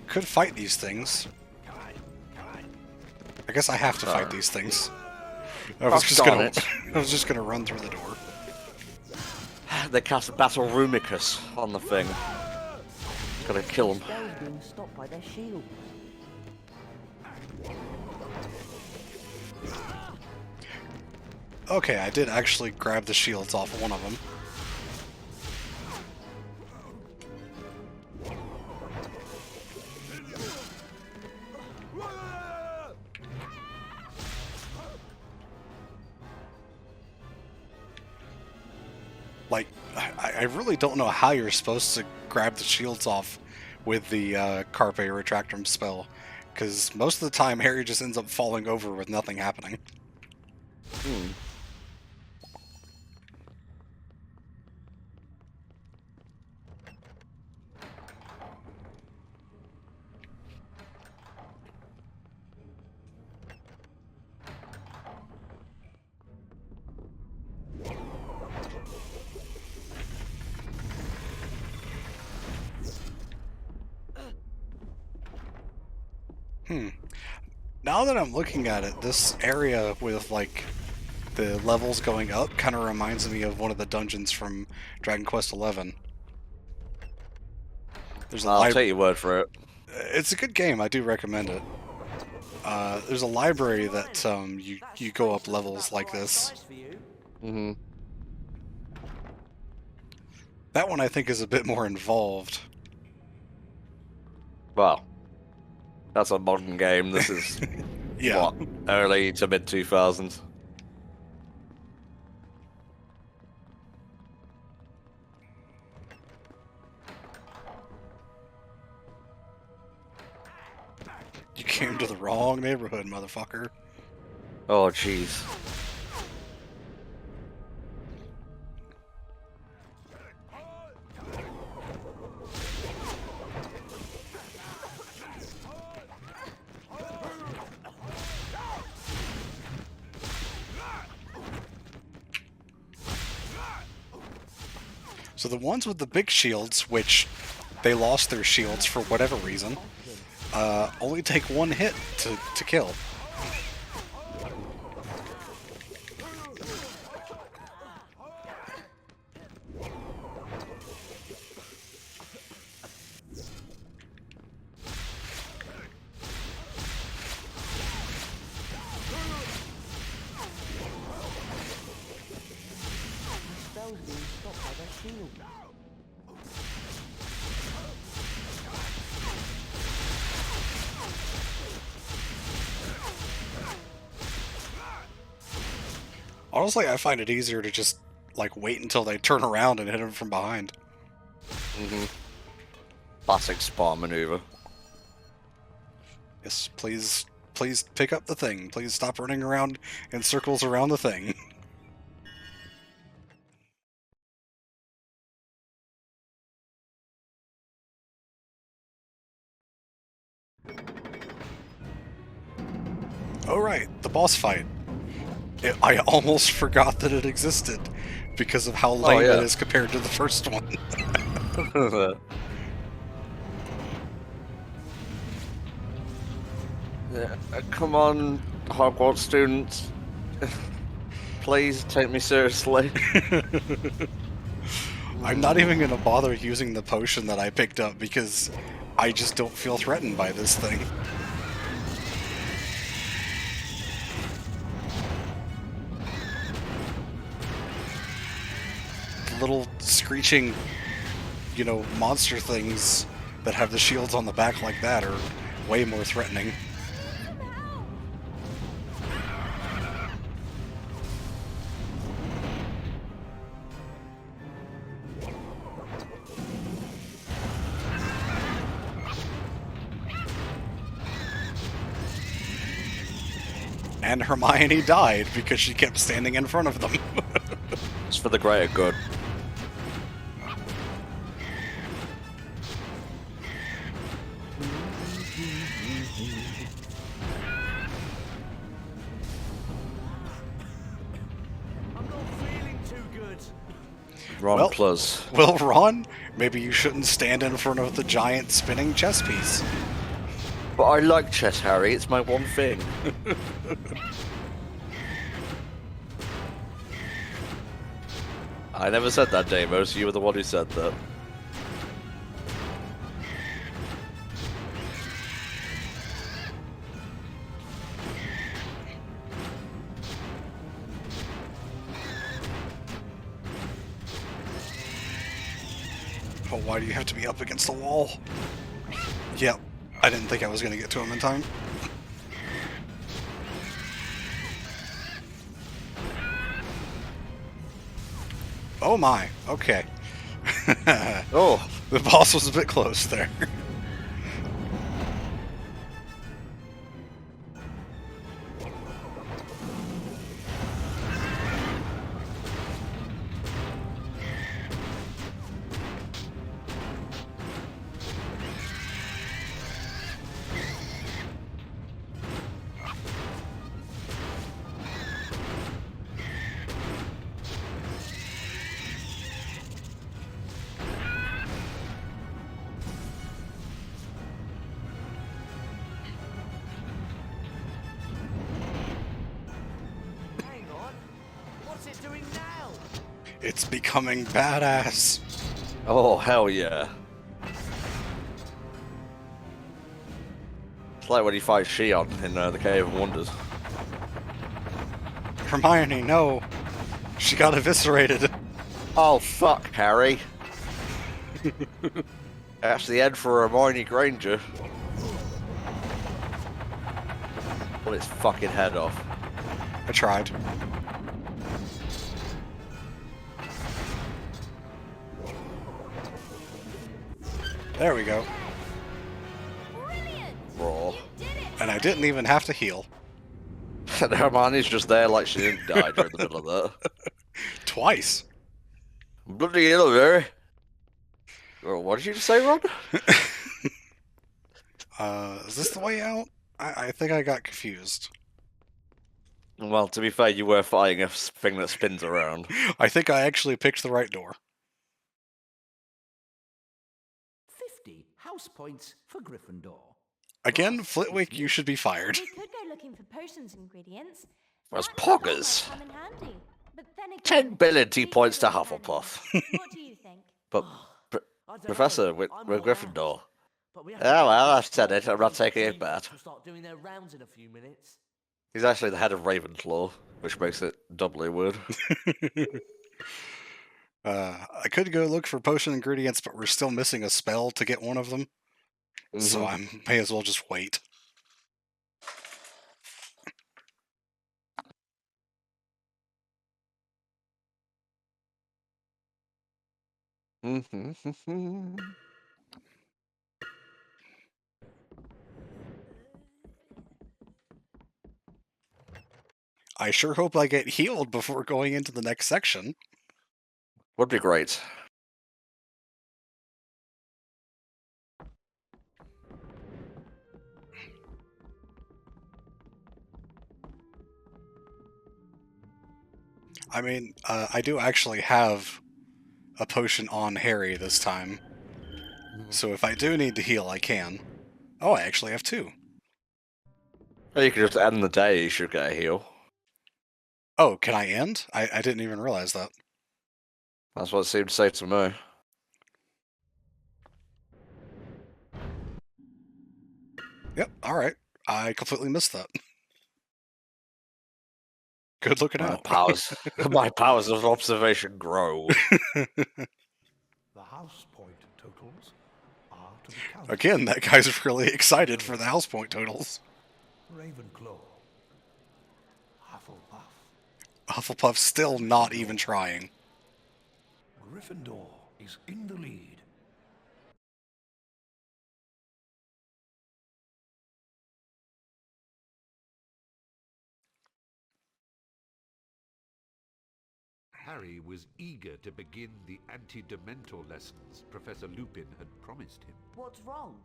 Could fight these things. I guess I have to fight these things. I was just gonna run through the door.
They cast Battle Rumicus on the thing. Gotta kill them.
Spell's being stopped by their shield.
Okay, I did actually grab the shields off one of them. Like, I really don't know how you're supposed to grab the shields off with the Carpe Retractum spell, because most of the time Harry just ends up falling over with nothing happening. Now that I'm looking at it, this area with, like, the levels going up kind of reminds me of one of the dungeons from Dragon Quest XI. There's
I'll take your word for it.
It's a good game. I do recommend it. There's a library that you go up levels like this. That one I think is a bit more involved.
Well, that's a modern game. This is
Yeah.
what, early to mid 2000s.
You came to the wrong neighborhood, motherfucker.
Oh, jeez.
So the ones with the big shields, which they lost their shields for whatever reason, only take one hit to kill.
Spell's being stopped by their shield.
Honestly, I find it easier to just, like, wait until they turn around and hit them from behind.
Classic spa maneuver.
Yes, please pick up the thing. Please stop running around in circles around the thing. Oh right, the boss fight. I almost forgot that it existed because of how lame
yeah.
it is compared to the first one.
Yeah, come on, Hogwarts students. Please take me seriously.
I'm not even gonna bother using the potion that I picked up because I just don't feel threatened by this thing. The little screeching, you know, monster things that have the shields on the back like that are way more threatening. And Hermione died because she kept standing in front of them.
It's for the greater good.
I'm not feeling too good.
Ron
Well-
plus.
Well, Ron, maybe you shouldn't stand in front of the giant spinning chess piece.
But I like chess, Harry. It's my one thing. I never said that, Deimos. You were the one who said that.
Oh, why do you have to be up against the wall? Yep, I didn't think I was going to get to him in time. Oh my, okay.
Oh,
The boss was a bit close there.
Hang on. What's it doing now?
It's becoming badass.
oh, hell yeah. It's like when you fight Shion in the Cave of Wonders.
Hermione, no. She got eviscerated.
Oh, fuck, Harry. That's the end for Hermione Granger. Pull its fucking head off.
I tried. There we go.
Brilliant!
Raw.
You did it!
And I didn't even have to heal.
And Hermione's just there like she didn't die during the middle of that.
Twice.
Bloody hell, Harry. Oh, what did you just say, Ron?
Is this the way out? I think I got confused.
Well, to be fair, you were fighting a thing that spins around.
I think I actually picked the right door.
50 house points for Gryffindor.
Again, Flitwick, you should be fired.
We could go looking for potions ingredients.
As
That might
poggers.
come in handy. But then again,
10 billion
we
points to
could manage.
Hufflepuff.
What do you think?
But,
I don't
Professor,
know.
we're
I'm all
Gryffindor.
out. But we have
Oh,
to
well,
get
I've said
this
it. I'm not
sorted.
taking it back.
Will start doing their rounds in a few minutes.
He's actually the head of Ravenclaw, which makes it doubly weird.
I could go look for potion ingredients, but we're still missing a spell to get one of them. So
Mhm.
I may as well just wait. I sure hope I get healed before going into the next section.
Would be great.
I mean, I do actually have a potion on Harry this time. So if I do need to heal, I can. Oh, I actually have 2.
You could just end the day, you should get a heal.
Oh, can I end? I didn't even realize that.
That's what it seemed to say to me.
Yep, alright. I completely missed that. Good looking out.
My powers of observation grow.
The house point totals are to be counted.
Again, that guy's really excited for the house point totals.
Ravenclaw. Hufflepuff.
Hufflepuff's still not even trying.
Gryffindor is in the lead.
Harry was eager to begin the anti-Dementor lessons Professor Lupin had promised him.
What's wrong?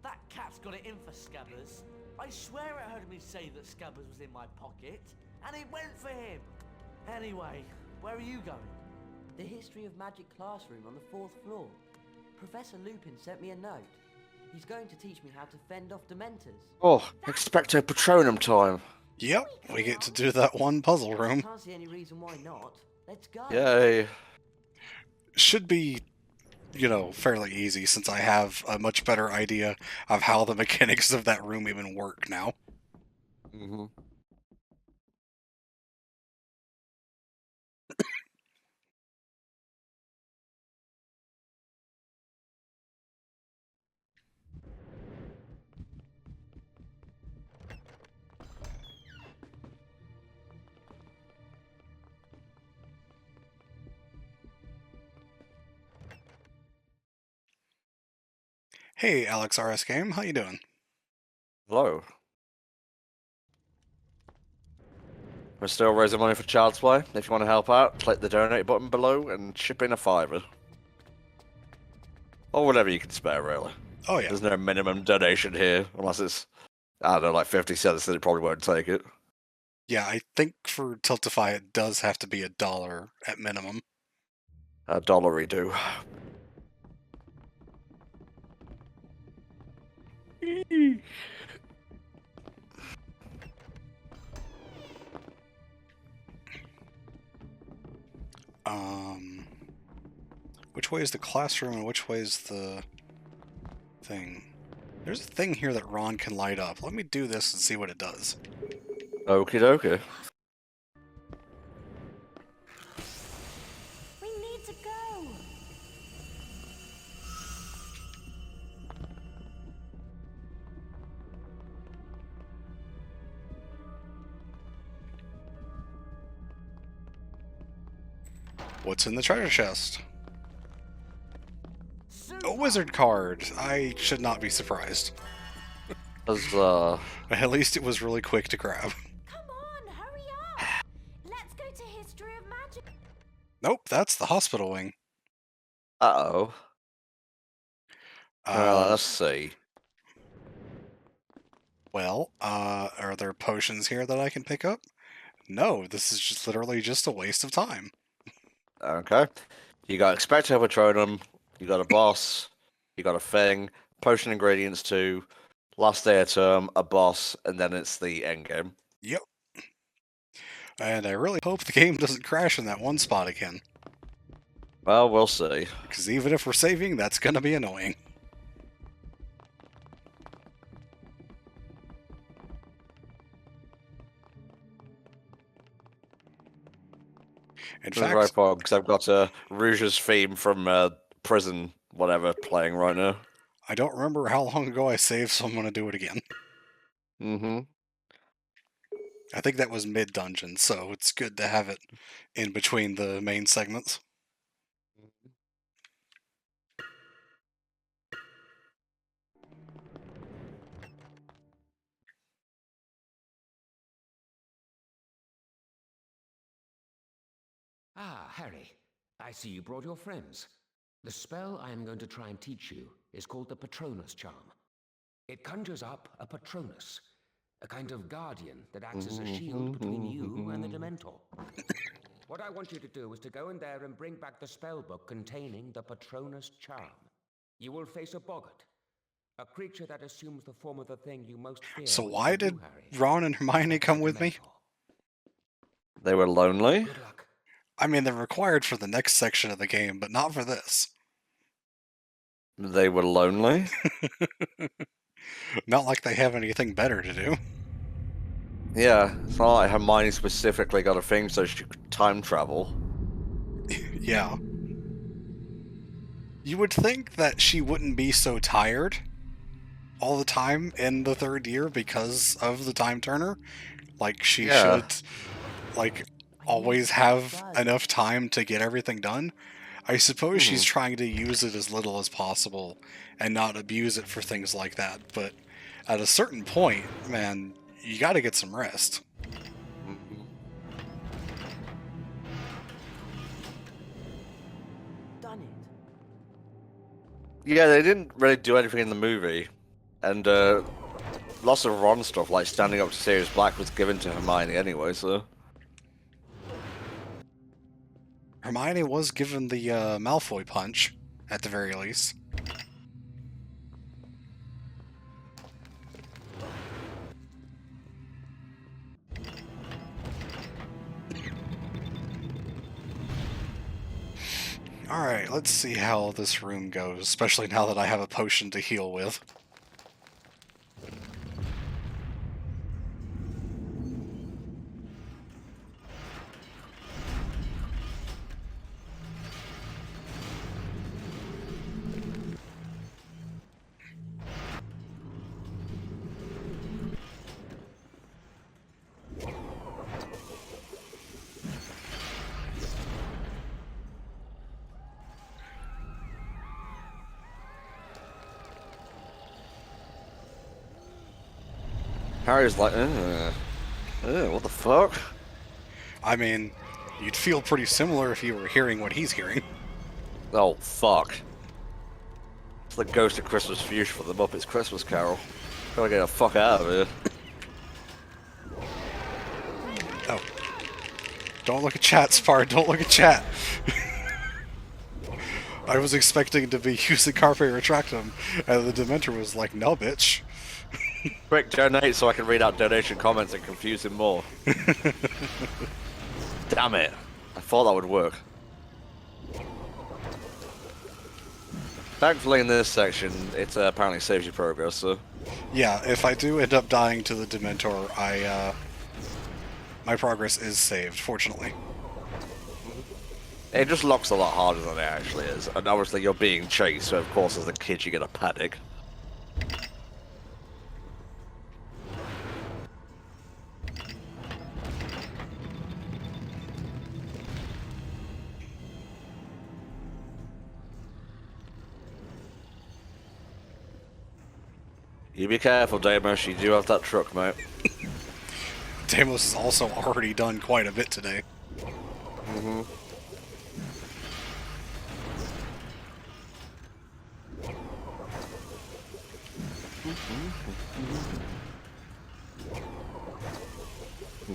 That cat's got it in for Scabbers. I swear I heard me say that Scabbers was in my pocket, and it went for him. Anyway, where are you going?
The History of Magic classroom on the 4th floor. Professor Lupin sent me a note. He's going to teach me how to fend off Dementors.
Oh, Expecto Patronum time.
Yep, we get to do that one puzzle room.
Can't see any reason why not. Let's go.
Yay.
Should be, you know, fairly easy since I have a much better idea of how the mechanics of that room even work now.
Mm-hmm.
Hey, Alex RS Game, how you doing?
Hello. We're still raising money for Child's Play. If you want to help out, click the donate button below and chip in a $5. Or whatever you can spare, really.
Oh, yeah.
There's no minimum donation here, unless it's, I don't know, like 50 cents, then it probably won't take it.
Yeah, I think for Tiltify it does have to be $1 at minimum.
$1 do.
Which way is the classroom and which way is the thing? There's a thing here that Ron can light up. Let me do this and see what it does.
Okie dokie.
We need to go.
What's in the treasure chest? A wizard card! I should not be surprised. At least it was really quick to grab.
Come on, hurry up. Let's go to History of Magic.
Nope, that's the hospital wing.
Uh-oh. Let's see.
Well, are there potions here that I can pick up? No, this is just literally just a waste of time.
Okay. You got Expecto Patronum, you got a boss, you got a thing, potion ingredients 2, last day of term, a boss, and then it's the end game.
Yep. And I really hope the game doesn't crash in that one spot again.
Well, we'll see.
Because even if we're saving, that's going to be annoying. In fact,
right far because I've got Rouge's theme from prison, whatever, playing right now.
I don't remember how long ago I saved, so I'm going to do it again.
Mm-hmm.
I think that was mid-dungeon, so it's good to have it in between the main segments.
Ah, Harry, I see you brought your friends. The spell I am going to try and teach you is called the Patronus Charm. It conjures up a Patronus, a kind of guardian that acts as a shield between you and the Dementor. What I want you to do is to go in there and bring back the spellbook containing the Patronus charm. You will face a boggart, a creature that assumes the form of the thing you most fear.
So
which
why
is
did
you, Harry.
Ron and Hermione come with me?
They were lonely.
Good luck.
I mean, they're required for the next section of the game, but not for this.
They were lonely.
Not like they have anything better to do.
Yeah, it's not like Hermione specifically got a thing so she could time travel.
Yeah. You would think that she wouldn't be so tired all the time in the third year because of the time turner. Like, she should, like, always have enough time to get everything done. I suppose she's trying to use it as little as possible and not abuse it for things like that, but at a certain point, man, you gotta get some rest.
Done it.
Yeah, they didn't really do anything in the movie, and lots of Ron stuff, like standing up to Sirius Black, was given to Hermione anyway, so...
Hermione was given the Malfoy punch, at the very least. Alright, let's see how this room goes, especially now that I have a potion to heal with.
Harry's like, what the fuck?
I mean, you'd feel pretty similar if you were hearing what he's hearing.
Oh, fuck. It's the Ghost of Christmas Fuchsia for the Muppets Christmas Carol. Gotta get the fuck out of here.
Oh. Don't look at chat, Spar, don't look at chat! I was expecting to be using Carpe Retractum, and the Dementor was like, no, bitch.
Quick, donate so I can read out donation comments and confuse him more. Damn it. I thought that would work. Thankfully in this section, it apparently saves you progress, so...
Yeah, if I do end up dying to the Dementor, my progress is saved, fortunately.
It just locks a lot harder than it actually is, and obviously you're being chased, so of course as a kid you get a panic. You be careful, Deimos, you do have that truck, mate.
Deimos has also already done quite a bit today.
Mm-hmm.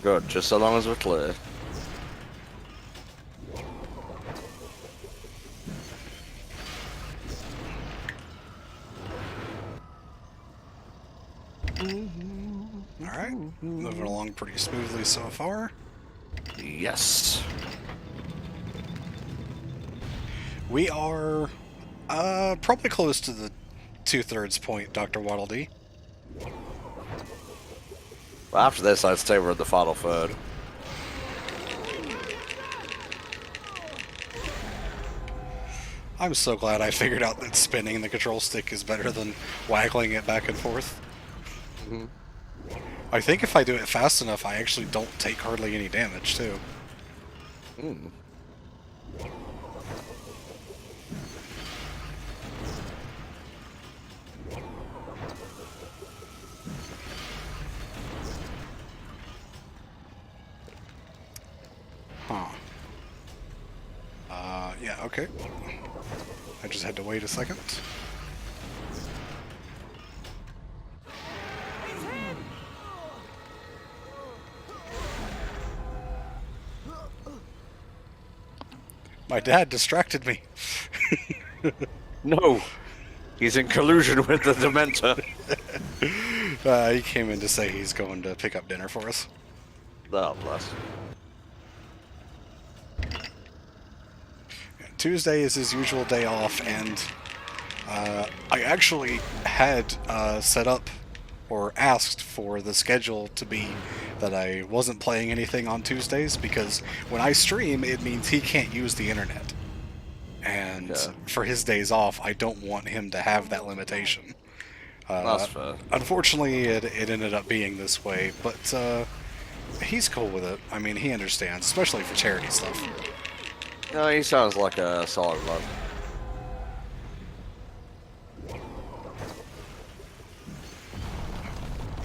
Good, just so long as we're clear.
Alright, moving along pretty smoothly so far.
Yes.
We are probably close to the 2/3 point, Dr. Waddle Dee.
Well, after this, I'd say we're at the final third.
I'm so glad I figured out that spinning the control stick is better than waggling it back and forth.
Mm-hmm.
I think if I do it fast enough, I actually don't take hardly any damage, too.
Mm.
Huh. Yeah, okay. I just had to wait a second. My dad distracted me.
No, he's in collusion with the Dementor.
He came in to say he's going to pick up dinner for us.
Oh, bless.
Tuesday is his usual day off, and I actually had set up or asked for the schedule to be that I wasn't playing anything on Tuesdays, because when I stream, it means he can't use the internet. And for his days off, I don't want him to have that limitation.
That's fair.
Unfortunately, it ended up being this way, but he's cool with it. I mean, he understands, especially for charity stuff.
No, he sounds like a solid lad.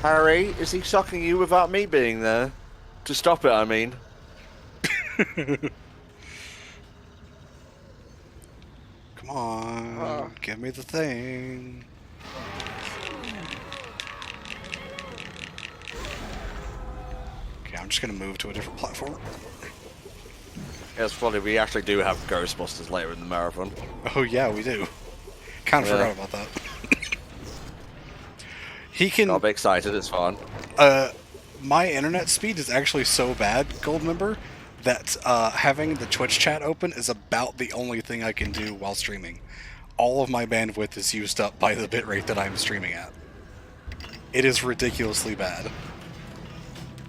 Harry, is he sucking you without me being there? To stop it, I mean.
Come on, give me the thing. Okay, I'm just gonna move to a different platform.
Yeah, it's funny, we actually do have Ghostbusters later in the marathon.
Oh yeah, we do. Kind of forgot about that. He can...
I'll be excited, it's fun.
My internet speed is actually so bad, Goldmember, that having the Twitch chat open is about the only thing I can do while streaming. All of my bandwidth is used up by the bitrate that I'm streaming at. It is ridiculously bad.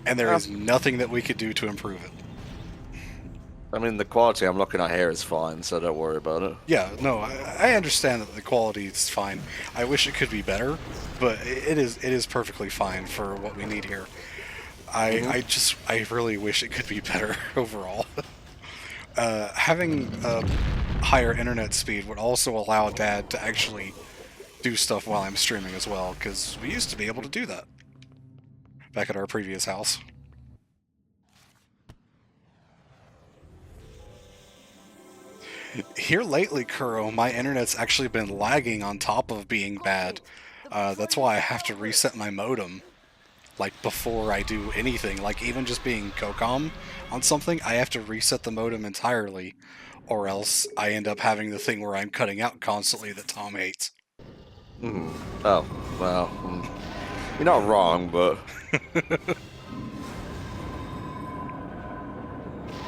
And there is nothing that we could do to improve it.
I mean, the quality I'm looking at here is fine, so don't worry about it.
Yeah, no, I understand that the quality is fine. I wish it could be better, but it is perfectly fine for what we need here. I really wish it could be better overall. Having a higher internet speed would also allow Dad to actually do stuff while I'm streaming as well, because we used to be able to do that back at our previous house. Here lately, Kuro, my internet's actually been lagging on top of being bad. That's why I have to reset my modem, like, before I do anything. Like, even just being COCOM on something, I have to reset the modem entirely, or else I end up having the thing where I'm cutting out constantly that Tom hates.
Oh, well, you're not wrong, but...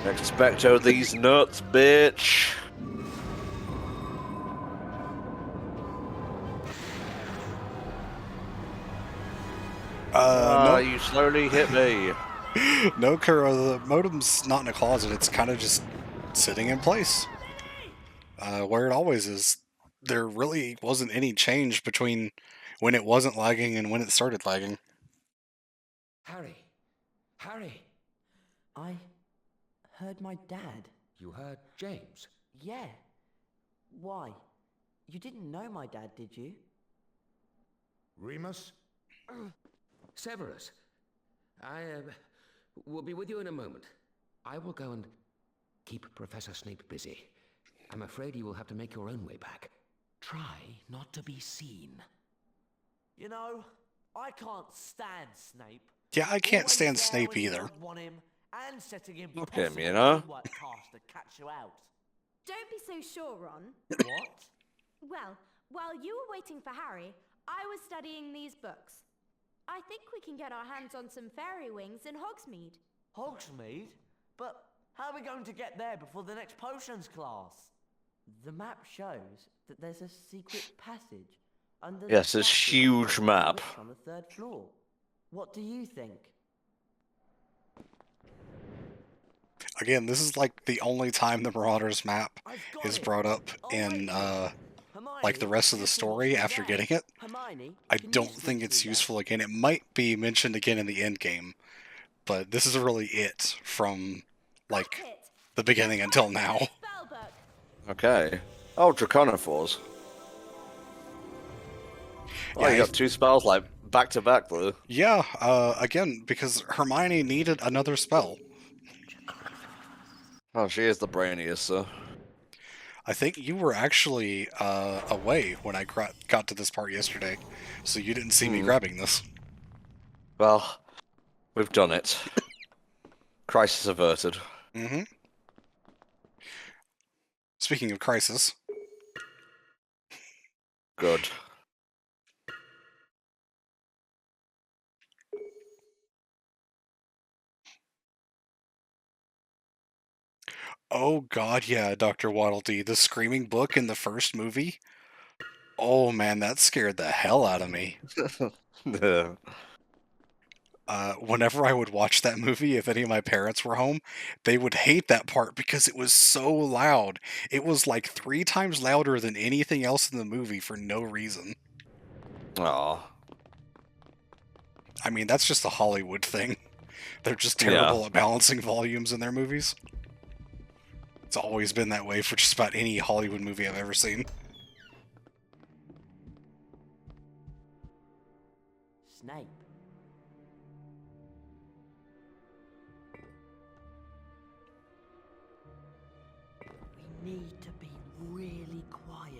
Expecto these nuts, bitch!
No.
You slowly hit me.
No, Kuro, the modem's not in a closet, it's kind of just sitting in place. Where it always is. There really wasn't any change between when it wasn't lagging and when it started lagging.
Harry! Harry!
I heard my dad.
You heard James?
Yeah. Why? You didn't know my dad, did you?
Remus?
Severus, I will be with you in a moment. I will go and keep Professor Snape busy. I'm afraid you will have to make your own way back. Try not to be seen.
You know, I can't stand Snape.
Yeah, I can't
Always
stand
there
Snape
when you
either.
don't want him, and setting
Look at him,
impossible
you know?
homework tasks to catch you out.
Don't be so sure, Ron.
What?
Well, while you were waiting for Harry, I was studying these books. I think we can get our hands on some fairy wings in Hogsmeade.
Hogsmeade? But how are we going to get there before the next potions class? The map shows that there's a secret passage under
Yes,
the
this
statue
huge
of the
map.
witch on the 3rd floor. What do you think?
Again, this is like the only time the Marauders map is brought up in like the rest of the story after getting it. I don't think it's useful again. It might be mentioned again in the end game, but this is really it from like the beginning until now.
Okay. Oh, Draconiphores. Oh, you got two spells like back to back though.
Yeah, again, because Hermione needed another spell.
Oh, she is the brainiest, so.
I think you were actually away when I got to this part yesterday, so you didn't see me grabbing this.
Well, we've done it. Crisis averted.
Speaking of Crisis.
Good.
Oh god, yeah, Dr. Waddle Dee. The screaming book in the first movie? Oh man, that scared the hell out of me. Whenever I would watch that movie, if any of my parents were home, they would hate that part because it was so loud. It was like 3 times louder than anything else in the movie for no reason.
Aw.
I mean, that's just a Hollywood thing. They're just
Yeah.
terrible at balancing volumes in their movies. It's always been that way for just about any Hollywood movie I've ever seen.
Snape. We need to be really quiet.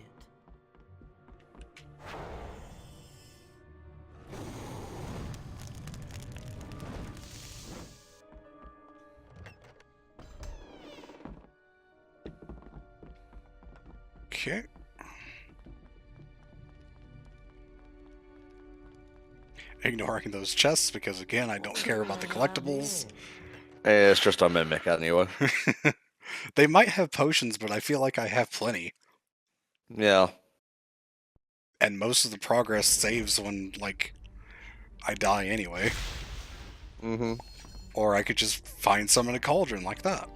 Okay. Ignoring those chests because, again, I don't care about the collectibles.
It's just a mimic anyway.
They might have potions, but I feel like I have plenty.
Yeah.
And most of the progress saves when, like, I die anyway.
Mm-hmm.
Or I could just find some in a cauldron like that.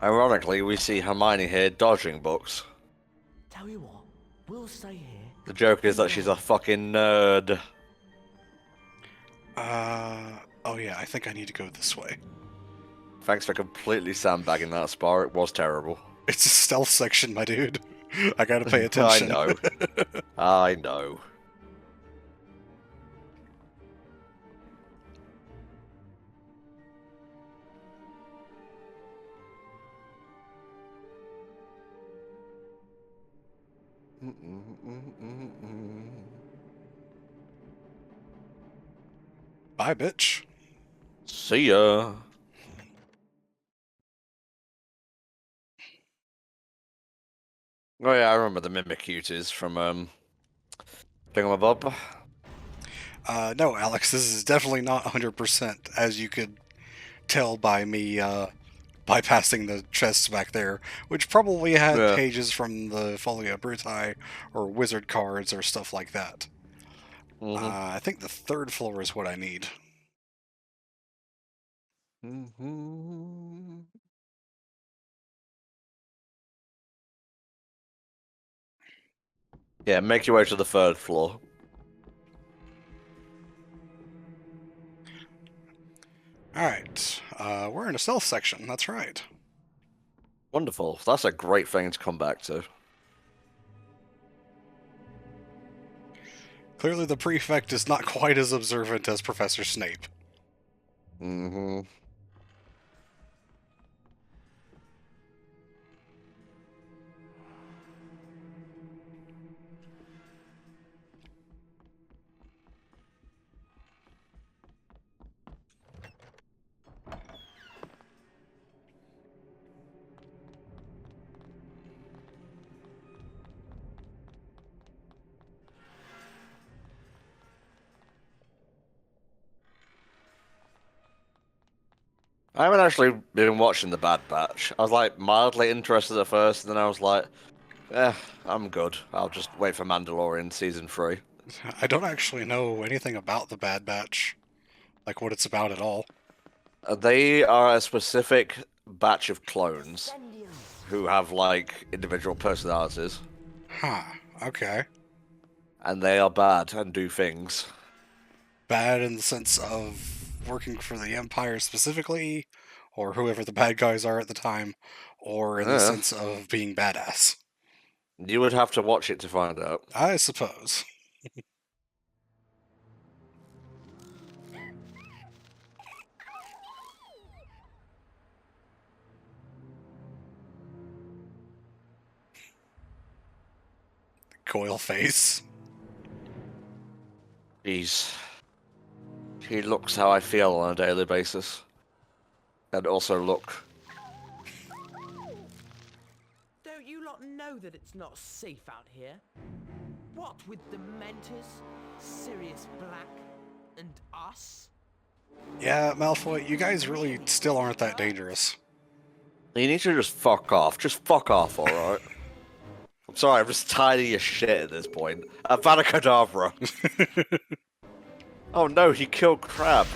Ironically, we see Hermione here dodging books.
Tell you what, we'll stay here.
The joke is that she's a fucking nerd.
Oh yeah, I think I need to go this way.
Thanks for completely sandbagging that spar. It was terrible.
It's a stealth section, my dude. I gotta pay attention.
I know. I know.
Bye, bitch.
See ya. Oh yeah, I remember the Mimic cuties from Thingamabob.
No, Alex, this is definitely not 100%, as you could tell by me bypassing the chests back there, which probably had
Yeah.
pages from the Folio Bruti or wizard cards or stuff like that.
Mm-hmm.
I think the 3rd floor is what I need.
Mm-hmm. Yeah, make your way to the 3rd floor.
Alright, we're in a stealth section, that's right.
Wonderful. That's a great thing to come back to.
Clearly the prefect is not quite as observant as Professor Snape.
Mm-hmm. I haven't actually been watching The Bad Batch. I was like mildly interested at first, and then I was like, I'm good. I'll just wait for Mandalorian season 3.
I don't actually know anything about the Bad Batch, like what it's about at all.
They are a specific batch of clones who have like individual personalities,
Huh, okay.
and they are bad and do things.
Bad in the sense of working for the Empire specifically, or whoever the bad guys are at the time, or in the sense of being badass.
You would have to watch it to find out.
I suppose. Coil face.
He looks how I feel on a daily basis. And also look.
Don't you lot know that it's not safe out here? What with Dementors, Sirius Black, and us?
Yeah, Malfoy, you guys really still aren't that dangerous.
You need to just fuck off. Just fuck off, alright? I'm sorry, I'm just tired of your shit at this point. Avada Kedavra. Oh no, he killed Crab.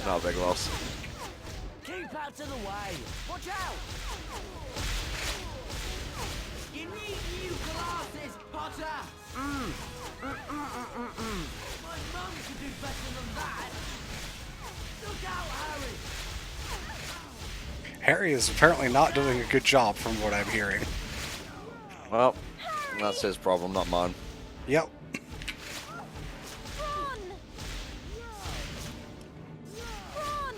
Not a big loss.
Keep out of the way! Watch out! You need new glasses, Potter! My mum could do better than that! Look out, Harry!
Harry is apparently not doing a good job from what I'm hearing.
Well, that's his problem, not mine.
Yep.
Ron! Ron!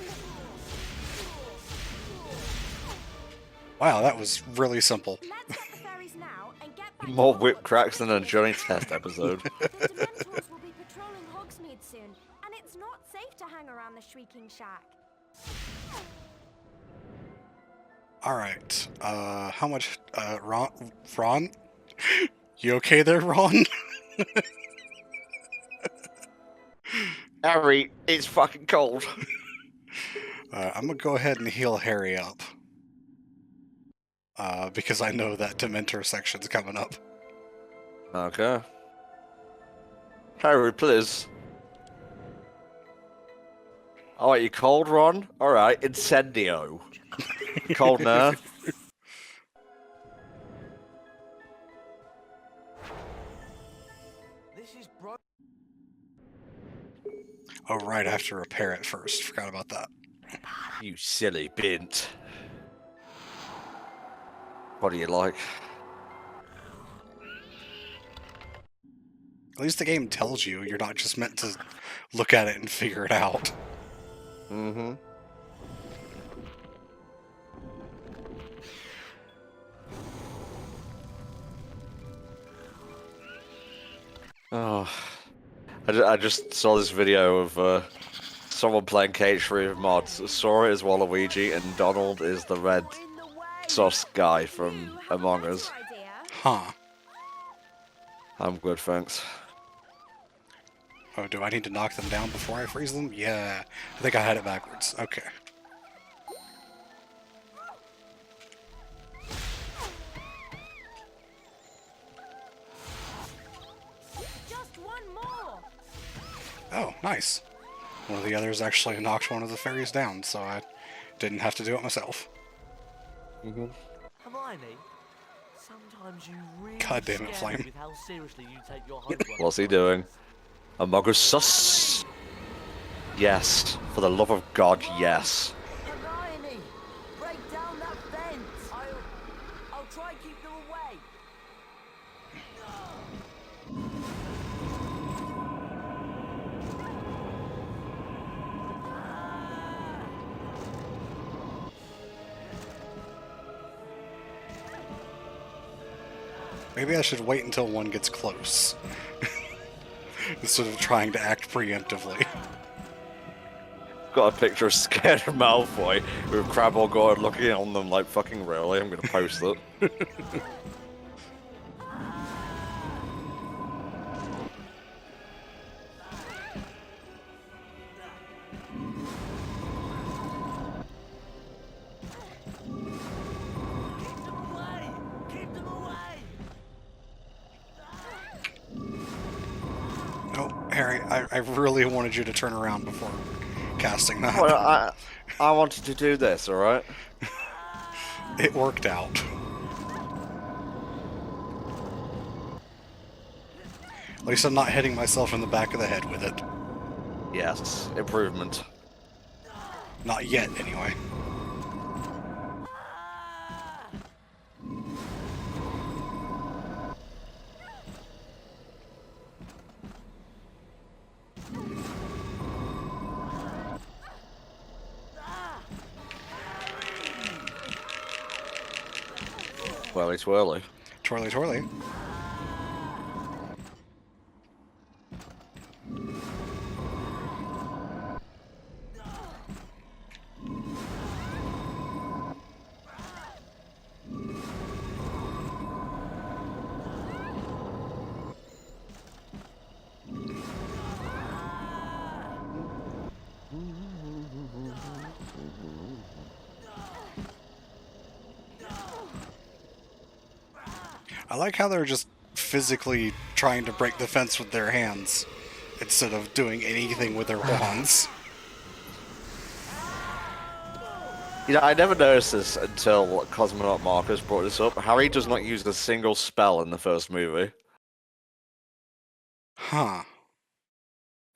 Wow, that was really simple.
Let's get the fairies now and get back
More
to
whip
Hogwarts.
cracks than a Johnny Test episode.
The Dementors will be patrolling Hogsmeade soon, and it's not safe to hang around the Shrieking Shack.
Alright, how much, Ron? You okay there, Ron?
Harry, it's fucking cold.
I'm gonna go ahead and heal Harry up. Because I know that Dementor section's coming up.
Okay. Harry, please. Oh, wait, you cold, Ron? Alright, Incendio. Cold now.
This is bro.
Oh, right, I have to repair it first. Forgot about that.
You silly bint. What do you like?
At least the game tells you you're not just meant to look at it and figure it out.
Mm-hmm. Oh, I just saw this video of someone playing KH3 with mods. Sora is Waluigi and Donald is the red sauce guy from Among Us.
Huh.
I'm good, thanks.
Oh, do I need to knock them down before I freeze them? Yeah, I think I had it backwards. Okay.
Just one more.
Oh, nice. One of the others actually knocked one of the fairies down, so I didn't have to do it myself.
Mm-hmm.
Hermione, sometimes you really
God damn it,
scare me
Flame.
with how seriously you take your homework.
What's he doing? Among Us sus? Yes. For the love of God, yes.
Hermione, break down that fence. I'll try and keep them away.
Maybe I should wait until one gets close. Instead of trying to act preemptively.
Got a picture of scared Malfoy with Crab or Gourd looking on them like fucking really. I'm gonna post it.
Keep them away. Keep them away.
No, Harry, I really wanted you to turn around before casting that.
Well, I wanted to do this, alright?
It worked out. At least I'm not hitting myself in the back of the head with it.
Yes, improvement.
Not yet, anyway.
Twirly twirly.
Twirly twirly. I like how they're just physically trying to break the fence with their hands instead of doing anything with their wands.
You know, I never noticed this until Cosmonaut Marcus brought this up. Harry does not use a single spell in the first movie.
Huh.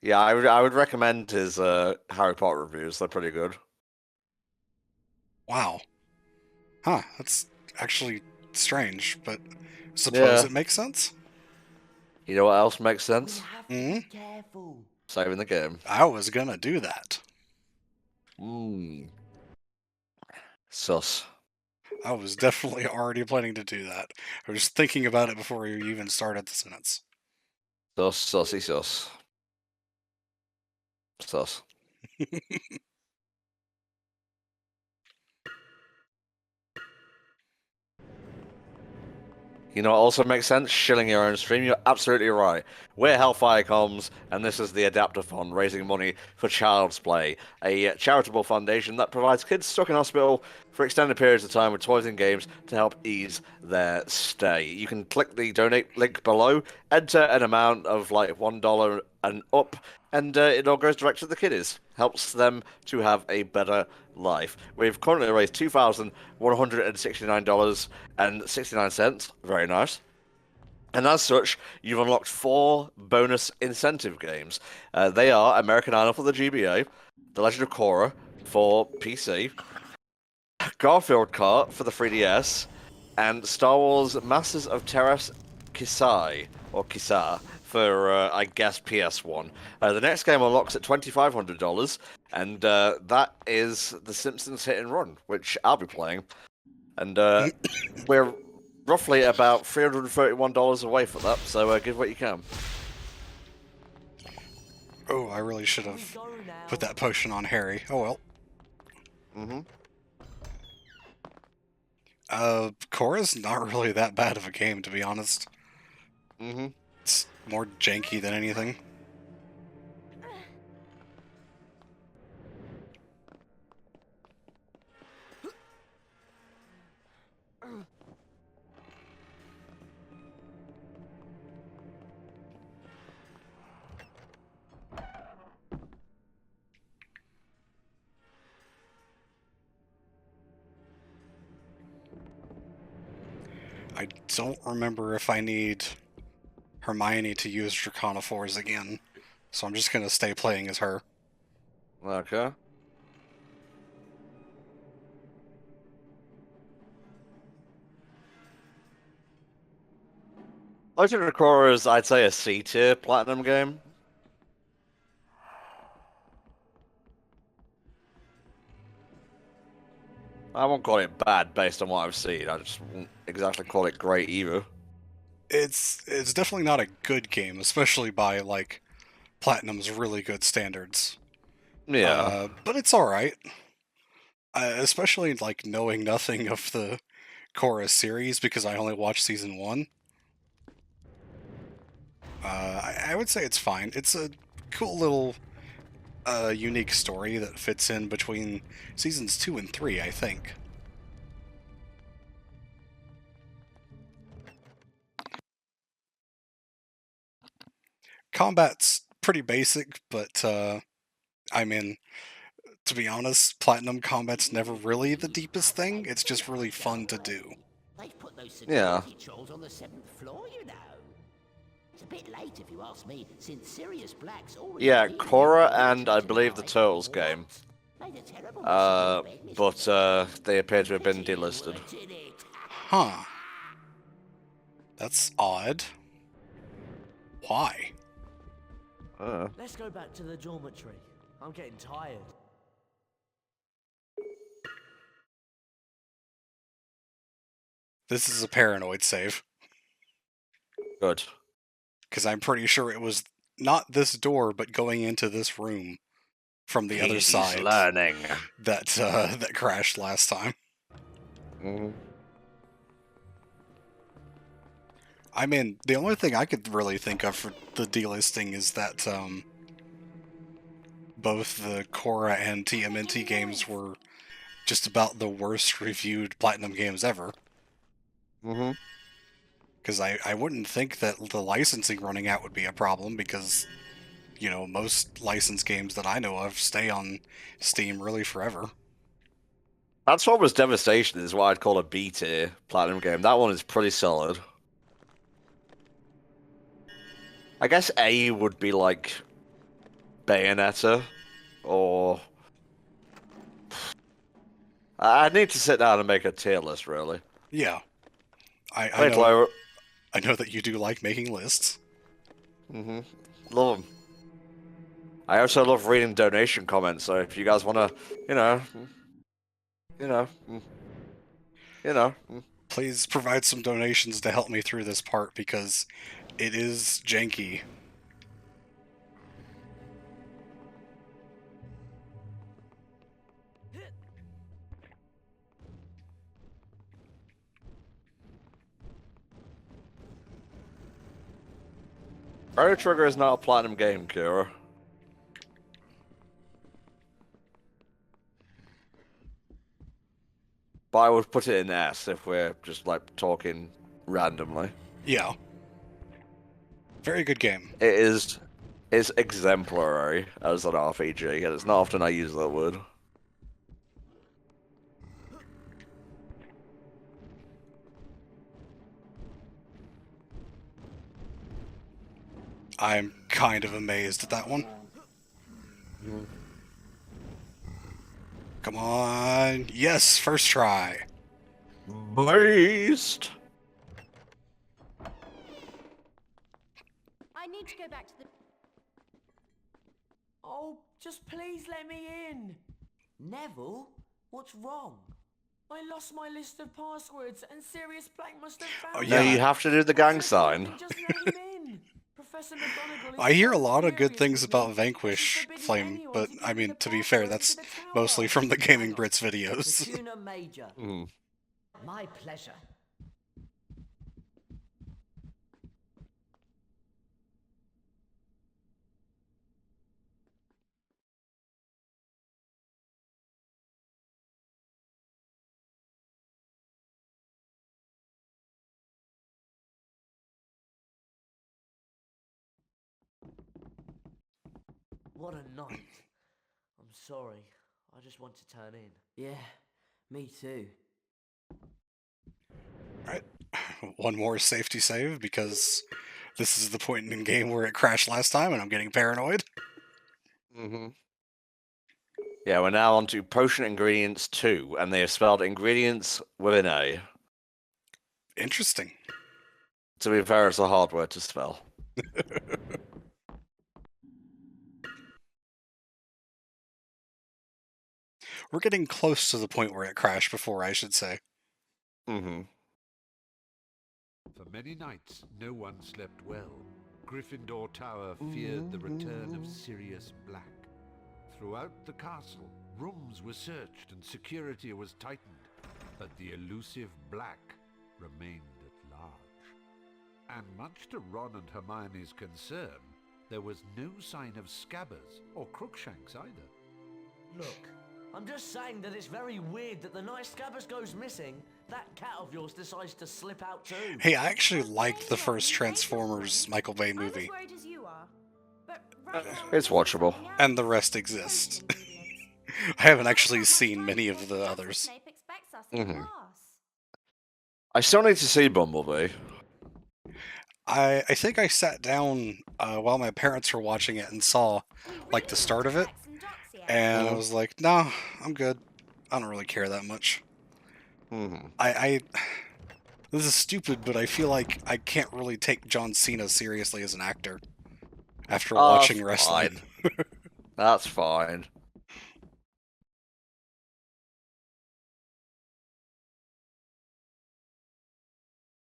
Yeah, I would recommend his Harry Potter reviews. They're pretty good.
Wow. Huh. That's actually strange, but suppose
Yeah.
it makes sense.
You know what else makes sense?
Hmm?
Careful.
Saving the game.
I was gonna do that.
Sus.
I was definitely already planning to do that. I was just thinking about it before you even started the sentence.
Sus, sussy, sus. Sus. You know what also makes sense? Shilling your own stream. You're absolutely right. We're Hellfire Comms, and this is the Adaptathon, raising money for Child's Play, a charitable foundation that provides kids stuck in hospital for extended periods of time with toys and games to help ease their stay. You can click the donate link below, enter an amount of like $1 and up, and it all goes direct to the kiddies. Helps them to have a better life. We've currently raised $2,169.69. Very nice. And as such, you've unlocked 4 bonus incentive games. They are American Idol for the GBA, The Legend of Korra for PC, Garfield Kart for the 3DS, and Star Wars Masters of Teräs Kisai, or Kisa, for, I guess, PS1. The next game unlocks at $2,500, and that is The Simpsons Hit and Run, which I'll be playing. And we're roughly about $331 away for that, so give what you can.
Oh, I really should have put that potion on Harry. Oh well. Korra's not really that bad of a game, to be honest. It's more janky than anything. I don't remember if I need Hermione to use Draconiphores again, so I'm just gonna stay playing as her.
Okay. Legend of Korra is, I'd say, a C-tier platinum game. I won't call it bad based on what I've seen. I just won't exactly call it great either.
It's definitely not a good game, especially by like Platinum's really good standards.
Yeah.
But it's all right. Especially like knowing nothing of the Korra series because I only watched season 1. I would say it's fine. It's a cool little unique story that fits in between seasons 2 and 3, I think. Combat's pretty basic, but I mean, to be honest, Platinum combat's never really the deepest thing. It's just really fun to do.
They've put those
Yeah.
security trolls on the 7th floor, you know. It's a bit late if you ask me, since Sirius Black's already...
Yeah,
been
Korra
here
and I believe the Turtles game.
Made a terrible mistake, Mr.
But they appear to have been delisted.
Wasn't it?
Huh. That's odd. Why?
Let's go back to the dormitory. I'm getting tired.
This is a paranoid save.
Good.
Because I'm pretty sure it was not this door, but going into this room from the other
He's
side
learning.
that crashed last time. I mean, the only thing I could really think of for the delisting is that both the Korra and TMNT games were just about the worst reviewed Platinum games ever. Because I wouldn't think that the licensing running out would be a problem, because, you know, most licensed games that I know of stay on Steam really forever.
That's what was Devastation, is what I'd call a B tier Platinum game. That one is pretty solid. I guess A would be like Bayonetta, or I need to sit down and make a tier list, really.
Yeah. I
Wait,
know
Lower.
I know that you do like making lists.
Mm-hmm. Love them. I also love reading donation comments, so if you guys want to, you know, you know, you know.
Please provide some donations to help me through this part, because it is janky.
Chrono Trigger is not a Platinum game, Kira. But I would put it in S if we're just like talking randomly.
Yeah. Very good game.
It is. It's exemplary as an RPG, and it's not often I use that word.
I'm kind of amazed at that one. Come on. Yes, first try.
Beast!
I need to go back to the...
Oh, just please let me in. Neville, what's wrong? I lost my list of passwords and Sirius Black must have found
Oh,
it.
yeah.
No, you have to do the gang sign.
Just let him in. Professor McGonagall is
I hear a
so
lot of good
furious
things
with me.
about Vanquish
She's forbidden
Flame,
anyone
but
to give
I
me
mean,
the
to be fair,
passwords
that's
to the tower.
mostly from the Gaming Brits videos.
Fortuna Major.
My pleasure.
What a night. I'm sorry. I just want to turn in. Yeah, me too.
Alright. One more safety save, because this is the point in the game where it crashed last time and I'm getting paranoid.
Yeah, we're now on to Potion Ingredients 2, and they have spelled ingredients with an A.
Interesting.
To be fair, it's a hard word to spell.
We're getting close to the point where it crashed before, I should say.
Mm-hmm.
For many nights, no one slept well. Gryffindor Tower feared the return of Sirius Black. Throughout the castle, rooms were searched and security was tightened, but the elusive Black remained at large. And much to Ron and Hermione's concern, there was no sign of Scabbers or Crookshanks either.
Look, I'm just saying that it's very weird that the night Scabbers goes missing, that cat of yours decides to slip out too.
Hey, I actually liked the first Transformers Michael Bay
I'm as
movie,
worried as you are. But right now,
It's watchable.
and the rest exist. I haven't actually seen many of the others.
Snape expects us in class.
I still need to see Bumblebee.
I think I sat down while my parents were watching it and saw, like, the start of it, and I was like, nah, I'm good. I don't really care that much. I this is stupid, but I feel like I can't really take John Cena seriously as an actor after watching wrestling.
That's fine.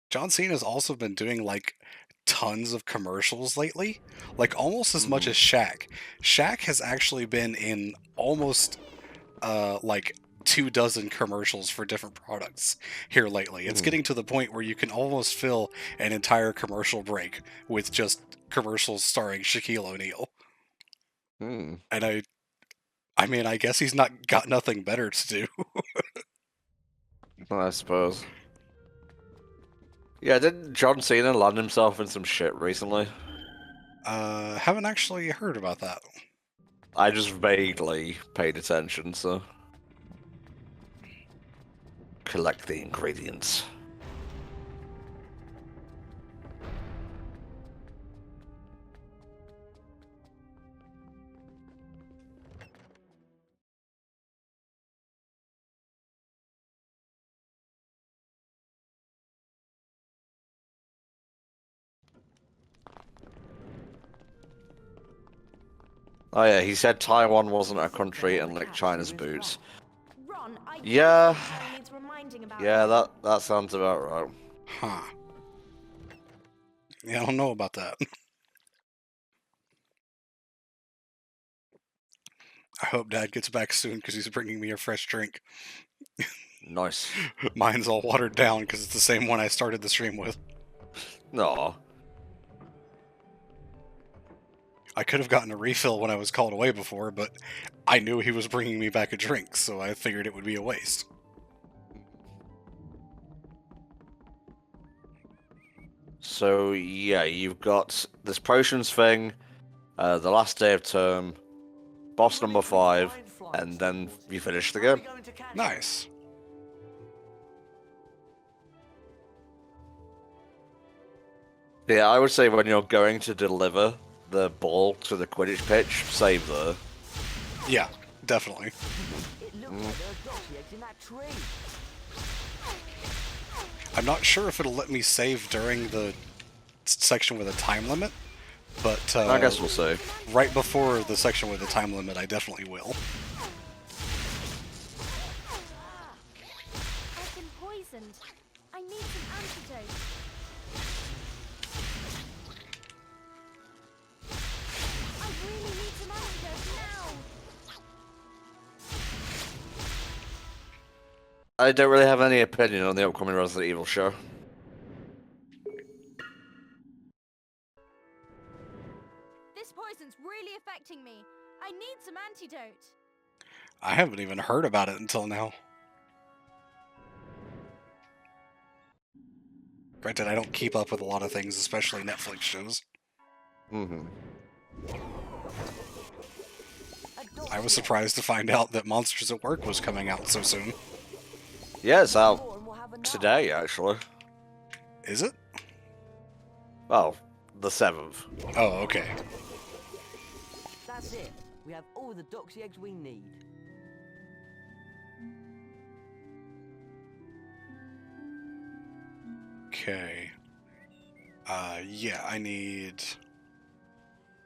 John Cena's also been doing, like, tons of commercials lately, like almost as much as Shaq. Shaq has actually been in almost like 24 commercials for different products here lately. It's getting to the point where you can almost fill an entire commercial break with just commercials starring Shaquille O'Neal. And I mean, I guess he's not got nothing better to do.
I suppose. Yeah, didn't John Cena land himself in some shit recently?
Haven't actually heard about that.
I just vaguely paid attention, so. Collect the ingredients. Oh yeah, he said Taiwan wasn't a country and licked China's boots.
Ron, I
Yeah.
Harry needs reminding about
Yeah,
that.
that sounds about right.
Huh. Yeah, I don't know about that. I hope Dad gets back soon because he's bringing me a fresh drink.
Nice.
Mine's all watered down because it's the same one I started the stream with.
No.
I could have gotten a refill when I was called away before, but I knew he was bringing me back a drink, so I figured it would be a waste.
So yeah, you've got this potions thing, the last day of term, boss number 5, and then you finish the game.
Nice.
Yeah, I would say when you're going to deliver the ball to the Quidditch pitch, save there.
Yeah, definitely.
It looks like there are doxy eggs in that tree.
I'm not sure if it'll let me save during the section with a time limit, but
I guess we'll see.
Right before the section with a time limit, I definitely will.
I've been poisoned. I need some antidote. I really need some antidote now.
I don't really have any opinion on the upcoming Resident Evil show.
This poison's really affecting me. I need some antidote.
I haven't even heard about it until now. Granted, I don't keep up with a lot of things, especially Netflix shows.
Mm-hmm.
I was surprised to find out that Monsters at Work was coming out so soon.
Yeah, it's out today, actually.
Is it?
Well, the 7th.
Oh, okay.
That's it. We have all the doxy eggs we need.
Okay. Yeah, I need...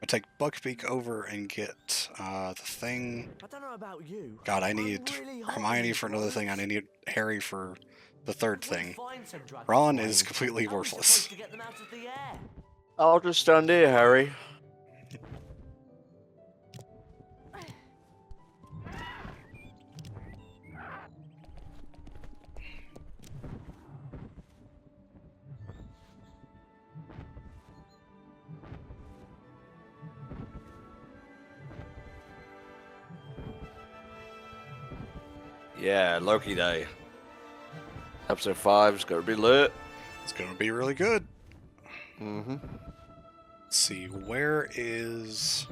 I take Buckbeak over and get the thing.
I don't know about you.
God, I need
really hot
Hermione
in
for
these
another thing, and I
roads.
need Harry for the third
If we
thing.
find some dragon
Ron
flies,
is completely
how are we
worthless.
supposed to get them out of the air?
I'll just stand here, Harry. Yeah, Loki Day. Episode 5 is gonna be lit.
It's gonna be really good.
Mm-hmm.
Let's see, where is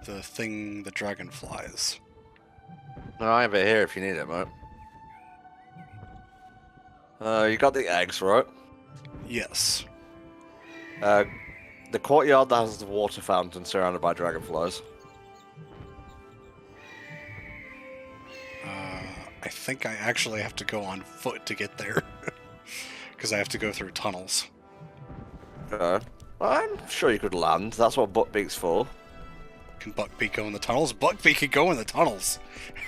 the thing the dragon flies?
No, I have it here if you need it, mate. You got the eggs, right?
Yes.
The courtyard that has the water fountain surrounded by dragonflies.
I think I actually have to go on foot to get there. Because I have to go through tunnels.
I'm sure you could land. That's what Buckbeak's for.
Can Buckbeak go in the tunnels? Buckbeak can go in the tunnels!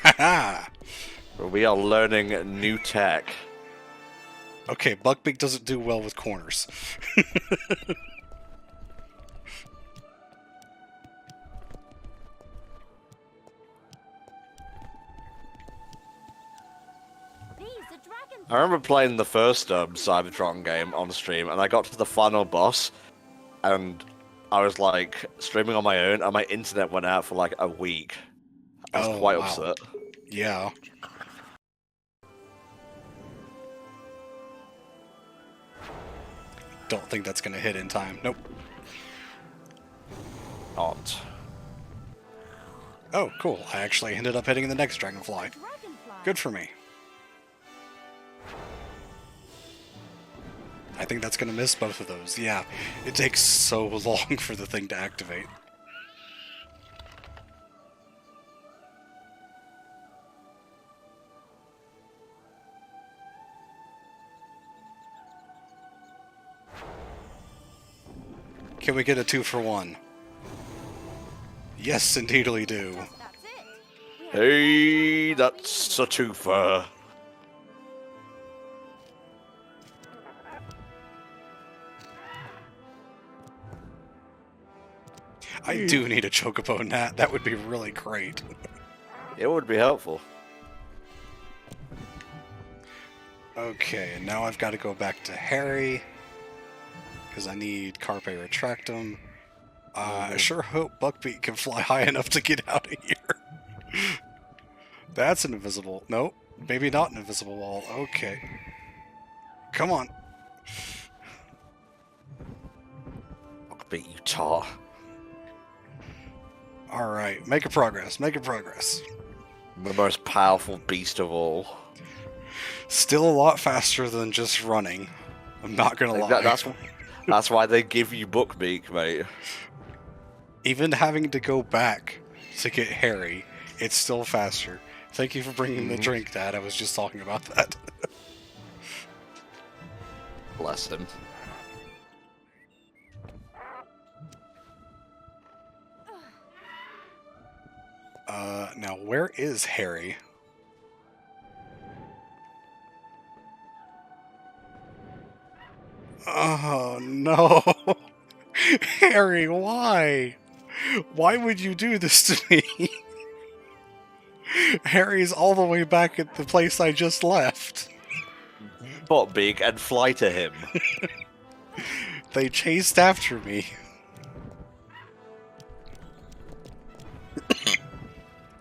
Haha!
We are learning new tech.
Okay, Buckbeak doesn't do well with corners.
I remember playing the first Cybertron game on stream, and I got to the final boss, and I was like streaming on my own, and my internet went out for like a week. I was quite upset.
Yeah. don't think that's going to hit in time. Nope.
Not.
Oh, cool. I actually ended up hitting the next dragonfly.
Dragonfly.
Good for me. I think that's going to miss both of those. Yeah, it takes so long for the thing to activate. Can we get a 2-for-1? Yes, indeed we do.
That's it.
Hey, that's a twofer.
I do need a chocobo gnat. That would be really great.
It would be helpful.
Okay, and now I've got to go back to Harry. Because I need Carpe Retractum. I sure hope Buckbeak can fly high enough to get out of here. That's an invisible... Nope. Maybe not an invisible wall. Okay. Come on.
Buckbeak, you tar.
Alright, make a progress. Make a progress.
The most powerful beast of all.
Still a lot faster than just running. I'm not gonna lie.
That's why they give you Buckbeak, mate.
Even having to go back to get Harry, it's still faster. Thank you for bringing the drink, Dad. I was just talking about that.
Bless him.
Now where is Harry? Oh, no. Harry, why? Why would you do this to me? Harry's all the way back at the place I just left.
Buckbeak and fly to him.
They chased after me.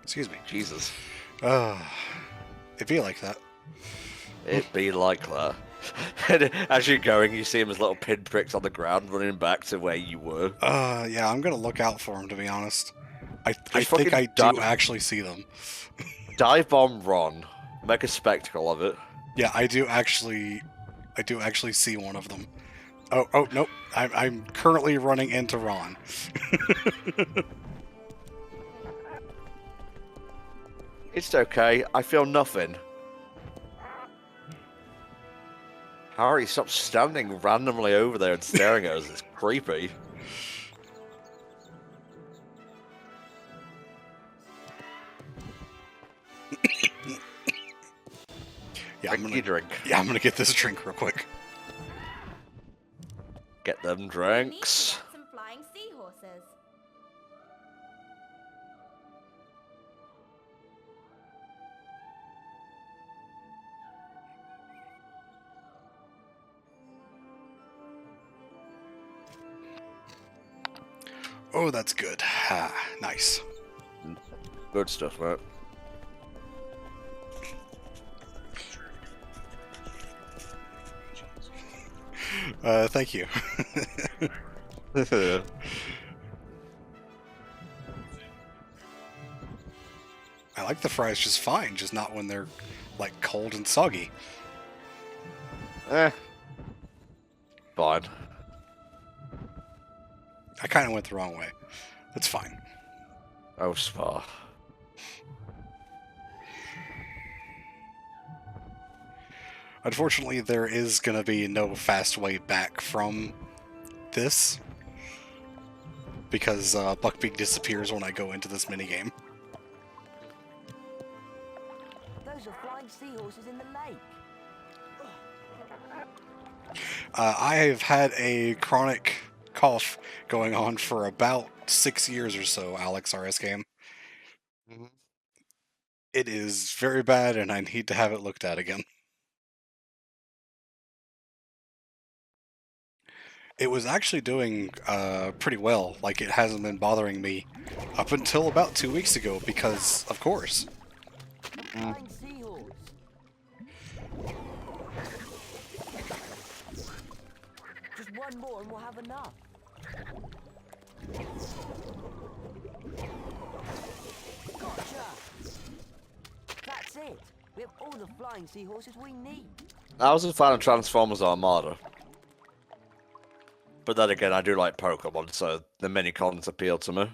Excuse me.
Jesus.
It'd be like that.
It'd be like that. And as you're going, you see him as little pinpricks on the ground running back to where you were.
Yeah, I'm gonna look out for him, to be honest. I think
fucking
I do actually see them.
Dive bomb Ron. Make a spectacle of it.
Yeah, I do actually see one of them. Oh, nope. I'm currently running into Ron.
It's okay. I feel nothing. Harry, stop standing randomly over there and staring at us. It's creepy.
Yeah,
drink.
Yeah, I'm gonna get this drink real quick.
Get them
We need to
drinks.
get some flying seahorses.
Oh, that's good. Ah, nice.
Good stuff, mate.
Thank you. I like the fries just fine, just not when they're, like, cold and soggy.
Fine.
I kind of went the wrong way. That's fine.
Oh, Spa.
Unfortunately, there is going to be no fast way back from this, because Buckbeak disappears when I go into this minigame.
Those are flying seahorses in the lake.
I have had a chronic cough going on for about 6 years or so, Alex RS game. It is very bad, and I need to have it looked at again. It was actually doing pretty well. Like, it hasn't been bothering me up until about 2 weeks ago, because, of course.
Flying seahorse. Just one we'll have enough. Gotcha! That's it. We have all the flying seahorses we need.
I was a fan of Transformers Armada. But then again, I do like Pokemon, so the mini-cons appeal to me.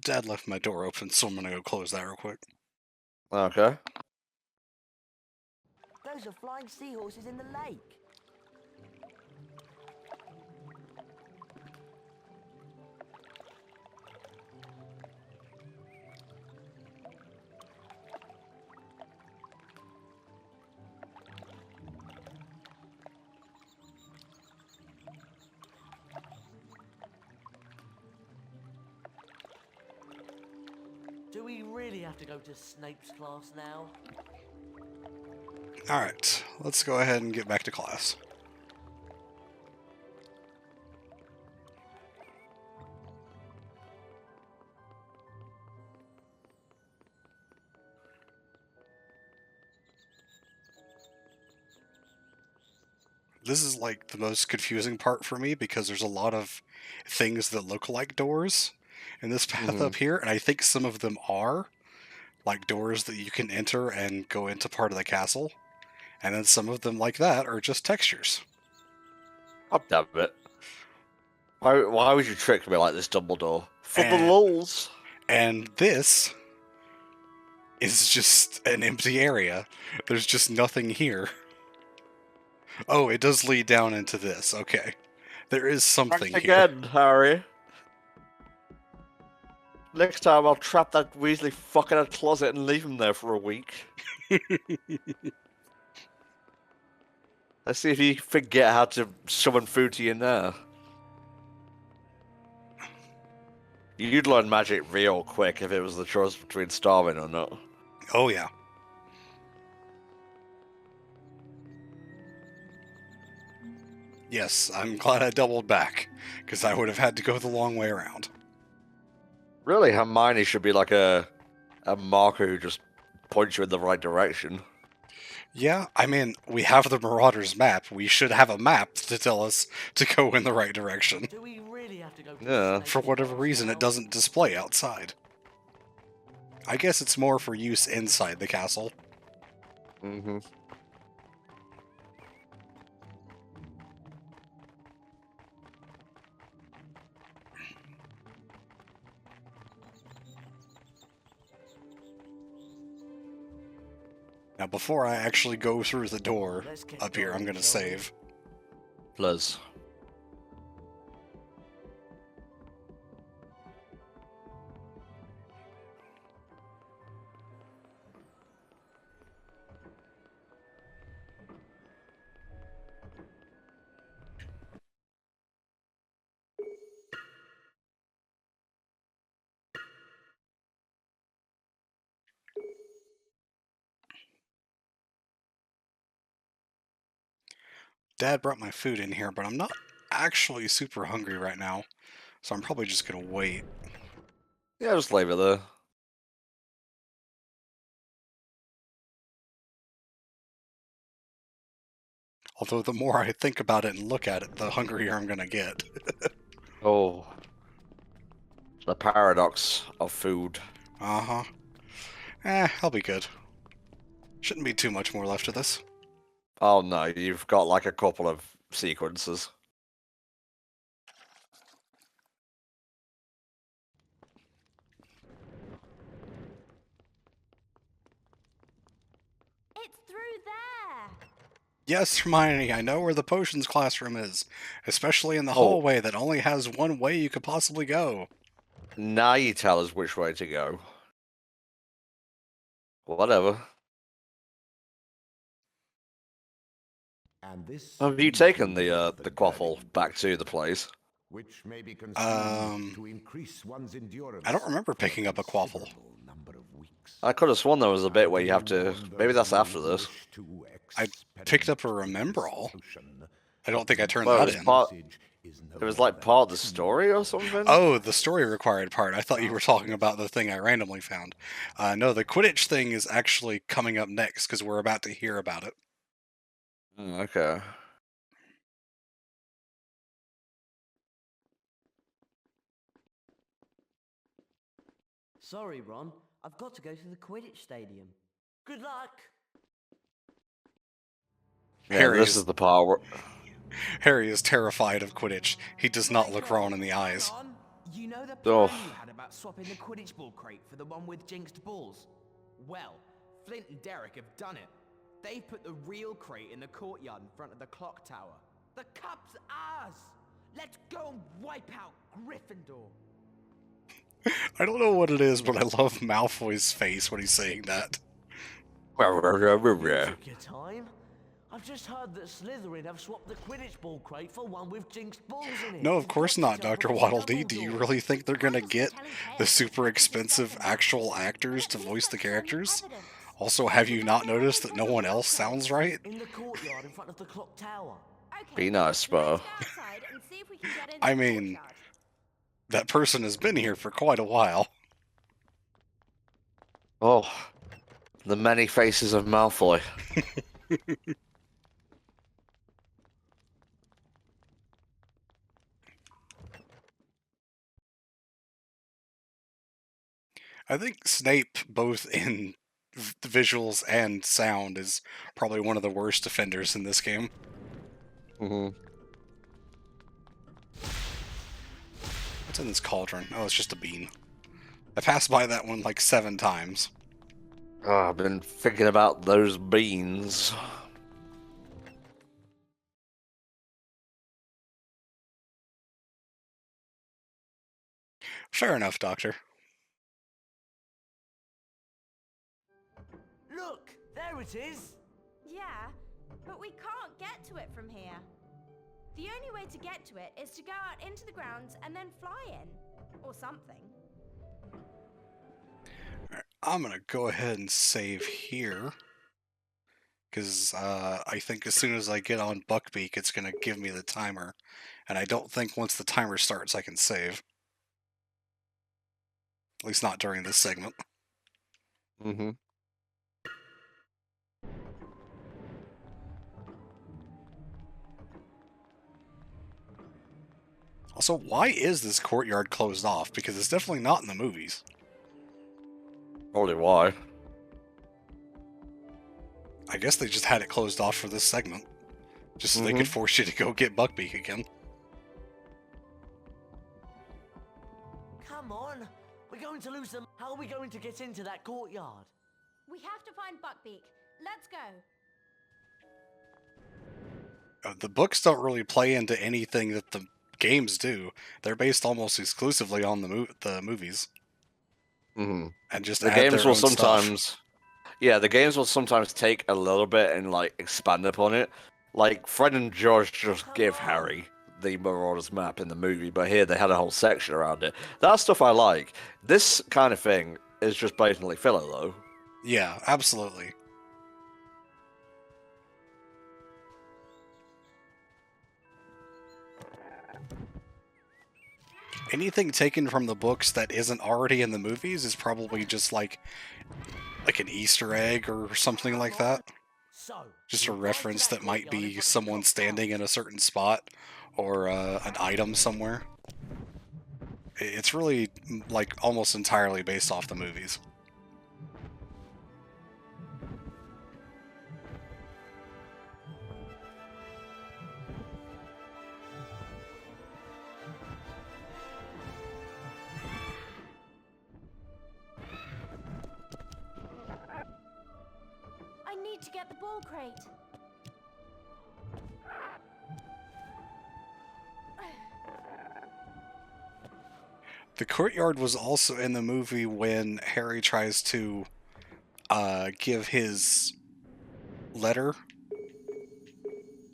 Dad left my door open, so I'm gonna go close that real quick.
Okay.
Those are flying seahorses in the lake. Do we really have to go to Snape's class now?
Alright, let's go ahead and get back to class. This is like the most confusing part for me because there's a lot of things that look like doors in this path up here, and I think some of them are like doors that you can enter and go into part of the castle, and then some of them like that are just textures.
Oh, damn it. Why would you trick me like this, Dumbledore? For the
And-
lulz.
And this is just an empty area. There's just nothing here. Oh, it does lead down into this. Okay. There is something
Thanks
here.
again, Harry. Next time I'll trap that Weasley fuck in a closet and leave him there for a week. Let's see if you forget how to summon food to you now. You'd learn magic real quick if it was the choice between starving or not.
Oh, yeah. Yes, I'm glad I doubled back, because I would have had to go the long way around.
Really, Hermione should be like a marker who just points you in the right direction.
Yeah, I mean, we have the Marauders map. We should have a map to tell us to go in the right direction.
Do we really have to go to
Yeah.
Snape's
For whatever
class
reason,
now?
it doesn't display outside. I guess it's more for use inside the castle.
Mm-hmm.
Now, before I actually go through the door
Let's get
up here, I'm
going,
going to
shall we?
save.
Plus.
Dad brought my food in here, but I'm not actually super hungry right now, so I'm probably just going to wait.
Yeah, just leave it there.
Although the more I think about it and look at it, the hungrier I'm going to get.
Oh. The paradox of food.
Uh-huh. I'll be good. Shouldn't be too much more left of this.
Oh no, you've got like a couple of sequences.
It's through there.
Yes, Hermione, I know where the potions classroom is, especially in the
Oh.
hallway that only has one way you could possibly go.
Now you tell us which way to go. Whatever.
And this
Have you
is
taken
the
the quaffle
Dragon
back to the place?
which may be consumed
Um,
to increase one's endurance.
I don't remember
for a
picking up a quaffle.
considerable number of weeks.
I could have sworn there was a bit where you have
I do
to.
warn
Maybe
those
that's after
who
this.
wish to
I picked up a
experiment
Remember-all.
this potion.
I don't think I turned
Well,
that
it's
in.
part-
Is no
It was like
other
part of the
than
story or something?
Oh, the story required part. I thought you were talking about the thing I randomly found. No, the Quidditch thing is actually coming up next because we're about to hear about it.
Okay.
Sorry, Ron. I've got to go to the Quidditch stadium. Good luck!
Yeah,
Harry
this
is-
is the part where...
Harry is terrified of Quidditch. He does not look Ron in the eyes.
On. You know the
Oh.
plan you had about swapping the Quidditch ball crate for the one with jinxed balls? Well, Flint and Derek have done it. They've put the real crate in the courtyard in front of the clock tower. The cup's ours! Let's go and wipe out Gryffindor!
I don't know what it is, but I love Malfoy's face when he's saying that.
You took your time. I've just heard that Slytherin have swapped the Quidditch ball crate for one with jinxed balls in it.
No, of course not, Dr. Waddle Dee. Do you really think they're gonna get the super expensive actual actors to voice the characters? Also, have you not noticed that no one else sounds right?
In the courtyard in front of the clock tower.
Be nice, bro.
I mean, that person has been here for quite a while.
Oh, the many faces of Malfoy.
I think Snape, both in visuals and sound, is probably one of the worst offenders in this game.
Mm-hmm.
What's in this cauldron? Oh, it's just a bean. I passed by that one like 7 times.
Oh, I've been thinking about those beans.
Fair enough, Doctor.
Look! There it is!
Yeah, but we can't get to it from here. The only way to get to it is to go out into the grounds and then fly in. Or something.
Alright, I'm gonna go ahead and save here. Because I think as soon as I get on Buckbeak, it's gonna give me the timer. And I don't think once the timer starts I can save. At least not during this segment.
Mm-hmm.
Also, why is this courtyard closed off? Because it's definitely not in the movies.
Probably why.
I guess they just had it closed off for this segment. Just so they could force you to go get Buckbeak again.
Come on! We're going to lose them. How are we going to get into that courtyard?
We have to find Buckbeak. Let's go.
The books don't really play into anything that the games do. They're based almost exclusively on the movies.
Mm-hmm.
And just
The
add
games
their
will
own stuff.
sometimes... Yeah, the games will sometimes take a little bit and, like, expand upon it. Like, Fred and George just give Harry the Marauders map in the movie, but here they had a whole section around it. That stuff I like. This kind of thing is just blatantly filler, though.
Yeah, absolutely. Anything taken from the books that isn't already in the movies is probably just like an Easter egg or something like that. Just a reference that might be someone standing in a certain spot or an item somewhere. It's really like almost entirely based off the movies.
I need to get the ball crate.
The courtyard was also in the movie when Harry tries to give his letter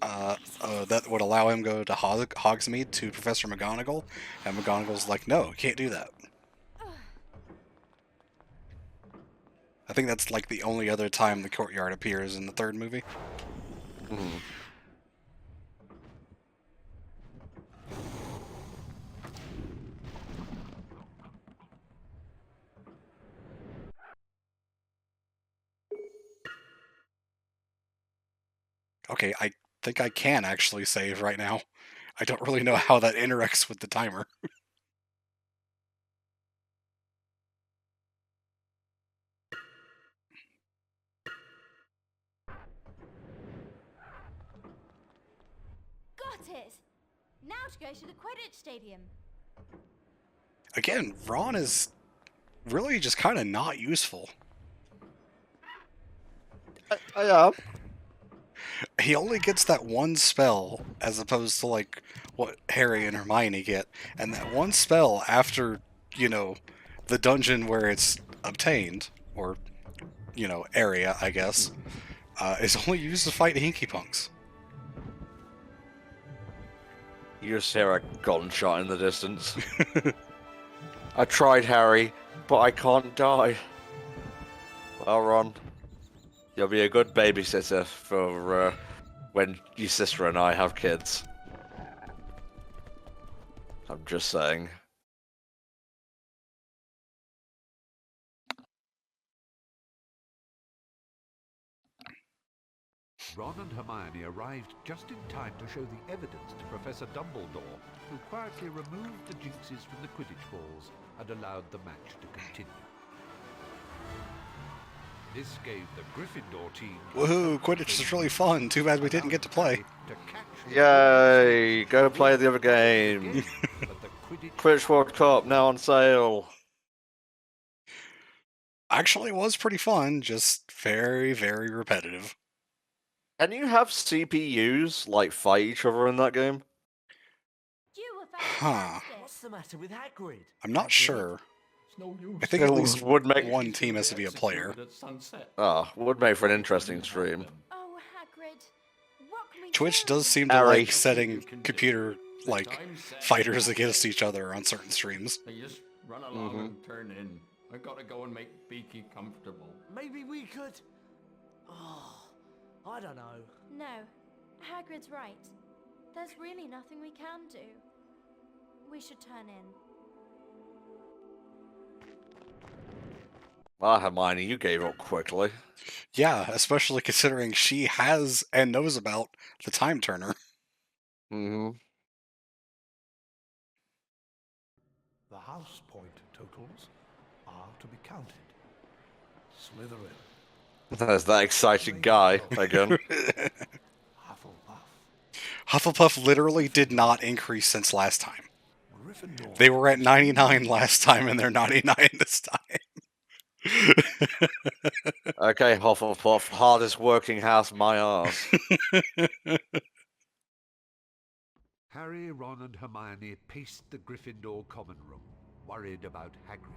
that would allow him to go to Hogsmeade to Professor McGonagall, and McGonagall's like, no, you can't do that. I think that's like the only other time the courtyard appears in the third movie.
Mm-hmm.
Okay, I think I can actually save right now. I don't really know how that interacts with the timer.
it! Now to go to the Quidditch stadium.
Again, Ron is really just kind of not useful.
I am.
He only gets that one spell, as opposed to, like, what Harry and Hermione get. And that one spell after, you know, the dungeon where it's obtained, or, you know, area, I guess, is only used to fight Hinky Punks.
You just hear a gunshot in the distance. I tried, Harry, but I can't die. Well, Ron, you'll be a good babysitter for when your sister and I have kids. I'm just saying.
Ron and Hermione arrived just in time to show the evidence to Professor Dumbledore, who quietly removed the jinxes from the Quidditch balls and allowed the match to continue. This gave the Gryffindor team...
Woohoo! Quidditch is really fun. Too bad we didn't get to play.
Yay! Go play the other game. Quidditch World Cup now on sale.
Actually, was pretty fun. Just very, very repetitive.
Can you have CPUs like fight each other in that game?
Huh.
What's the matter with Hagrid?
I'm not sure.
No use.
I think at least
would make
one team has to be a player.
Would make for an interesting stream.
Oh, Hagrid. What can we
Twitch
do?
does seem to
Harry.
like setting computer, like, fighters against each other on certain streams.
They just run along and turn in. I gotta go and make Beaky comfortable.
Maybe we could... Oh, I don't know.
No, Hagrid's right. There's really nothing we can do. We should turn in.
Well, Hermione, you gave up quickly.
Yeah, especially considering she has and knows about the time turner.
Mm-hmm.
The house point totals are to be counted. Slytherin.
There's that exciting guy again.
Hufflepuff literally did not increase since last time.
Gryffindor.
They were at 99 last time, and they're 99 this time.
Okay, Hufflepuff, hardest working house, my arse.
Harry, Ron and Hermione paced the Gryffindor common room, worried about Hagrid.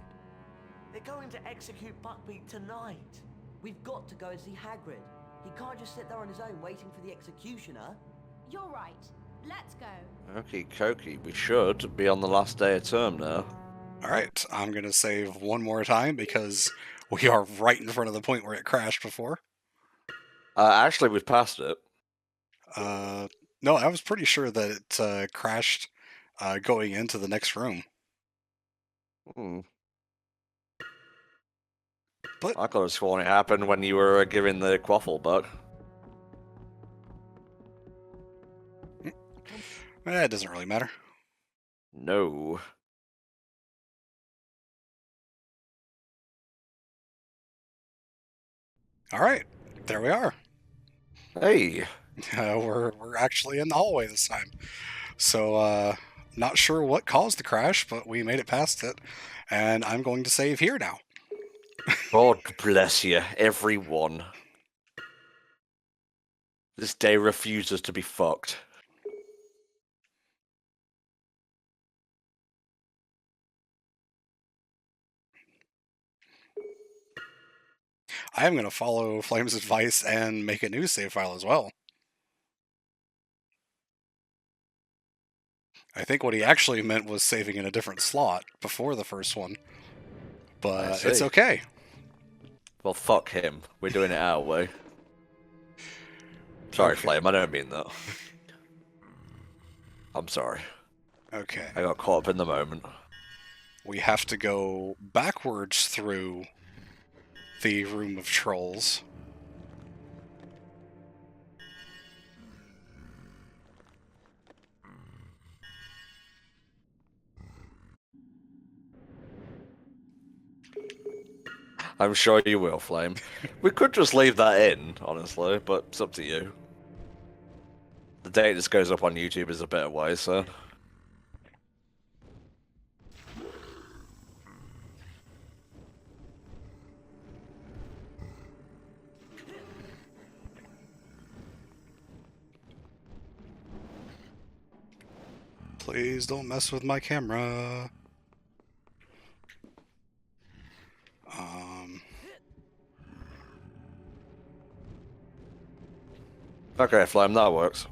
They're going to execute Buckbeak tonight.
We've got to go and see Hagrid. He can't just sit there on his own waiting for the executioner.
You're right. Let's go.
Okie dokie, we should be on the last day of term now.
Alright, I'm going to save one more time because we are right in front of the point where it crashed before.
Actually, we've passed it.
No, I was pretty sure that it crashed going into the next room. But
I could have sworn it happened when you were giving the quaffle buck.
it doesn't really matter.
No.
Alright, there we are.
Hey.
We're actually in the hallway this time. So, not sure what caused the crash, but we made it past it. And I'm going to save here now.
God bless you, everyone. This day refuses to be fucked.
I am going to follow Flame's advice and make a new save file as well. I think what he actually meant was saving in a different slot before the first one. But it's okay.
Well, fuck him. We're doing it our way. Sorry,
Okay.
Flame, I don't mean that. I'm sorry.
Okay.
I got caught up in the moment.
We have to go backwards through the Room of Trolls.
I'm sure you will, Flame. We could just leave that in, honestly, but it's up to you. The date this goes up on YouTube is a bit away, so.
Please don't mess with my camera.
Okay, Flame, that works.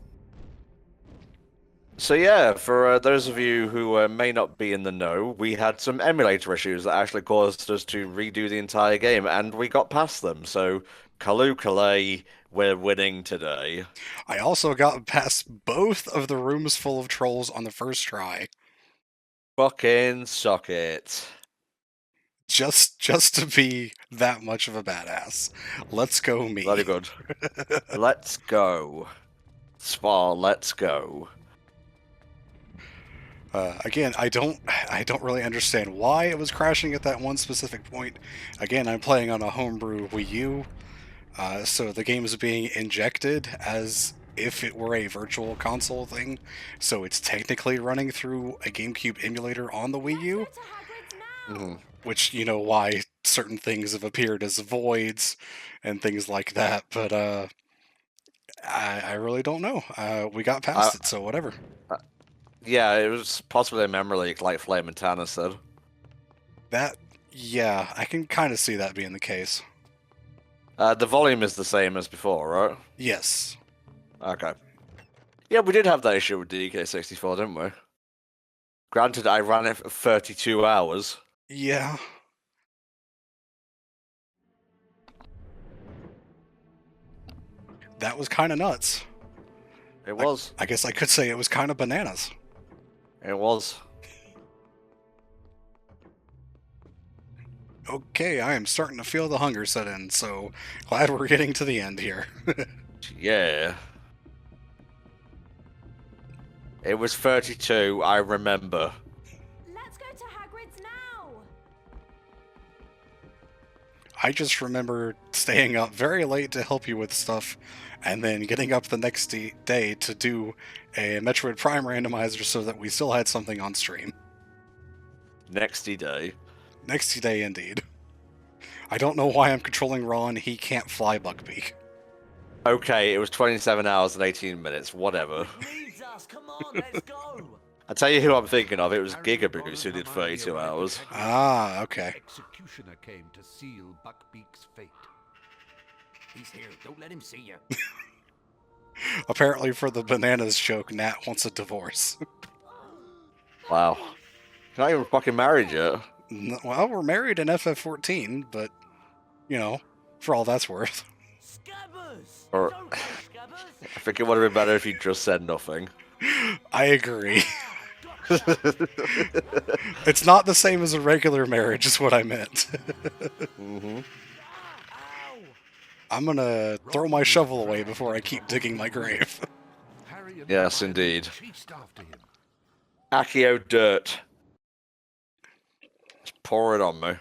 So yeah, for those of you who may not be in the know, we had some emulator issues that actually caused us to redo the entire game, and we got past them. So, Kalu Kalay, we're winning today.
I also got past both of the rooms full of trolls on the first try.
Fucking suck it.
Just to be that much of a badass. Let's go me.
Very good. Let's go. Spar, let's go.
Again, I don't really understand why it was crashing at that one specific point. Again, I'm playing on a homebrew Wii U, so the game is being injected as if it were a virtual console thing, so it's technically running through a GameCube emulator on the Wii U, which, you know, why certain things have appeared as voids and things like that, but I really don't know. We got past it, so whatever.
Yeah, it was possibly a memory leak, like Flame and Tanner said.
Yeah, I can kind of see that being the case.
The volume is the same as before, right?
Yes.
Okay. Yeah, we did have that issue with DK64, didn't we? Granted, I ran it for 32 hours.
Yeah. That was kind of nuts.
It was.
I guess I could say it was kind of bananas.
It was.
Okay, I am starting to feel the hunger set in, so glad we're getting to the end here.
Yeah. It was 32, I remember.
Let's go to Hagrid's now.
I just remember staying up very late to help you with stuff, and then getting up the next day to do a Metroid Prime randomizer so that we still had something on stream.
Nexty day.
Nexty day, indeed. I don't know why I'm controlling Ron. He can't fly Buckbeak.
Okay, it was 27 hours and 18 minutes, whatever.
Needs us. Come on, let's go.
I tell you who I'm thinking of, it was Gigaboos who did 32 hours.
Ah, okay.
Executioner came to seal Buckbeak's fate.
He's here. Don't let him see you.
Apparently for the bananas joke, Nat wants a divorce.
Wow. You're not even fucking married yet.
Well, we're married in FF14, but, you know, for all that's worth.
Scabbers.
Or,
Don't go, Scabbers.
I think it would have been better if you just said nothing.
I agree. It's not the same as a regular marriage, is what I meant. I'm gonna throw my shovel away before I keep digging my grave.
Yes, indeed.
Chased after him.
Accio dirt. Just pour it on me.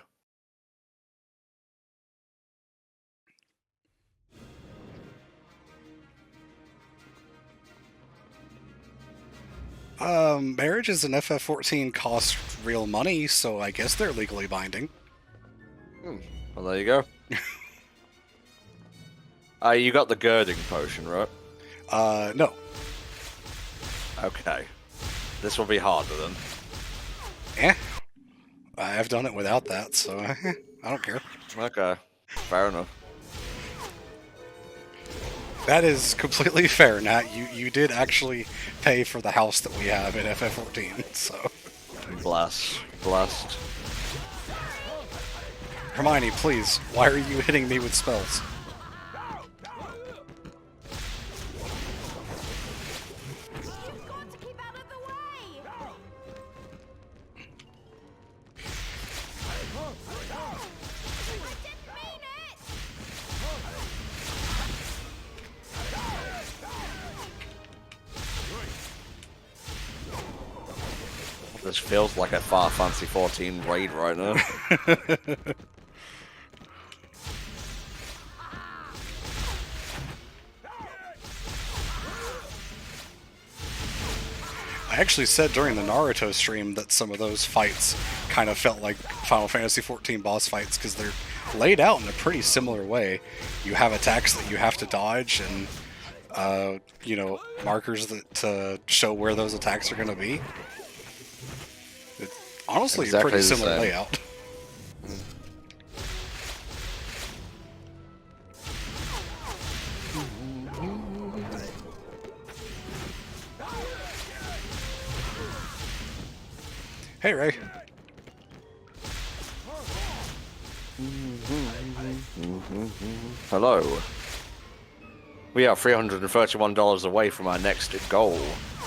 Marriages in FF14 cost real money, so I guess they're legally binding.
Well, there you go. You got the girding potion, right?
No.
Okay. This will be harder then.
Eh. I've done it without that, so I don't care.
Okay. Fair enough.
That is completely fair, Nat. You did actually pay for the house that we have in FF14, so...
Blast.
Hermione, please, why are you hitting me with spells?
You've got to keep out of the way. I didn't mean it.
This feels like a Final Fantasy 14 raid right now.
I actually said during the Naruto stream that some of those fights kind of felt like Final Fantasy XIV boss fights because they're laid out in a pretty similar way. You have attacks that you have to dodge and, you know, markers that show where those attacks are going to be. It's honestly a pretty similar layout. Hey, Ray.
Hello. We are $331 away from our next goal,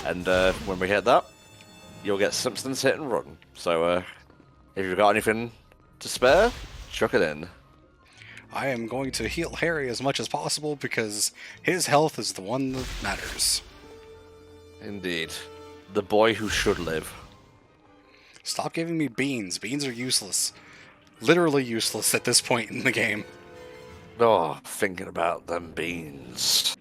and when we hit that, you'll get Simpsons Hit and Run. So, if you've got anything to spare, chuck it in.
I am going to heal Harry as much as possible because his health is the one that matters.
Indeed. The boy who should live.
Stop giving me beans. Beans are useless. Literally useless at this point in the game.
Oh, thinking about them beans.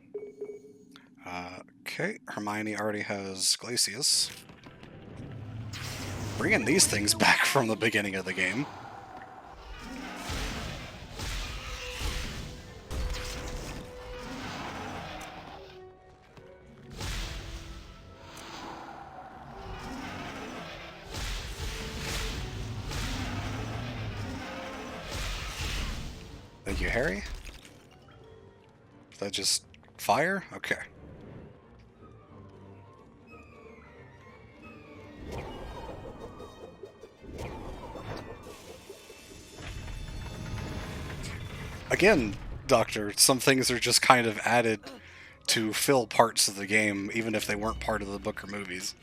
Okay, Hermione already has Glacius. Bringing these things back from the beginning of the game. Thank you, Harry. Is that just fire? Okay. Again, Doctor, some things are just kind of added to fill parts of the game, even if they weren't part of the book or movies.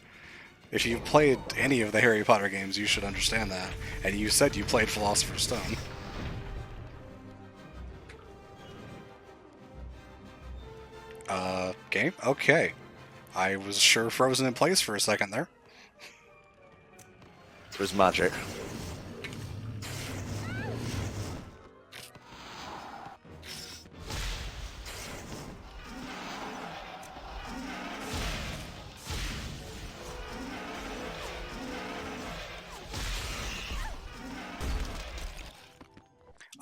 If you've played any of the Harry Potter games, you should understand that. And you said you played Philosopher's Stone. Game? Okay. I was sure frozen in place for a second there.
It was magic.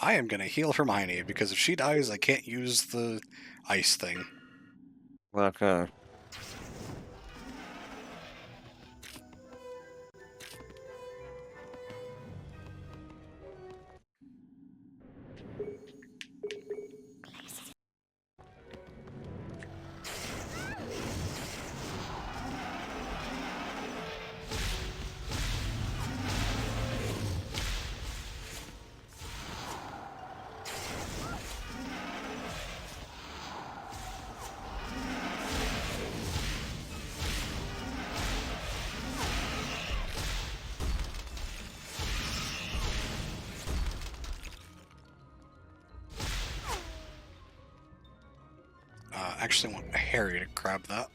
I am gonna heal Hermione, because if she dies, I can't use the ice thing.
Okay.
Actually want Harry to grab that.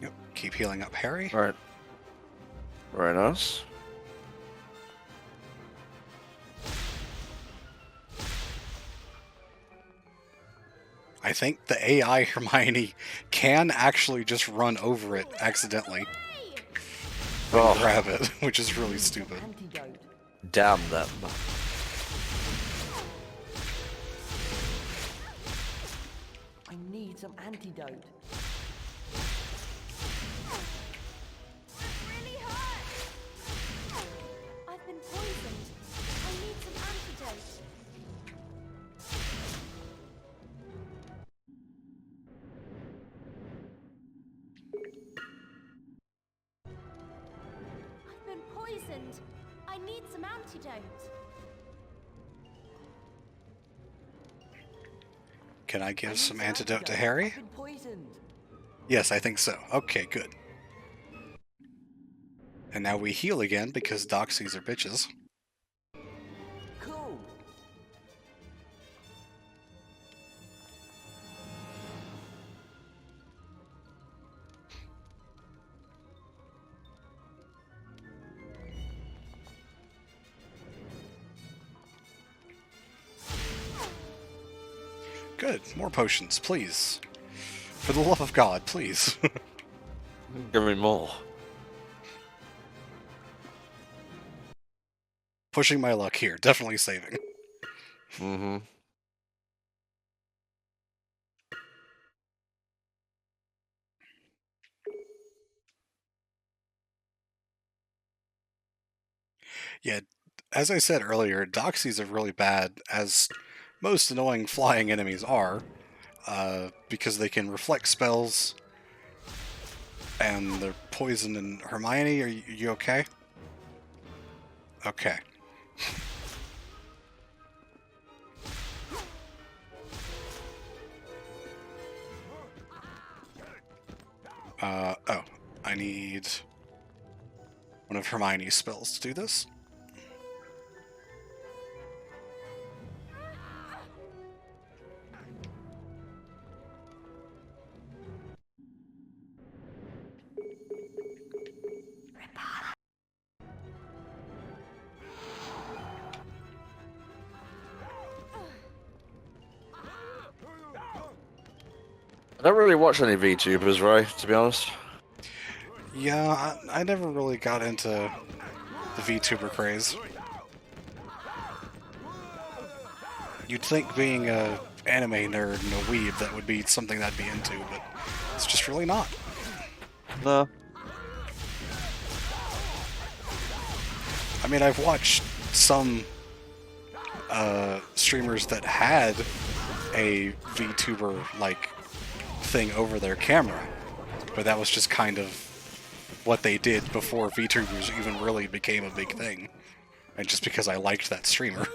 Yep, keep healing up Harry.
Alright. Very nice.
I think the AI Hermione can actually just run over it accidentally and grab it, which is really stupid.
Damn them.
I need some antidote.
Really hurt. I've been poisoned. I need some antidote. I've been poisoned. I need some antidote.
Can I give some antidote to Harry?
I've been poisoned.
Yes, I think so. Okay, good. And now we heal again because doxies are bitches.
Cool.
Good. More potions, please. For the love of God, please.
Give me more.
Pushing my luck here. Definitely saving.
Mm-hmm.
Yeah, as I said earlier, Doxies are really bad, as most annoying flying enemies are, because they can reflect spells, and they're poison. And Hermione, are you okay? Okay. Oh, I need one of Hermione's spells to do this.
I don't really watch any VTubers, right? To be honest.
Yeah, I never really got into the VTuber craze. You'd think being a anime nerd and a weeb that would be something I'd be into, but it's just really not.
No.
I mean, I've watched some streamers that had a VTuber-like thing over their camera, but that was just kind of what they did before VTubers even really became a big thing, and just because I liked that streamer.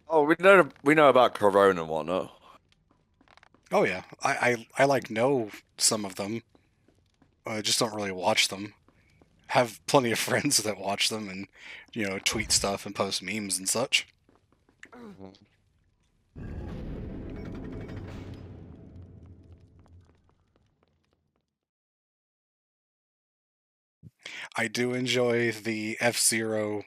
Oh, we know about Corona and whatnot.
Oh yeah, I like know some of them. I just don't really watch them. Have plenty of friends that watch them and, you know, tweet stuff and post memes and such. I do enjoy the F-Zero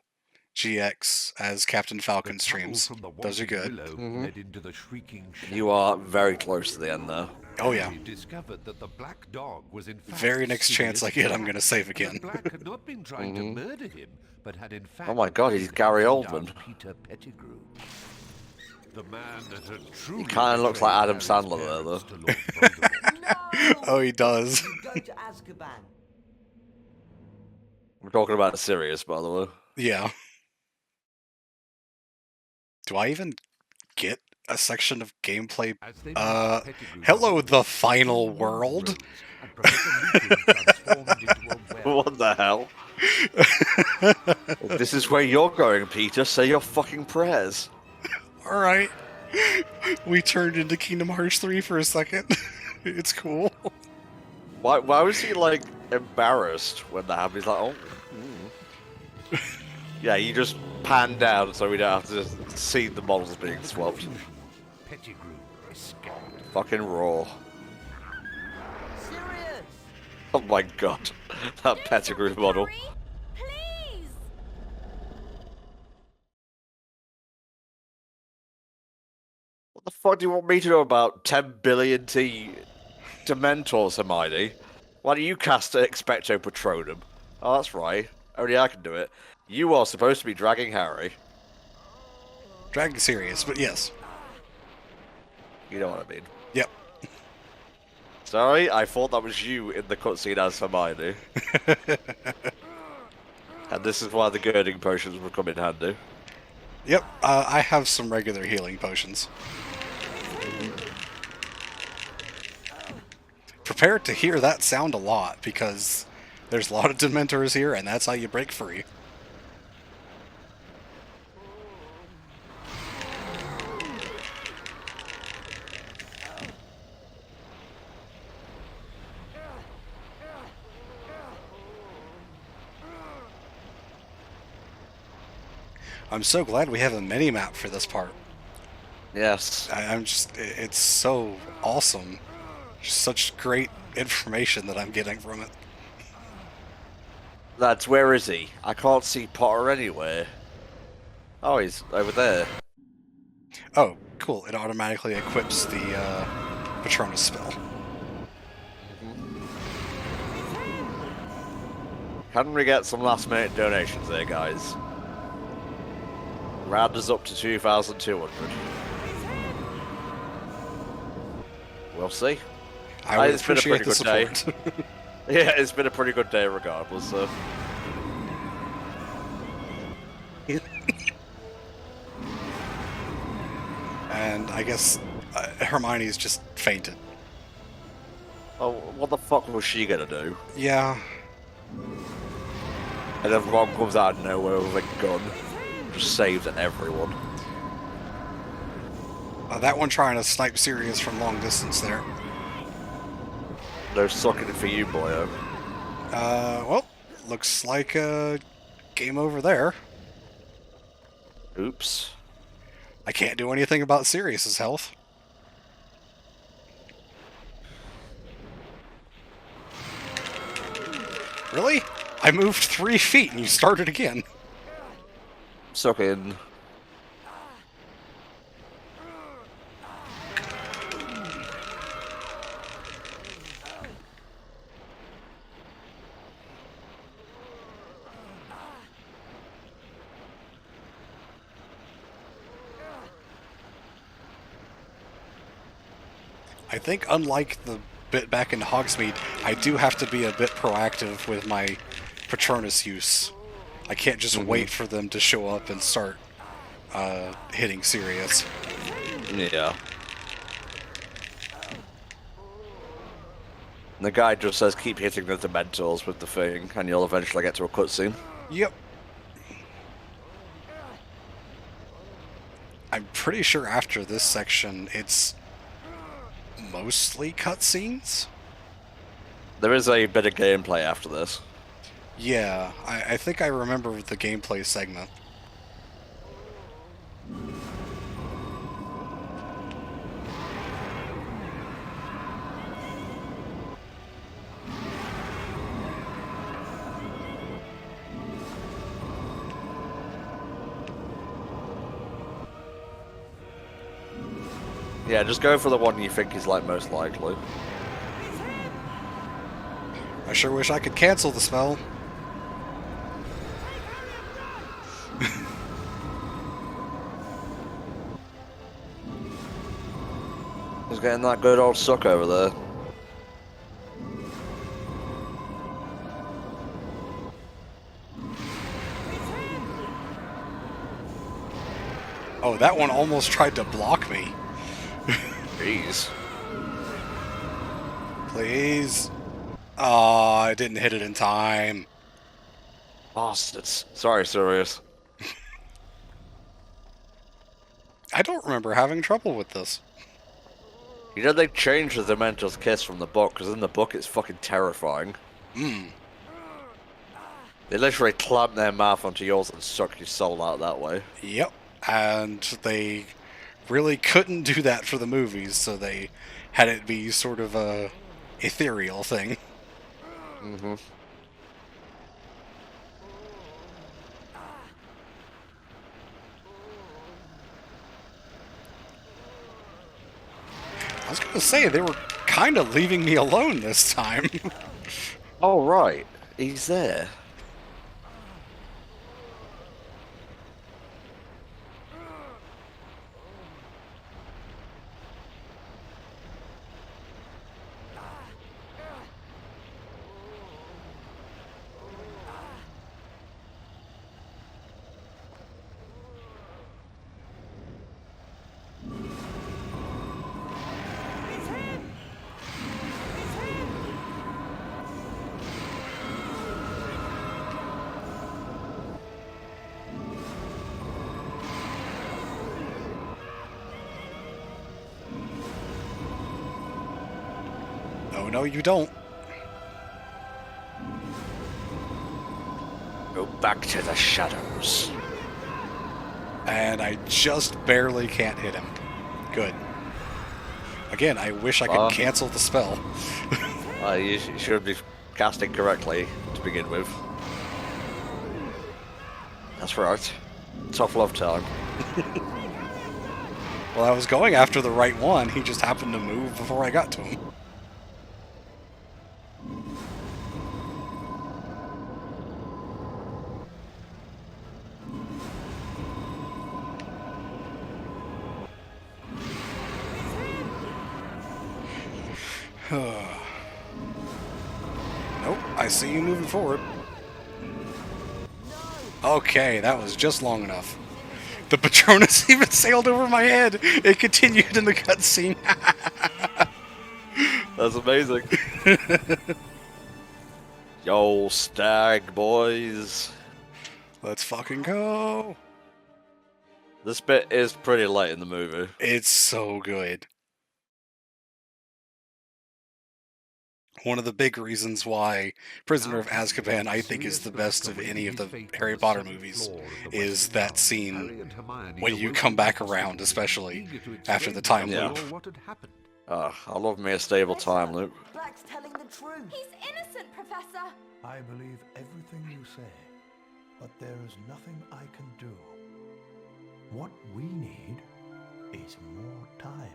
GX as Captain Falcon streams. Those are good.
Led into the shrieking
You are very close to the end there.
Oh yeah.
We discovered that the black dog was in fact
Very next chance I get, I'm gonna save again.
The black had not been trying to murder him, but had in fact.
Oh my God, he's Gary Oldman.
Peter Pettigrew. The man that had truly.
He kind of looks like Adam
betrayed
Sandler there, though.
Harry's to Lord Voldemort.
Oh, he does.
You go to Azkaban.
We're talking about Sirius, by the way.
Yeah. Do I even get a section of gameplay?
As they
Hello, the final world.
What the hell? This is where you're going, Peter. Say your fucking prayers.
Alright. We turned into Kingdom Hearts 3 for a second. It's cool.
Why was he, like, embarrassed when that happened? He's like, oh. Yeah, you just pan down so we don't have to see the models being swapped.
Pettigrew escaped.
Fucking raw.
Serious?
Oh my God. That Pettigrew model.
Please!
What the fuck do you want me to know about 10 billion T Dementors, Hermione? Why do you cast Expecto Patronum? Oh, that's right. Only I can do it. You are supposed to be dragging Harry.
Dragging serious, but yes.
You know what I mean.
Yep.
Sorry, I thought that was you in the cutscene as Hermione. And this is why the girding potions will come in handy.
Yep, I have some regular healing potions. Prepare to hear that sound a lot, because there's a lot of Dementors here, and that's how you break free. I'm so glad we have a mini-map for this part.
Yes.
I'm just, it's so awesome. Just such great information that I'm getting from it.
Lads, where is he? I can't see Potter anywhere. Oh, he's over there.
Oh, cool. It automatically equips the Patronus spell.
Can we get some last minute donations there, guys? Round us up to 2,200. We'll see.
I would
It's been a
appreciate
pretty
the
good
support.
Yeah, it's been a pretty good day regardless, so.
And I guess Hermione's just fainted.
Oh, what the fuck was she gonna do?
Yeah.
And then Ron comes out of nowhere with a gun. Just saves everyone.
That one trying to snipe Sirius from long distance there.
They're sucking it for you, boyo.
Well, looks like game over there.
Oops.
I can't do anything about Sirius's health. Really? I moved 3 feet and you started again.
Sucking.
I think unlike the bit back in Hogsmeade, I do have to be a bit proactive with my Patronus use. I can't just wait for them to show up and start hitting Sirius.
Yeah. The guy just says keep hitting the Dementors with the thing, and you'll eventually get to a cutscene.
Yep. I'm pretty sure after this section, it's mostly cutscenes?
There is a bit of gameplay after this.
Yeah, I think I remember the gameplay segment.
Yeah, just go for the one you think is like most likely.
I sure wish I could cancel the spell.
He's getting that good old suck over there.
Oh, that one almost tried to block me.
Jeez.
Please. Oh, I didn't hit it in time.
Bastards. Sorry, Sirius.
I don't remember having trouble with this.
You know they changed the Dementor's kiss from the book, because in the book it's fucking terrifying. They literally clamp their mouth onto yours and suck your soul out that way.
Yep. And they really couldn't do that for the movies, so they had it be sort of a ethereal thing.
Mm-hmm.
I was gonna say, they were kind of leaving me alone this time.
Oh, right. He's there.
Oh, no, you don't.
Go back to the shadows.
And I just barely can't hit him. Good. Again, I wish I could cancel the spell.
You should be casting correctly to begin with. That's right. Tough love time.
Well, I was going after the right one. He just happened to move before I got to him. Nope, I see you moving forward. Okay, that was just long enough. The Patronus even sailed over my head. It continued in the cutscene.
That's amazing. Yo, stag boys.
Let's fucking go.
This bit is pretty late in the movie.
It's so good. One of the big reasons why Prisoner of Azkaban, I think, is the best of any of the Harry Potter movies is that scene when you come back around, especially after the time loop.
I love me a stable time loop.
Black's telling the truth.
He's innocent, Professor.
I believe everything you say, but there is nothing I can do. What we need is more time.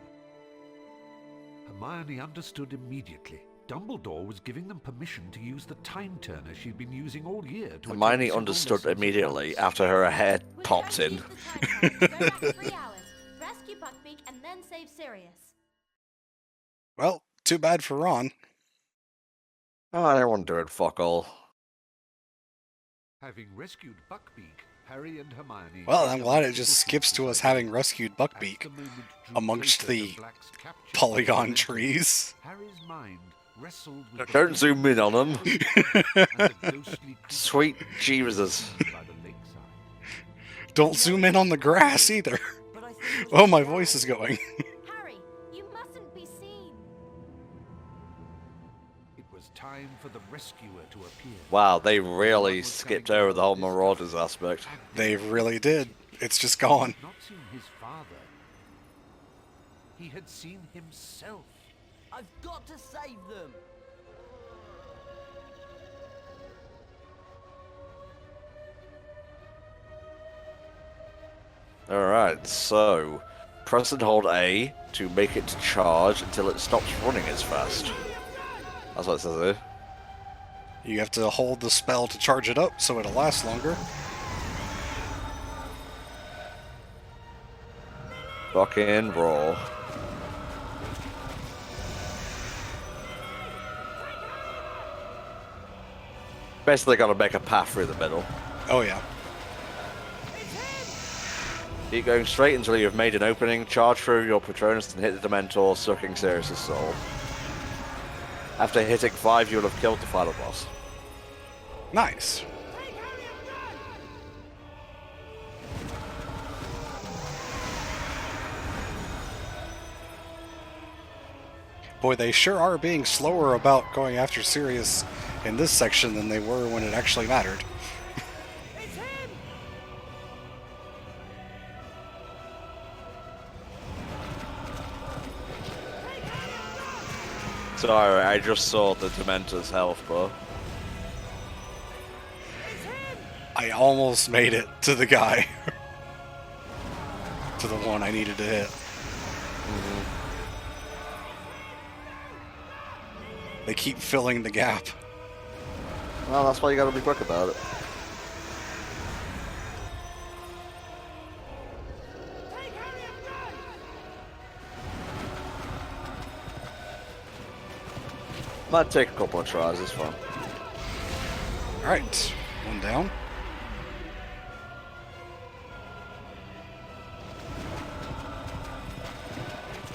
Hermione understood immediately. Dumbledore was giving them permission to use the time turner she'd been using all year to
Hermione understood immediately after her head popped in.
Go back 3 hours. Rescue Buckbeak and then save Sirius.
Well, too bad for Ron.
Oh, I don't want to do it, fuck all.
Having rescued Buckbeak, Harry and Hermione...
Well, I'm glad it just skips to us having rescued Buckbeak amongst the polygon trees.
Harry's mind wrestled with
Don't zoom in on them. Sweet Jesus.
Don't zoom in on the grass either. Oh, my voice is going.
Harry, you mustn't be seen.
It was time for the rescuer to appear.
Wow, they really skipped over the whole Marauders aspect.
They really did. It's just gone.
Not seen his father. He had seen himself.
I've got to save them.
Alright, so press and hold A to make it charge until it stops running as fast. That's what it says here.
You have to hold the spell to charge it up so it'll last longer.
Fucking roll. Basically gotta make a path through the middle.
Oh yeah.
Keep going straight until you've made an opening, charge through your Patronus and hit the Dementor, sucking Sirius' soul. After hitting 5, you'll have killed the final boss.
Nice. Boy, they sure are being slower about going after Sirius in this section than they were when it actually mattered.
Sorry, I just saw the Dementor's health bar.
I almost made it to the guy. To the one I needed to hit. They keep filling the gap.
Well, that's why you gotta be quick about it. Might take a couple of tries, it's fun.
Alright, one down.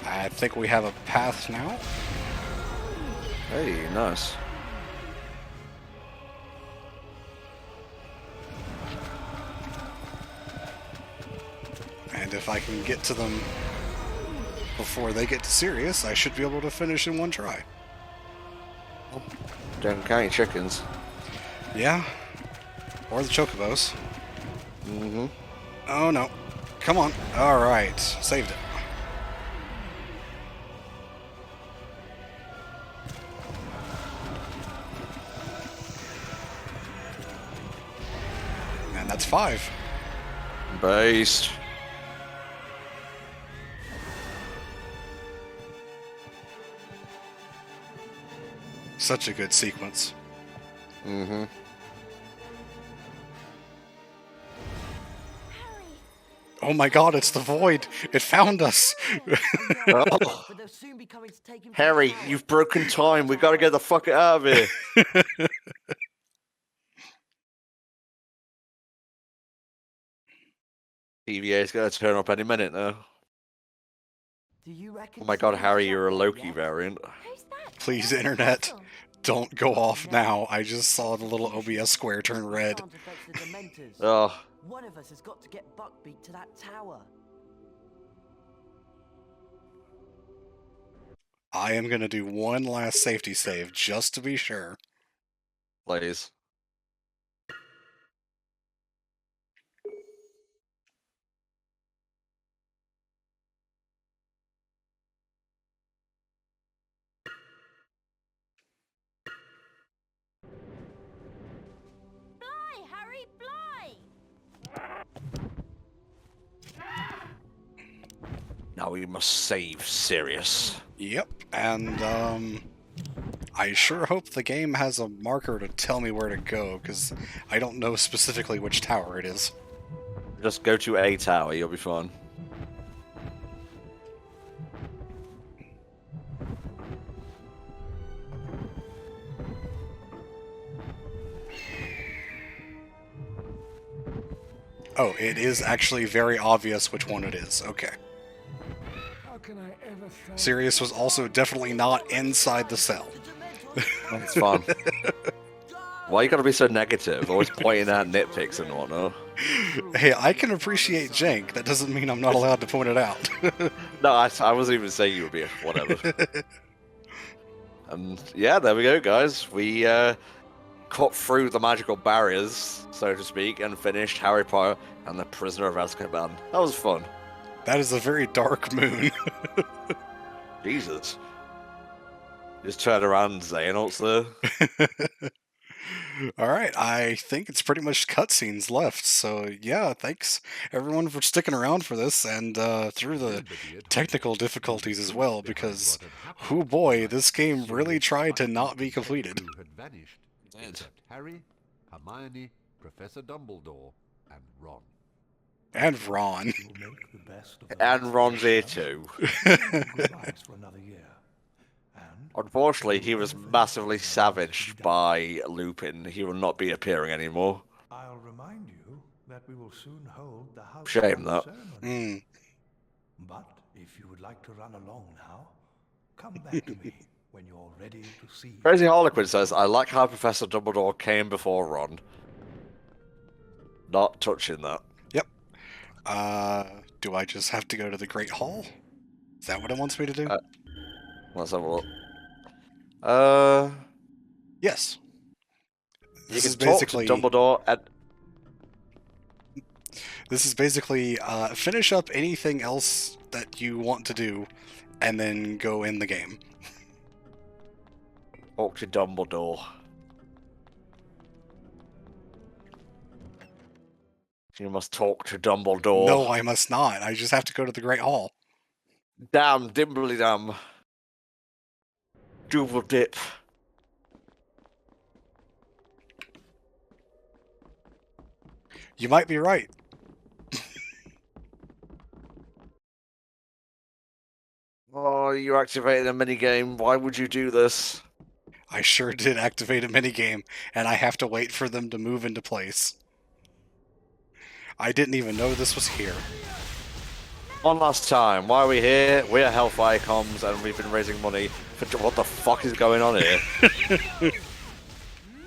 I think we have a path now.
Hey, nice.
And if I can get to them before they get to Sirius, I should be able to finish in one try.
Don't count your chickens.
Yeah. Or the chocobos.
Mm-hmm.
Oh no. Come on. Alright. Saved it. And that's 5.
Based.
Such a good sequence.
Mm-hmm.
Oh my god, it's the Void! It found us!
Oh.
But they'll soon be coming to take him to the
Harry,
tower.
you've broken time. We gotta get the fuck out of here. TVA's gonna turn up any minute now.
Do you reckon
Oh my god,
someone's
Harry, you're a
jumped there
Loki
yet?
variant.
Who's that?
Please,
Where's the
internet,
castle?
don't go off now. I just saw the little OBS square turn
We
red.
can't affect the Dementors.
Oh,
One of us has got to get Buckbeak to that tower.
I am gonna do one last safety save, just to be sure.
please.
Fly, Harry, fly!
Now we must save Sirius.
Yep, and I sure hope the game has a marker to tell me where to go, because I don't know specifically which tower it is.
Just go to A tower, you'll be fine.
Oh, it is actually very obvious which one it is. Okay. Sirius was also definitely not inside the cell.
It's fun. Why you gotta be so negative? Always pointing out nitpicks and whatnot.
Hey, I can appreciate jank. That doesn't mean I'm not allowed to point it out.
No, I wasn't even saying you would be. Whatever. And yeah, there we go, guys. We cut through the magical barriers, so to speak, and finished Harry Potter and the Prisoner of Azkaban. That was fun.
That is a very dark moon.
Jesus. Just turn around, Xehanort's there.
Alright, I think it's pretty much cutscenes left, so yeah, thanks everyone for sticking around for this, and through the technical difficulties as well, because, oh boy, this game really tried to not be completed.
Had vanished, except Harry, Hermione, Professor Dumbledore, and Ron.
And Ron.
You'll make the best of the
And Ron's here too.
goodbyes for another year. And
Unfortunately, he was massively savaged by Lupin. He will not be appearing anymore.
I'll remind you that we will soon hold the house
Shame that.
ceremony. But if you would like to run along now, come back to me when you're ready to see.
Crazy Harlequin says, I like how Professor Dumbledore came before Ron. Not touching that.
Yep. Do I just have to go to the Great Hall? Is that what it wants me to do?
Let's have a look.
Yes.
You
This
can
is
talk
basically
to Dumbledore and
This is basically finish up anything else that you want to do, and then go in the game.
talk to Dumbledore. You must talk to Dumbledore.
No, I must not. I just have to go to the Great Hall.
Damn, dimbly damn. Double dip.
You might be right.
Oh, you activated a minigame. Why would you do this?
I sure did activate a minigame, and I have to wait for them to move into place. I didn't even know this was here.
One last time. Why are we here? We're Hellfire Comms, and we've been raising money for... What the fuck is going on here?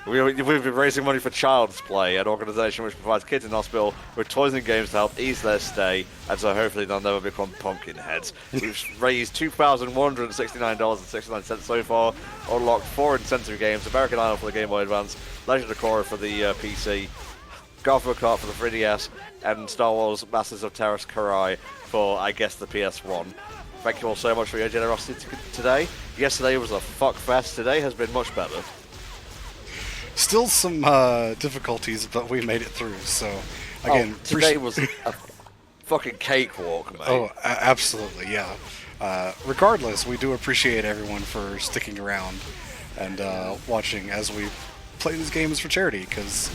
We've been raising money for Child's Play, an organisation which provides kids in hospital with toys and games to help ease their stay, and so hopefully they'll never become pumpkin heads. We've raised $2,169.69 so far, unlocked 4 incentive games, American Idol for the Game Boy Advance, Legend of Korra for the PC, Garfield Kart for the 3DS, and Star Wars Masters of Terrace Karai for, I guess, the PS1. Thank you all so much for your generosity today. Yesterday was a fuck fest, today has been much better.
Still some difficulties, but we made it through. So again,
today was a fucking cakewalk, mate.
Oh, absolutely, yeah. Regardless, we do appreciate everyone for sticking around and watching as we play these games for charity, because,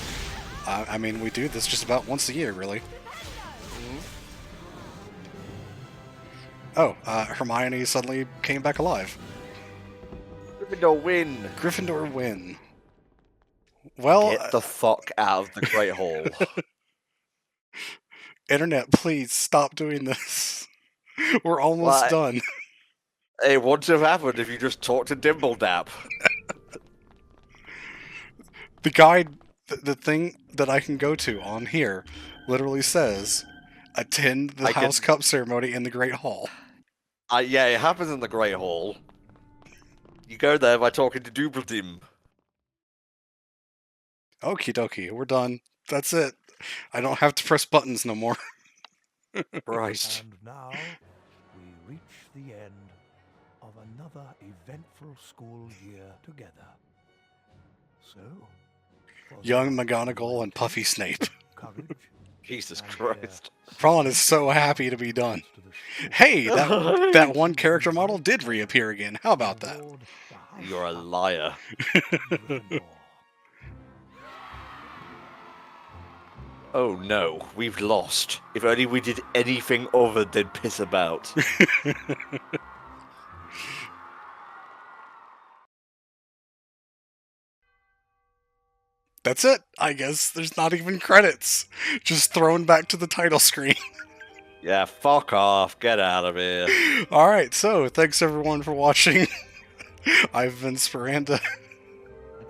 I mean, we do this just about once a year, really. Oh, Hermione suddenly came back alive.
Gryffindor win.
Gryffindor win. Well,
Get the fuck out of the Great Hall.
Internet, please stop doing this. We're almost done.
It wouldn't have happened if you just talked to Dimbledap.
The guide, the thing that I can go to on here, literally says, attend the House Cup ceremony in the Great Hall.
Yeah, it happens in the Great Hall. You go there by talking to Dumbledore.
Okie dokie, we're done. That's it. I don't have to press buttons no more.
Christ.
And now we reach the end of another eventful school year together. So,
Young McGonagall and Puffy Snape.
Jesus Christ.
Ron is so happy to be done. Hey, that one character model did reappear again. How about that?
You're a liar. Oh no, we've lost. If only we did anything other than piss about.
That's it, I guess. There's not even credits. Just thrown back to the title screen.
Yeah, fuck off. Get out of here.
Alright, so thanks everyone for watching. I've been Spiranda.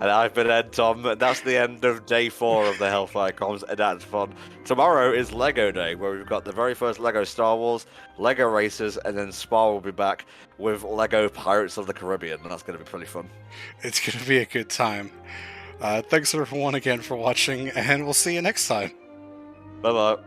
And I've been Ed Tom, and that's the end of day 4 of the Hellfire Comms Adaptathon. Tomorrow is Lego Day, where we've got the very first Lego Star Wars, Lego Racers, and then Spa will be back with Lego Pirates of the Caribbean, and that's going to be pretty fun.
It's going to be a good time. Thanks everyone again for watching, and we'll see you next time.
Bye-bye.